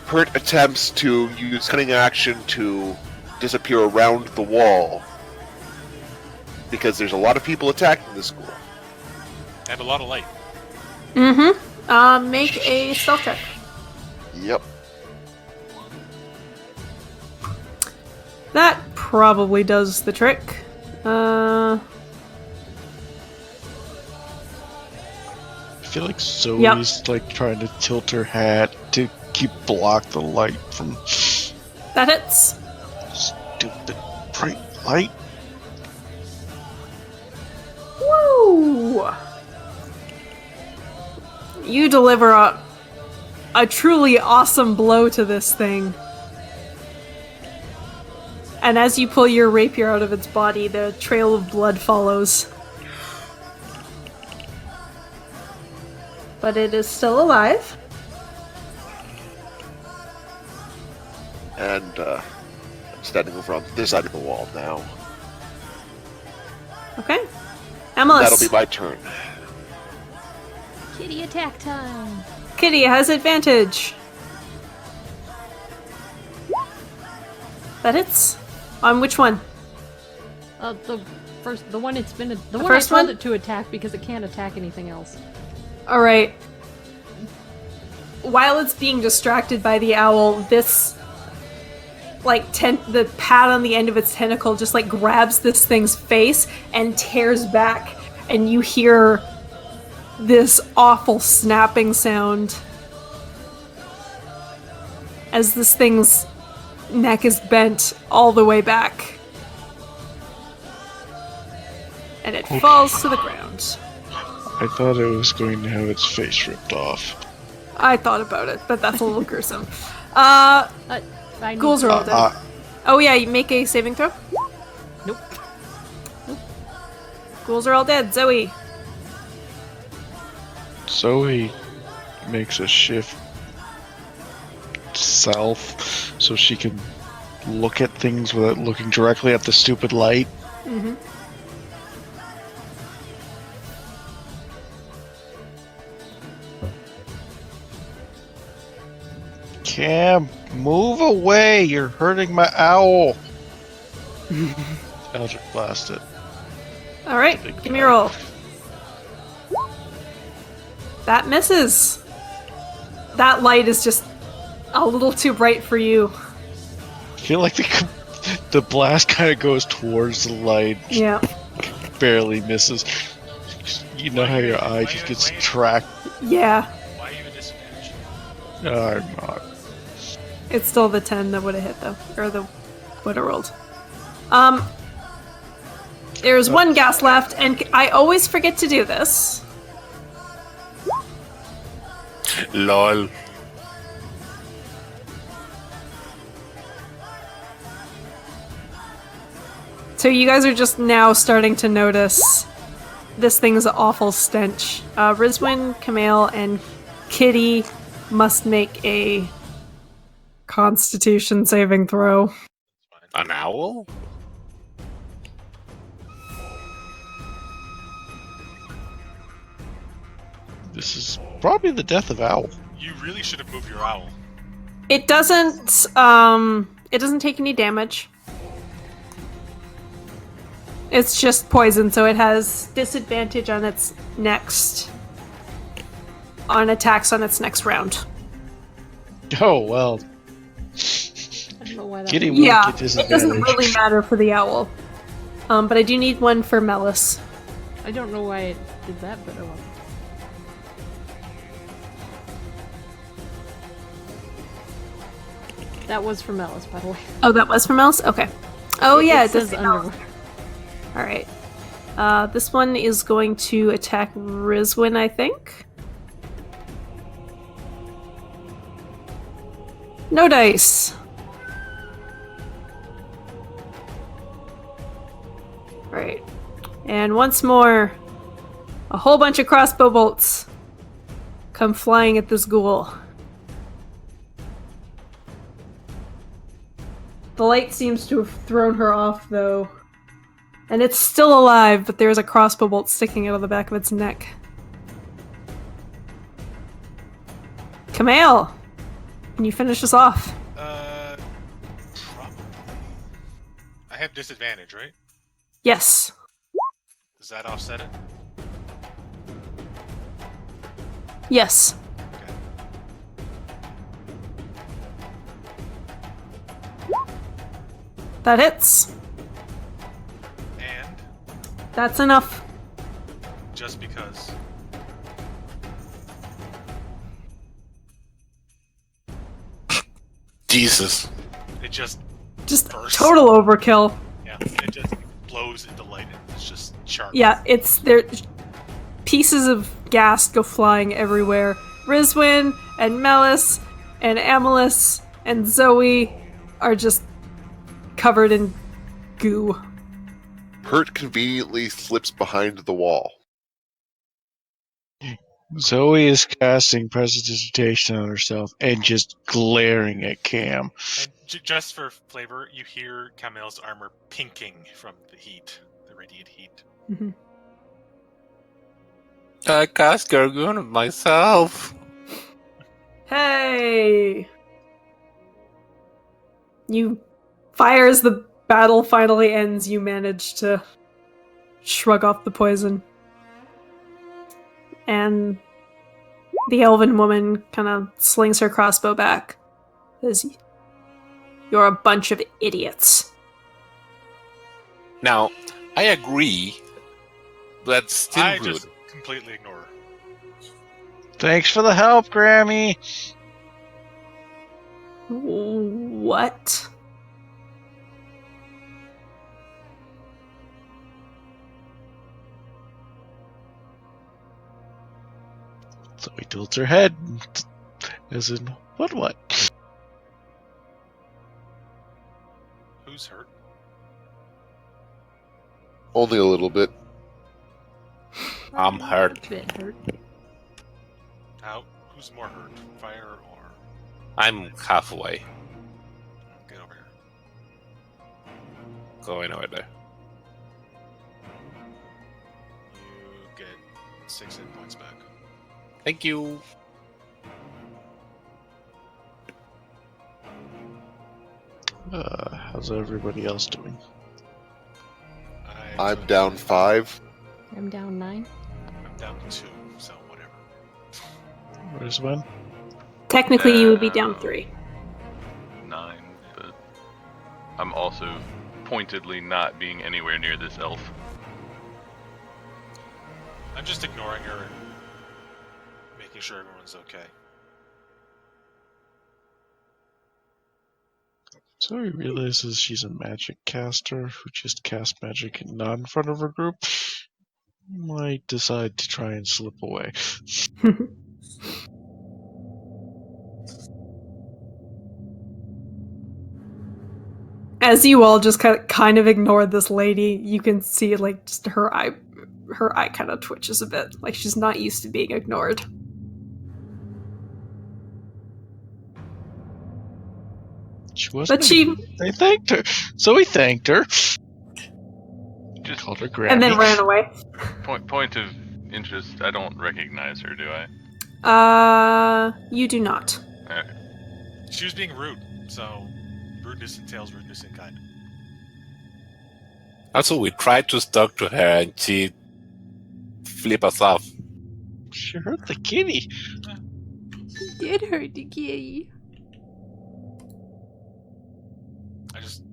Pert attempts to use cunning action to disappear around the wall. Because there's a lot of people attacking the school. And a lot of light. Mm-hmm. Make a stealth check. Yep. That probably does the trick. I feel like Zoe's like trying to tilt her hat to block the light from That hits. stupid bright light. Woo! You deliver a truly awesome blow to this thing. And as you pull your rapier out of its body, the trail of blood follows. But it is still alive. And I'm standing over on this side of the wall now. Okay. Amelis. That'll be my turn. Kitty attack time. Kitty has advantage. That hits. On which one? The one it's been, the one first I told one? it to attack because it can't attack anything else. Alright. While it's being distracted by the owl, this the pad on the end of its tentacle just grabs this thing's face and tears back, and you hear this awful snapping sound as this thing's neck is bent all the way back. And it falls to the ground. I thought it was going to have its face ripped off. I thought about it, but that's a little gruesome. I need Ghouls are all dead. Oh yeah, you make a saving throw? Nope. Ghouls are all dead. Zoe. Zoe makes a shift south so she can look at things without looking directly at the stupid light. Mm-hmm. Cam, move away! You're hurting my owl! Eldritch Blast it. Alright, give me a roll. That misses. That light is just a little too bright for you. I feel like the blast kind of goes towards the light, Yeah. barely misses. You know how your eye just gets tracked? Yeah. Why even disadvantage? No, I'm not. It's still the 10 that would have hit though. Or the would have rolled. There's one gas left, and I always forget to do this. LOL. So you guys are just now starting to notice this thing's awful stench. Rizwin, Camille, and Kitty must make a Constitution saving throw. An owl? This is probably the death of Owl. You really should have moved your owl. It doesn't take any damage. It's just poison, so it has disadvantage on its attacks on its next round. Oh, well. I don't know why that Kitty was. will Yeah, get it disadvantage. doesn't really matter for the owl. But I do need one for Melis. I don't know why it did that, but oh well. That was from Ellis, by the way. Oh, that was for Melis? Okay. Oh yeah, it does says say under. Melis. Alright. This one is going to attack Rizwin, I think. No dice. Right. And once more, a whole bunch of crossbow bolts come flying at this ghoul. The light seems to have thrown her off, though. And it's still alive, but there's a crossbow bolt sticking out of the back of its neck. Kamal! Can you finish us off? Probably. I have disadvantage, right? Yes. Does that offset it? Yes. That hits. And That's enough. just because. Jesus. It just bursts. Total overkill. Yeah, it just blows into light and it's just sharp. Yeah, it's there. Pieces of gas go flying everywhere. Rizwin and Melis and Amelis and Zoe are just covered in goo. Pert conveniently slips behind the wall. Zoe is casting prestidigitation on herself and just glaring at Cam. And just for flavor, you hear Camille's armor pinking from the heat, the radiant heat. Mhm. I cast Gargoon on myself. Hey! You fire as the battle finally ends. You manage to shrug off the poison. And the elven woman kind of slings her crossbow back. Says, "You're a bunch of idiots." Now, I agree, but still I rude. just completely ignore her. Thanks for the help, Grammy. What? Zoe tilts her head, as in, what? Who's hurt? Only a little bit. I'm hurt. A bit hurt. How? Who's more hurt? Fire or... I'm halfway. Get over here. Going over there. You get 6 hit points back. Thank you. How's everybody else doing? I'm down 5. I'm down 9. I'm down 2, so whatever. Where's one? Technically, you would be down 3. 9, but I'm also pointedly not being anywhere near this elf. I'm just ignoring her and making sure everyone's okay. Zoe realizes she's a magic caster who just casts magic not in front of her group. Might decide to try and slip away. As you all just kind of ignore this lady, you can see like just her eye kind of twitches a bit, like she's not used to being ignored. She wasn't. But she They thanked her. Zoe thanked her. Just Called her Grammy. and then ran away. point of interest, I don't recognize her, do I? You do not. Okay. She was being rude, so rudeness entails rudeness in kind. Also, we tried to talk to her and she flipped us off. She hurt the kitty. Did hurt the kitty. I just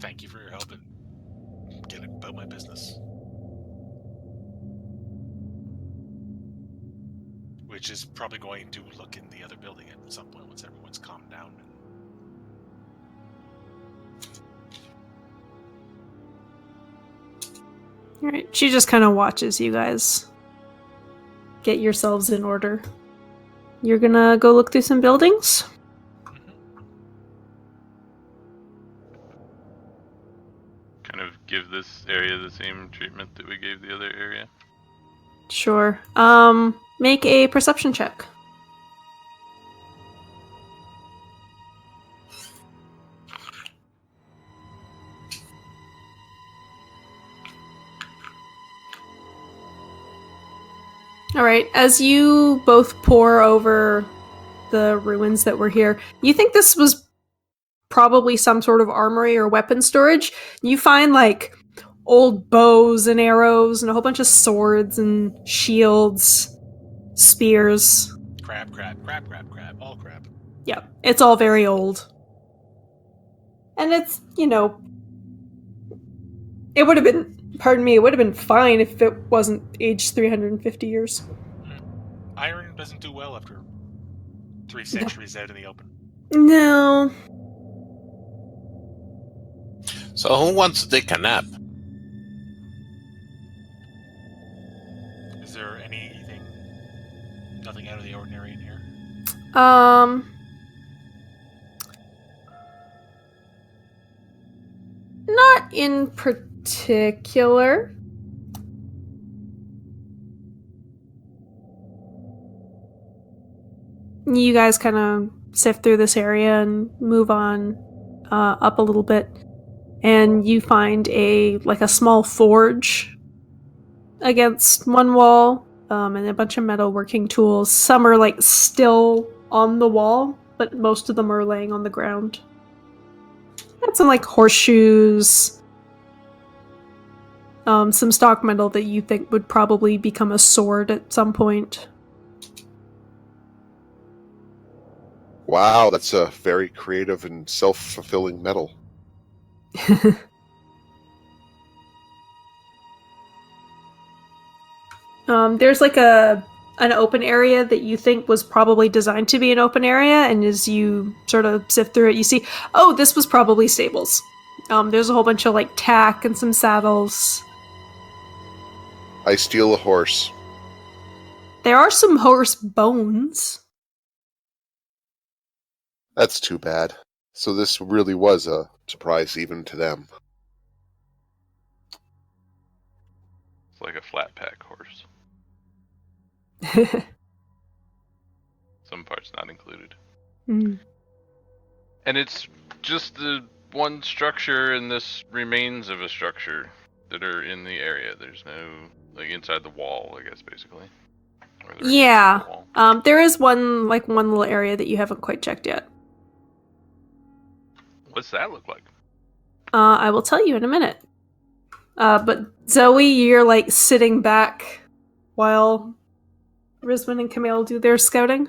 thank you for your help and get about my business. Which is probably going to look in the other building at some point once everyone's calmed down. Alright, she just kind of watches you guys get yourselves in order. You're gonna go look through some buildings? Kind of give this area the same treatment that we gave the other area. Sure. Make a perception check. All right, as you both pore over the ruins that were here, you think this was probably some sort of armory or weapon storage. You find like old bows and arrows and a whole bunch of swords and shields, spears. Crap, all crap. Yeah, it's all very old. And it's, it would have been fine if it wasn't aged 350 years. Iron doesn't do well after 3 centuries out in the open. No. So who wants to take a nap? Is there nothing out of the ordinary in here? Not in particular. You guys kind of sift through this area and move on up a little bit, and you find a small forge against one wall, and a bunch of metalworking tools. Some are still on the wall, but most of them are laying on the ground. And some horseshoes, some stock metal that you think would probably become a sword at some point. Wow, that's a very creative and self-fulfilling metal. There's an open area that you think was probably designed to be an open area, and as you sort of sift through it, you see, oh, this was probably stables. There's a whole bunch of tack and some saddles. I steal a horse. There are some horse bones. That's too bad. So this really was a surprise even to them. It's like a flat pack horse. Some parts not included. Mm. And it's just the one structure and this remains of a structure that are in the area. There's no, inside the wall, I guess, basically. Or the Yeah. the wall. There is one little area that you haven't quite checked yet. What's that look like? I will tell you in a minute. But Zoe, you're sitting back while Rizwan and Camille do their scouting.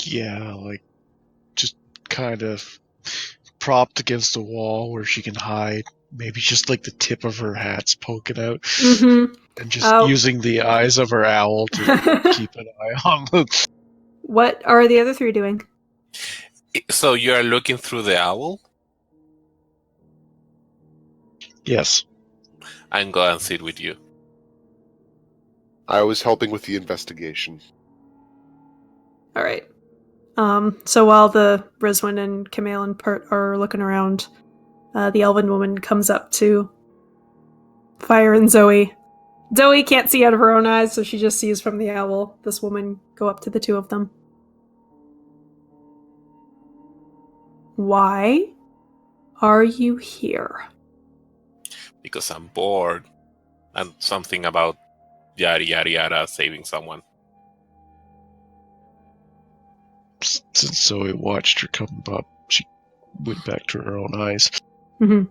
Yeah, just kind of propped against a wall where she can hide. Maybe just the tip of her hat's poking out. Mm-hmm. And just using the eyes of her owl to keep an eye on them. What are the other three doing? So you are looking through the owl? Yes. I'm going to sit with you. I was helping with the investigation. All right. So while the Rizwan and Camille and Pert are looking around, the elven woman comes up to Fire and Zoe. Zoe can't see out of her own eyes, so she just sees from the owl this woman go up to the two of them. Why are you here? Because I'm bored. And something about yada yada yada saving someone. Since Zoe watched her come up, she went back to her own eyes. Mm-hmm.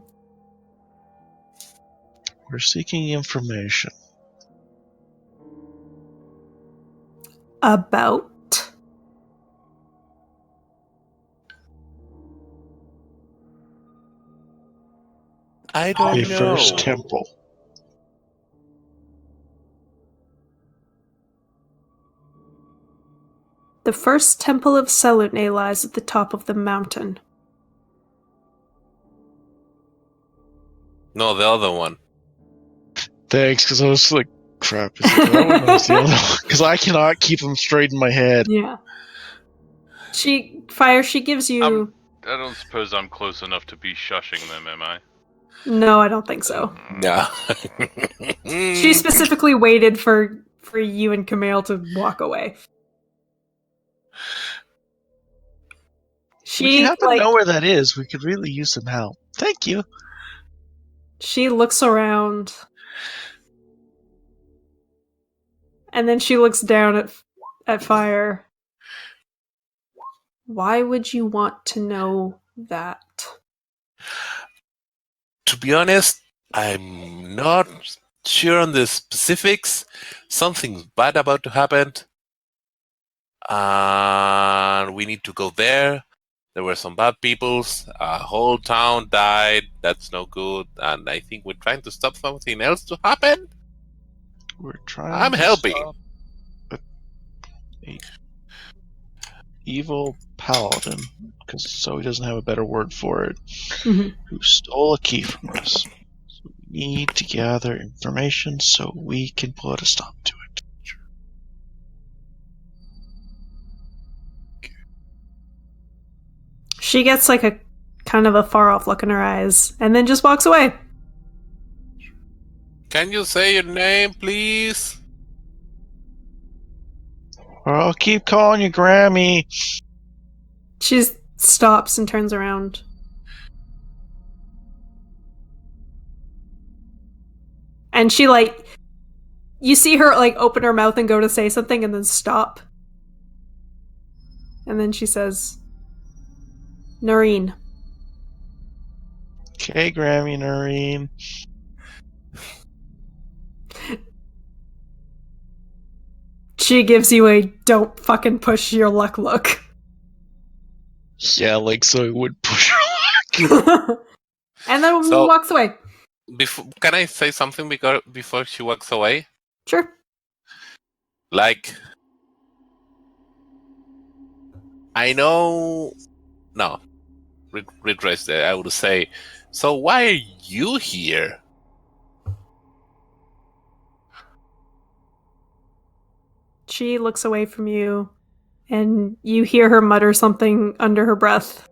We're seeking information. About? I don't The know. first temple. The first temple of Selune lies at the top of the mountain. No, the other one. Thanks, because I was like, crap, is it that one or is the other one? Because I cannot keep them straight in my head. Yeah. She gives you... I don't suppose I'm close enough to be shushing them, am I? No, I don't think so. No. She specifically waited for you and Camille to walk away. If you happen to know where that is, we could really use some help. Thank you. She looks around And then she looks down at Fire. Why would you want to know that? To be honest, I'm not sure on the specifics. Something's bad about to happen. And we need to go there. There were some bad peoples. A whole town died. That's no good. And I think we're trying to stop something else to happen. We're trying I'm to helping. stop a evil paladin, because so he doesn't have a better word for it, Mm-hmm. who stole a key from us. So we need to gather information so we can put a stop to it. She gets like a kind of a far off look in her eyes and then just walks away. Can you say your name, please? Or I'll keep calling you Grammy. She stops and turns around. And she you see her open her mouth and go to say something and then stop. And then she says, Noreen. Okay, Grammy, Noreen. She gives you a don't fucking push your luck look. Yeah, like so it would push her luck. And then So- walks away. Can I say something before she walks away? Sure. Like, I know. No, redress there. I would say. So why are you here? She looks away from you, and you hear her mutter something under her breath.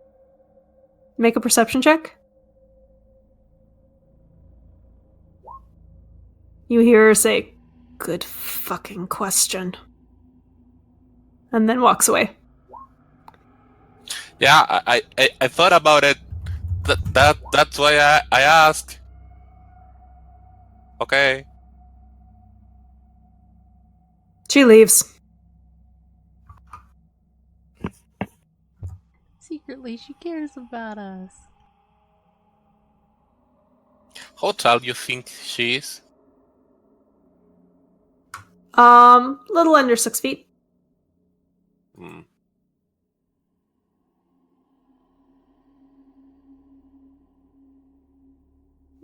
Make a perception check. You hear her say, good fucking question. And then walks away. Yeah, I thought about it. That's why I asked. Okay. She leaves. Secretly, she cares about us. How tall do you think she is? Little under 6 feet. Hmm.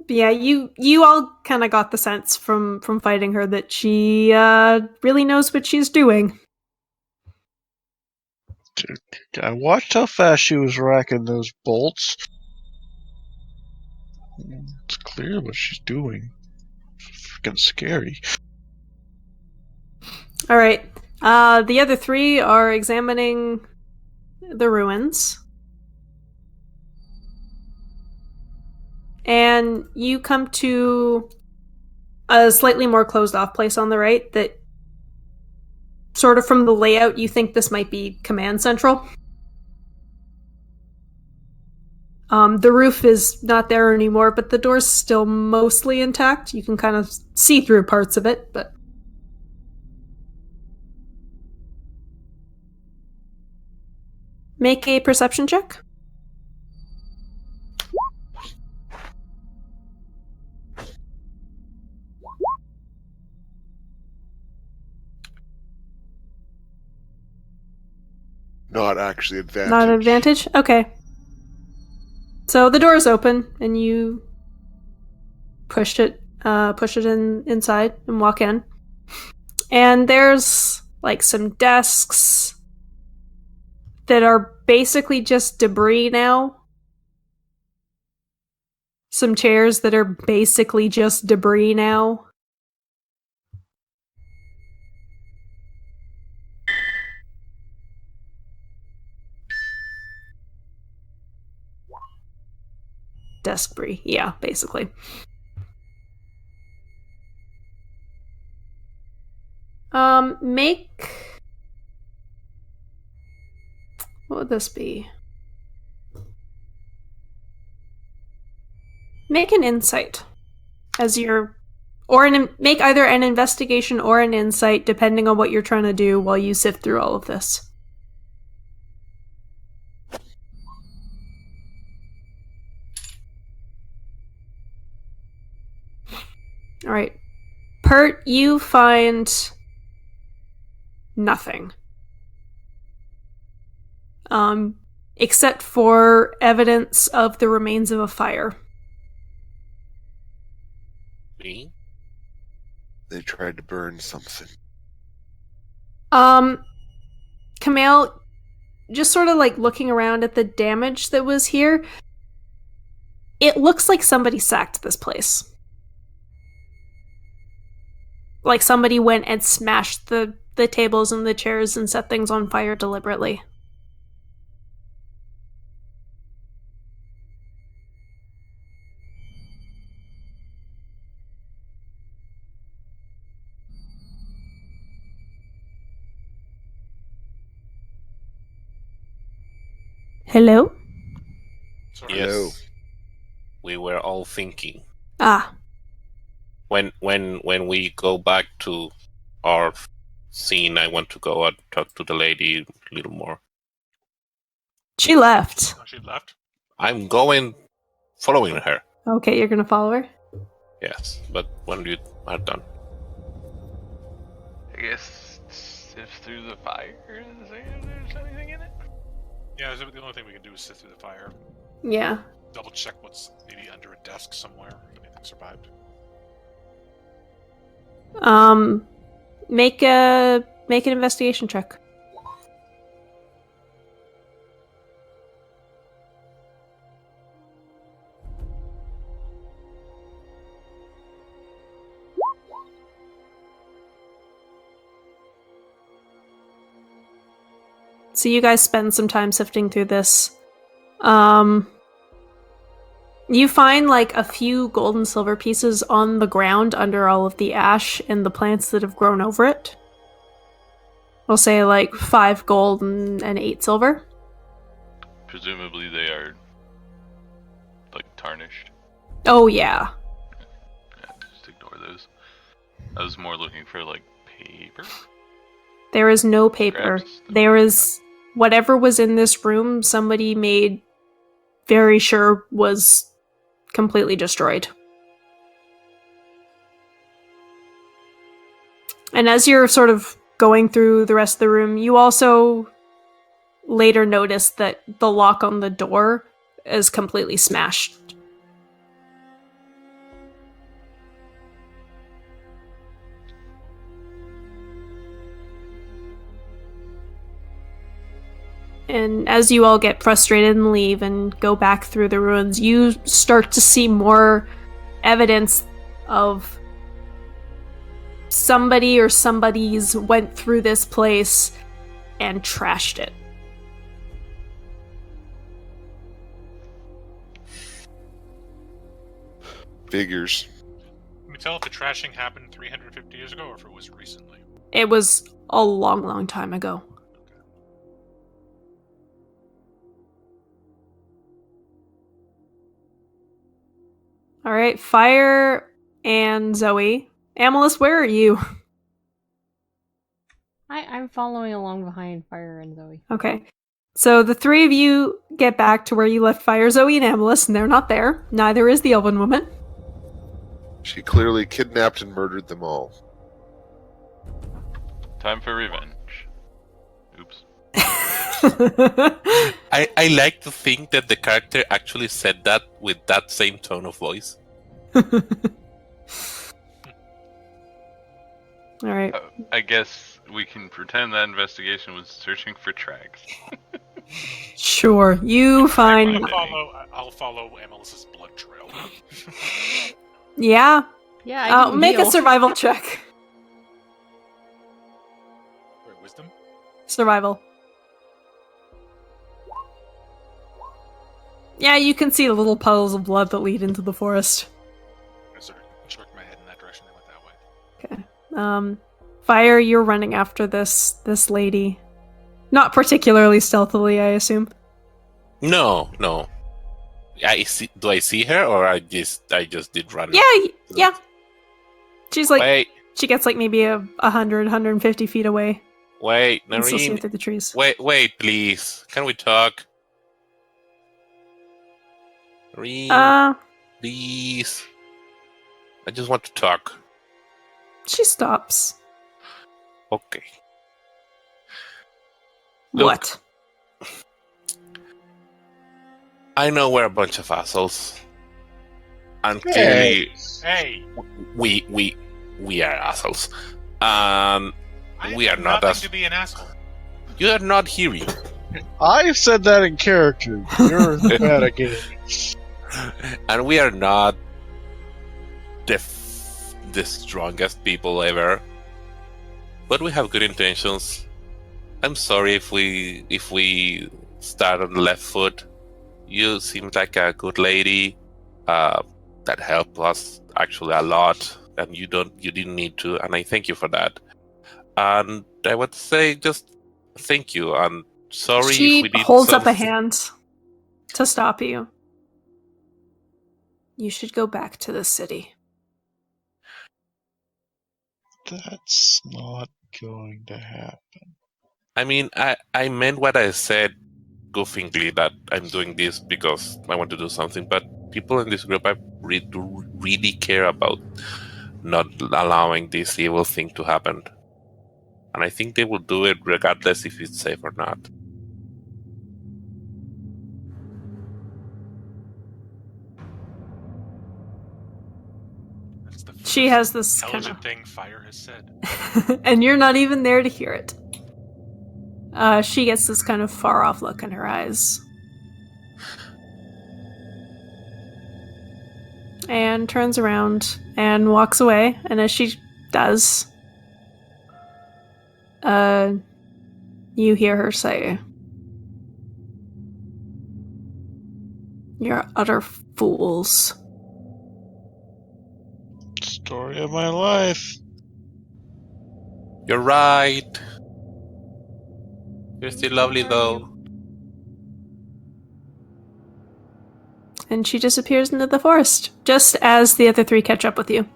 But yeah, you all kind of got the sense from fighting her that she really knows what she's doing. I watched how fast she was racking those bolts. It's clear what she's doing. Freaking scary. All right. The other three are examining the ruins. And you come to a slightly more closed off place on the right that sort of from the layout you think this might be command central. The roof is not there anymore, but the door's still mostly intact. You can kind of see through parts of it, but make a perception check. Not actually advantage. Not an advantage? Okay. So the door is open, and you push it inside and walk in. And there's some desks that are basically just debris now. Some chairs that are basically just debris now. Desk brie, yeah, basically. Make... What would this be? Make an insight as you're Or make either an investigation or an insight, depending on what you're trying to do while you sift through all of this. Alright. Pert, you find nothing. Except for evidence of the remains of a fire. Me? They tried to burn something. Camille, just sort of like looking around at the damage that was here, it looks like somebody sacked this place. Like somebody went and smashed the tables and the chairs and set things on fire deliberately. Hello? Sorry. Yes. Hello. We were all thinking. Ah, When we go back to our scene, I want to go and talk to the lady a little more. she left. Oh, she left. I'm going, following her. Okay, you're gonna follow her? Yes, but when you are done. I guess sift through the fire and see if there's anything in it. Yeah, so the only thing we can do is sift through the fire. Yeah. Double check what's maybe under a desk somewhere. If anything survived. Make an investigation check. So you guys spend some time sifting through this. You find like a few gold and silver pieces on the ground under all of the ash and the plants that have grown over it. We'll say like 5 gold and 8 silver. Presumably they are, like, tarnished. Oh yeah. Yeah, just ignore those. I was more looking for, like, paper? There is no paper. Scraps? There is whatever was in this room, somebody made very sure was completely destroyed. And as you're sort of going through the rest of the room, you also later notice that the lock on the door is completely smashed. And as you all get frustrated and leave and go back through the ruins, you start to see more evidence of somebody or somebody's went through this place and trashed it. Figures. Can we tell if the trashing happened 350 years ago or if it was recently? It was a long, long time ago. Alright, Fire and Zoe. Amalus, where are you? I'm following along behind Fire and Zoe. Okay. So the three of you get back to where you left Fire, Zoe, and Amalus, and they're not there. Neither is the Elven woman. She clearly kidnapped and murdered them all. Time for revenge. Oops. I like to think that the character actually said that with that same tone of voice. Alright. I guess we can pretend that investigation was searching for tracks. Sure. You find... I'll follow Amelis's blood trail. Yeah. Yeah, I didn't Make a deal. survival check. Wait, wisdom? Survival. Yeah, you can see the little puddles of blood that lead into the forest. I sort of jerked my head in that direction and went that way. Okay. Fire, you're running after this lady. Not particularly stealthily, I assume. No. Do I see her, or I just did run? Yeah. She's like, Wait, she gets like maybe 100, 150 feet away. wait, And still see her Noreen. through the trees. Wait, please. Can we talk? Noreen, please. I just want to talk. She stops. Okay. Look. What? I know we're a bunch of assholes. And clearly Hey, we are assholes. We are have not nothing as to be an asshole. you are not hearing. I said that in character. You're bad again. And we are not the strongest people ever. But we have good intentions. I'm sorry if we start on the left foot. You seem like a good lady. That helped us actually a lot, and you didn't need to, and I thank you for that. And I would say just thank you, and sorry She if we did holds up a something. hand to stop you. You should go back to the city. That's not going to happen. I mean, I meant what I said goofingly, that I'm doing this because I want to do something, but people in this group I really care about not allowing this evil thing to happen. And I think they will do it regardless if it's safe or not. That's the first She has this kind intelligent of... thing Fire has said. and you're not even there to hear it. She gets this kind of far-off look in her eyes. And turns around and walks away. And as she does, you hear her say, "You're utter fools." Story of my life. You're right. You're still lovely though. And she disappears into the forest, just as the other three catch up with you.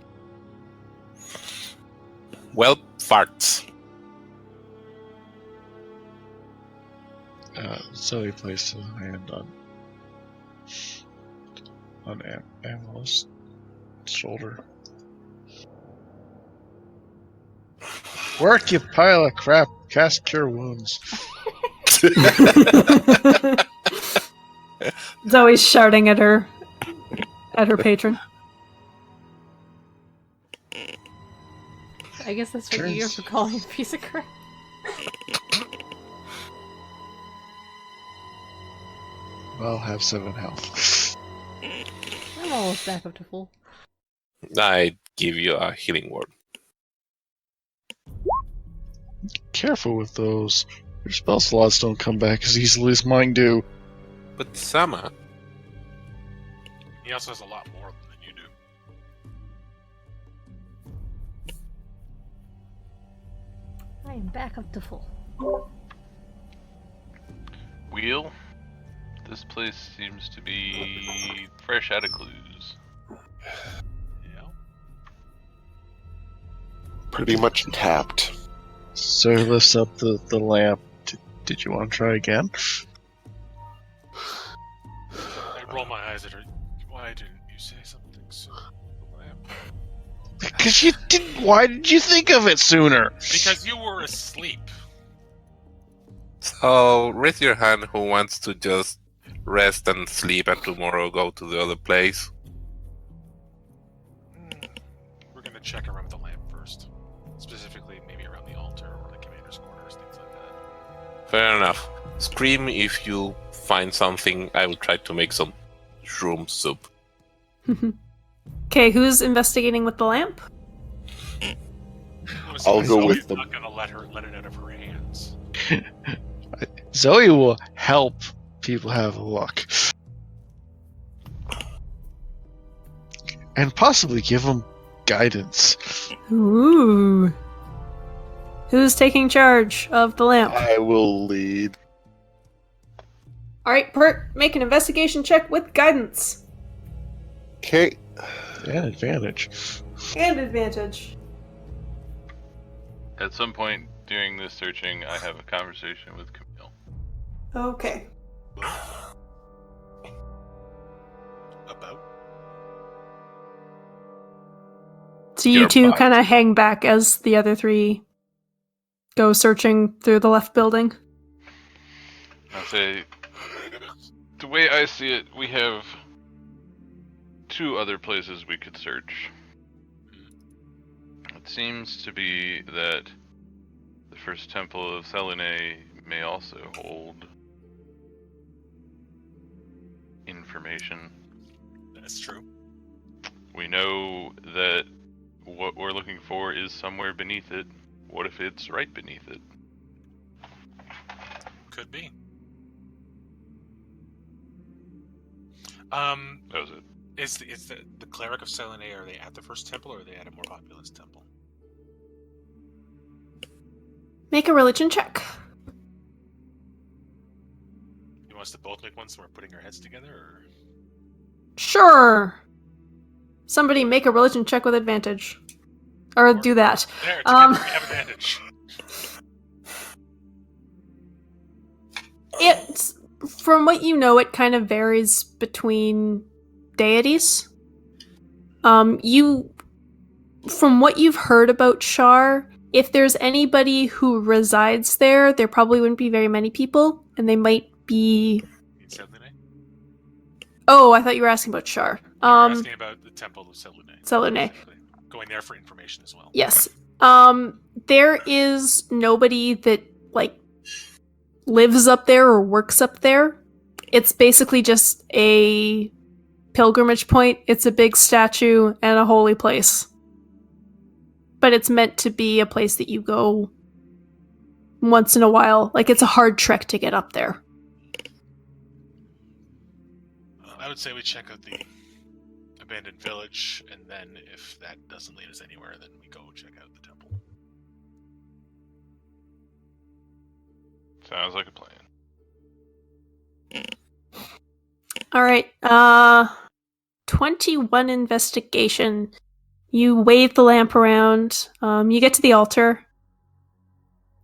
Well, farts. Zoe placed a hand on Amela's shoulder. Work, you pile of crap. Cast cure wounds. Zoe's shouting at her patron. I guess that's what you get for calling a piece of crap. I'll have 7 health. I'm almost back up to full. I give you a healing word. Careful with those. Your spell slots don't come back as easily as mine do. But Sama, He also has a lot more than you do. I am back up to full. Wheel. This place seems to be fresh out of clues. Yeah. Pretty much tapped. So he lifts up the lamp. Did you want to try again? I roll my eyes at her. Why didn't you say something sooner? Because you didn't. Why did you think of it sooner? Because you were asleep. so raise your hand who wants to just rest and sleep and tomorrow go to the other place. We're gonna check around the lamp first. Specifically, maybe around the altar or the commander's quarters, things like that. Fair enough. Scream if you find something. I will try to make some shroom soup. Okay, who's investigating with the lamp? I'll go Zoe's with them. not gonna let it out of her hands. Zoe will help people have a look. And possibly give them guidance. Ooh. Who's taking charge of the lamp? I will lead. Alright, Pert, make an investigation check with guidance. Okay. And advantage. And advantage. At some point during this searching, I have a conversation with Camille. Okay. About. So you Your two butt. kind of hang back as the other three go searching through the left building. I say, the way I see it, we have 2 other places we could search. It seems to be that the first temple of Selene may also hold information. That's true. We know that what we're looking for is somewhere beneath it. What if it's right beneath it? Could be. That was it. Is the cleric of Selene, are they at the first temple or are they at a more populous temple? Make a religion check. You want us to both make one so we're putting our heads together, or? Sure. Somebody make a religion check with advantage. Or do that. There, together we have advantage. It's, from what you know, it kind of varies between deities. From what you've heard about Shar, if there's anybody who resides there, there probably wouldn't be very many people, and they might be... You mean Selene? Oh, I thought you were asking about Shar. You're asking about the temple of Selene. Selene. Exactly. Going there for information as well. Yes. There is nobody that, like, lives up there or works up there. It's basically just a pilgrimage point. It's a big statue and a holy place. But it's meant to be a place that you go once in a while. Like, it's a hard trek to get up there. I would say we check out the abandoned village, and then if that doesn't lead us anywhere, then we go check out the temple. Sounds like a plan. Alright, 21 investigation. You wave the lamp around, you get to the altar,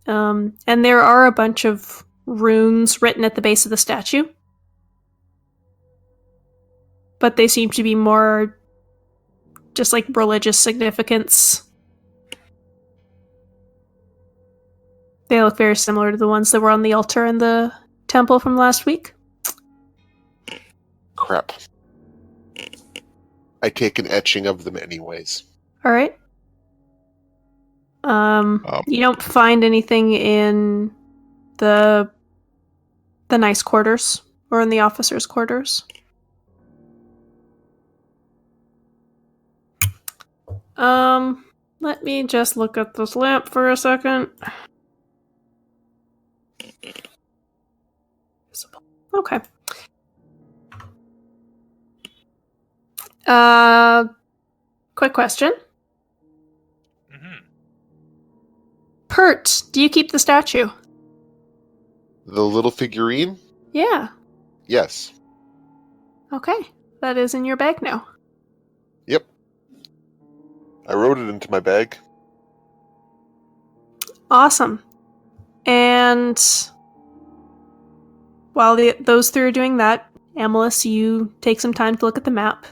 and there are a bunch of runes written at the base of the statue. But they seem to be more just like religious significance. They look very similar to the ones that were on the altar in the temple from last week. Crap. I take an etching of them anyways. All right. You don't find anything in the nice quarters or in the officers' quarters. Let me just look at this lamp for a second. Okay. Quick question. Mm-hmm. Pert, do you keep the statue? The little figurine? Yeah. Yes. Okay. That is in your bag now. Yep. I wrote it into my bag. Awesome. And while those three are doing that, Amalus, you take some time to look at the map.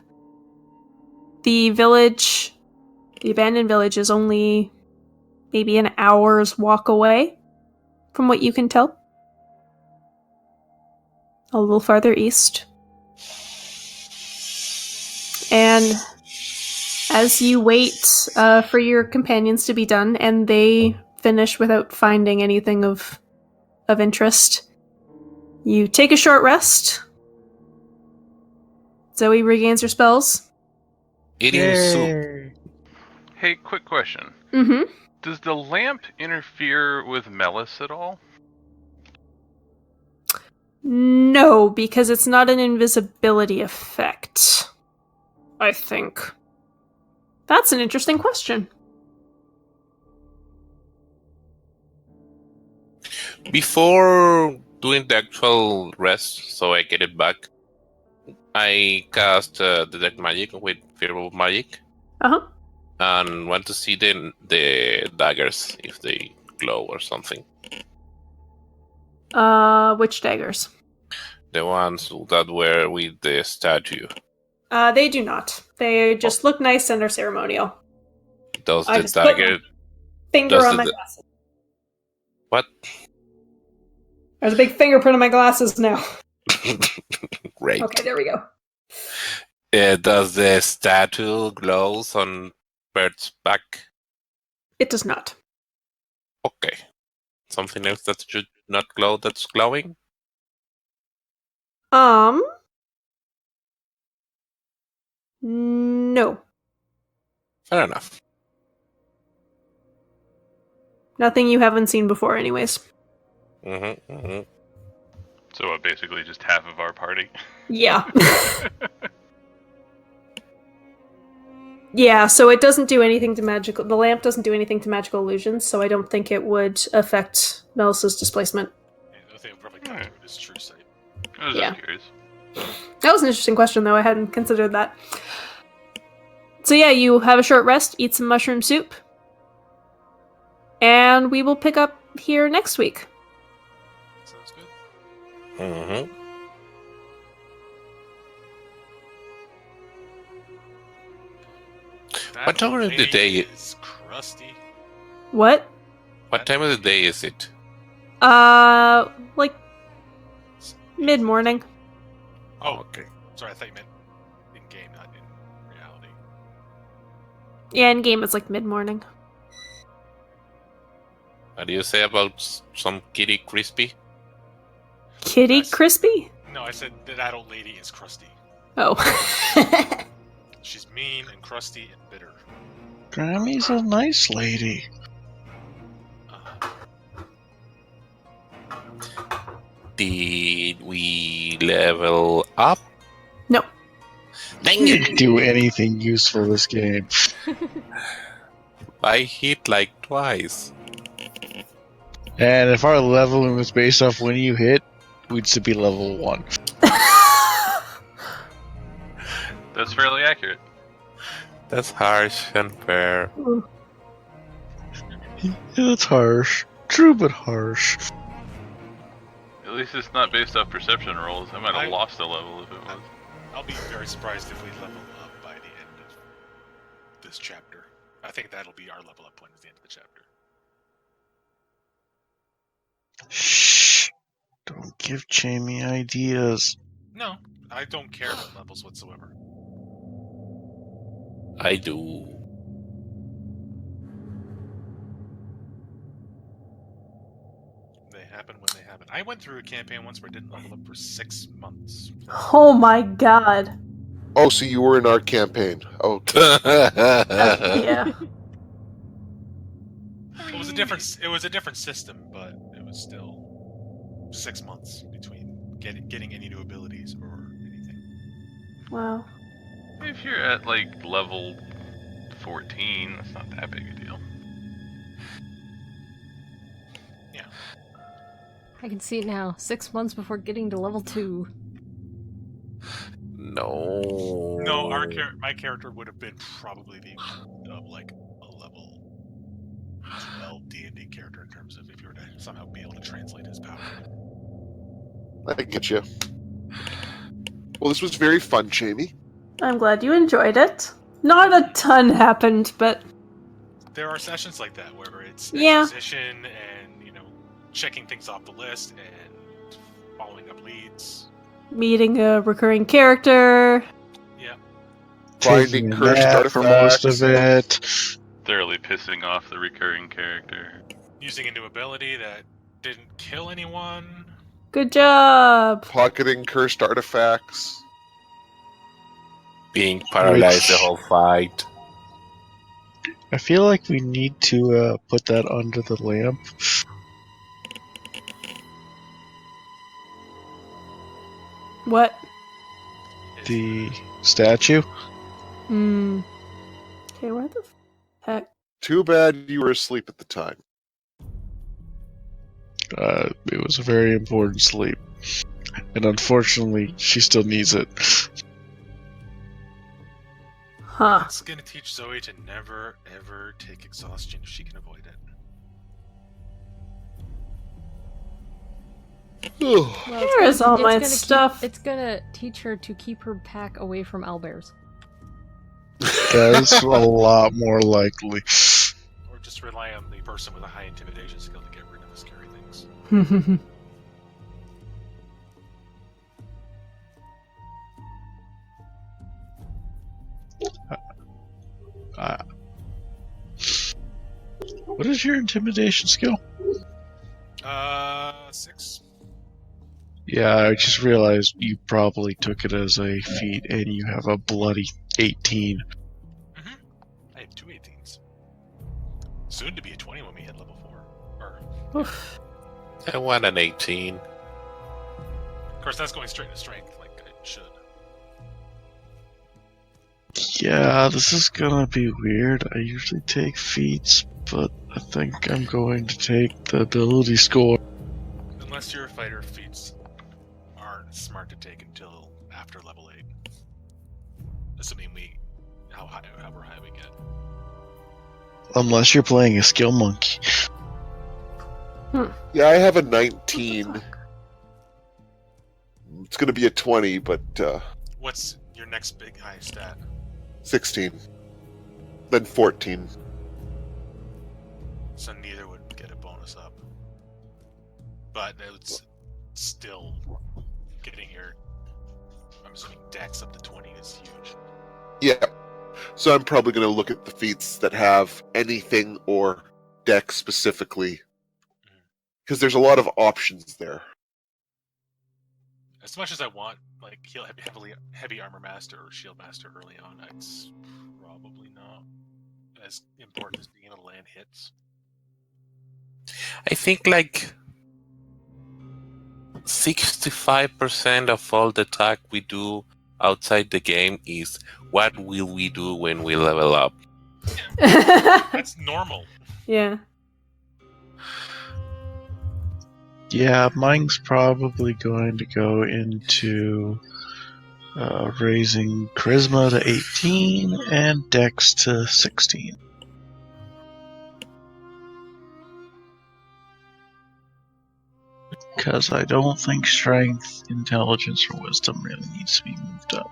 The village, the abandoned village, is only maybe an hour's walk away, from what you can tell. A little farther east. And as you wait for your companions to be done, and they finish without finding anything of interest, you take a short rest. Zoe regains her spells. Eating soup. Hey, quick question. Mm-hmm. Does the lamp interfere with Melis at all? No, because it's not an invisibility effect. I think. That's an interesting question. Before doing the actual rest, so I get it back, I cast Detect Magic with Fear of Magic. Uh-huh. And want to see the daggers if they glow or something. Which daggers? The ones that were with the statue. They do not. They just look nice and are ceremonial. Does I the just put my dagger? finger Does on the my da- glasses. What? There's a big fingerprint on my glasses now. Great. Okay, there we go. Does the statue glows on Bert's back? It does not. Okay. Something else that should not glow that's glowing? No. Fair enough. Nothing you haven't seen before, anyways. So basically just half of our party. Yeah. Yeah, so it doesn't do anything to magical... The lamp doesn't do anything to magical illusions, so I don't think it would affect Melissa's displacement. Yeah, I think probably got to his true sight. I was Yeah. just curious. That was an interesting question, though. I hadn't considered that. So yeah, you have a short rest, eat some mushroom soup, and we will pick up here next week. Sounds good. What time of the lady day? is crusty. What? What time of the day is it? Like mid-morning. Oh, Okay. sorry, I thought you meant in game, not in reality. Yeah, in game it's like mid-morning. What do you say about some Kitty Crispy? Kitty Yes. Crispy? No, I said that adult lady is crusty. Oh. She's mean and crusty and bitter. Grammy's a nice lady. Did we level up? No. Dang it! Didn't do anything useful this game. I hit like twice. And if our leveling was based off when you hit, we'd still be level 1. That's fairly accurate. That's harsh and fair. Yeah, that's harsh. True, but harsh. At least it's not based off perception rolls. I might have I- lost a level if it was. I'll be very surprised if we level up by the end of this chapter. I think that'll be our level up point at the end of the chapter. Shh. Don't give Jamie ideas. No, I don't care about levels whatsoever. I do. They happen when they happen. I went through a campaign once where I didn't level up for 6 months. Oh my god. Oh, so you were in our campaign. Okay. Yeah. It was a different system, but it was still 6 months between getting any new abilities or anything. Wow. If you're at like level 14, that's not that big a deal. Yeah. I can see it now. 6 months before getting to level 2. No. No, my character would have been probably the equivalent of like a level 12 D&D character in terms of if you were to somehow be able to translate his power. I get you. Well, this was very fun, Jamie. I'm glad you enjoyed it. Not a ton happened, but There are sessions like that where it's Yeah. exposition and, checking things off the list and following up leads. meeting a recurring character. Yeah. Finding Taking a cursed nap for most artifacts. of it. Thoroughly pissing off the recurring character. Using a new ability that didn't kill anyone. Good job. Pocketing cursed artifacts. Being paralyzed the whole fight. I feel like we need to put that under the lamp. What? The statue. Hmm. Okay, where the heck? Too bad you were asleep at the time. It was a very important sleep. And unfortunately, she still needs it. Huh. That's gonna teach Zoe to never ever take exhaustion if she can avoid it. Here is all my stuff. It's gonna teach her to keep her pack away from owlbears. That's a lot more likely. Or just rely on the person with a high intimidation skill to get rid of the scary things. What is your intimidation skill? 6. Yeah, I just realized you probably took it as a feat, and you have a bloody 18. I have 2 18s. Soon to be a 20 when we hit level 4. Oof. I want an 18. Of course, that's going straight to strength, like it should. Yeah, this is gonna be weird. I usually take feats, but I think I'm going to take the ability score. Unless you're a fighter, feats aren't smart to take until after level 8. Assuming however high we get. Unless you're playing a skill monkey. Yeah, I have a 19. It's going to be a 20, but What's your next big high stat? 16. Then 14. So neither would get a bonus up. But it's still getting your, I'm assuming, dex up to 20 is huge. Yeah. So I'm probably going to look at the feats that have anything or deck specifically. Because there's a lot of options there. As much as I want, like, heavy armor master or shield master early on, it's probably not as important as being able to land hits. I think like 65% of all the talk we do outside the game is what will we do when we level up. That's normal. Yeah. Yeah, mine's probably going to go into raising charisma to 18 and dex to 16. Because I don't think strength, intelligence, or wisdom really needs to be moved up.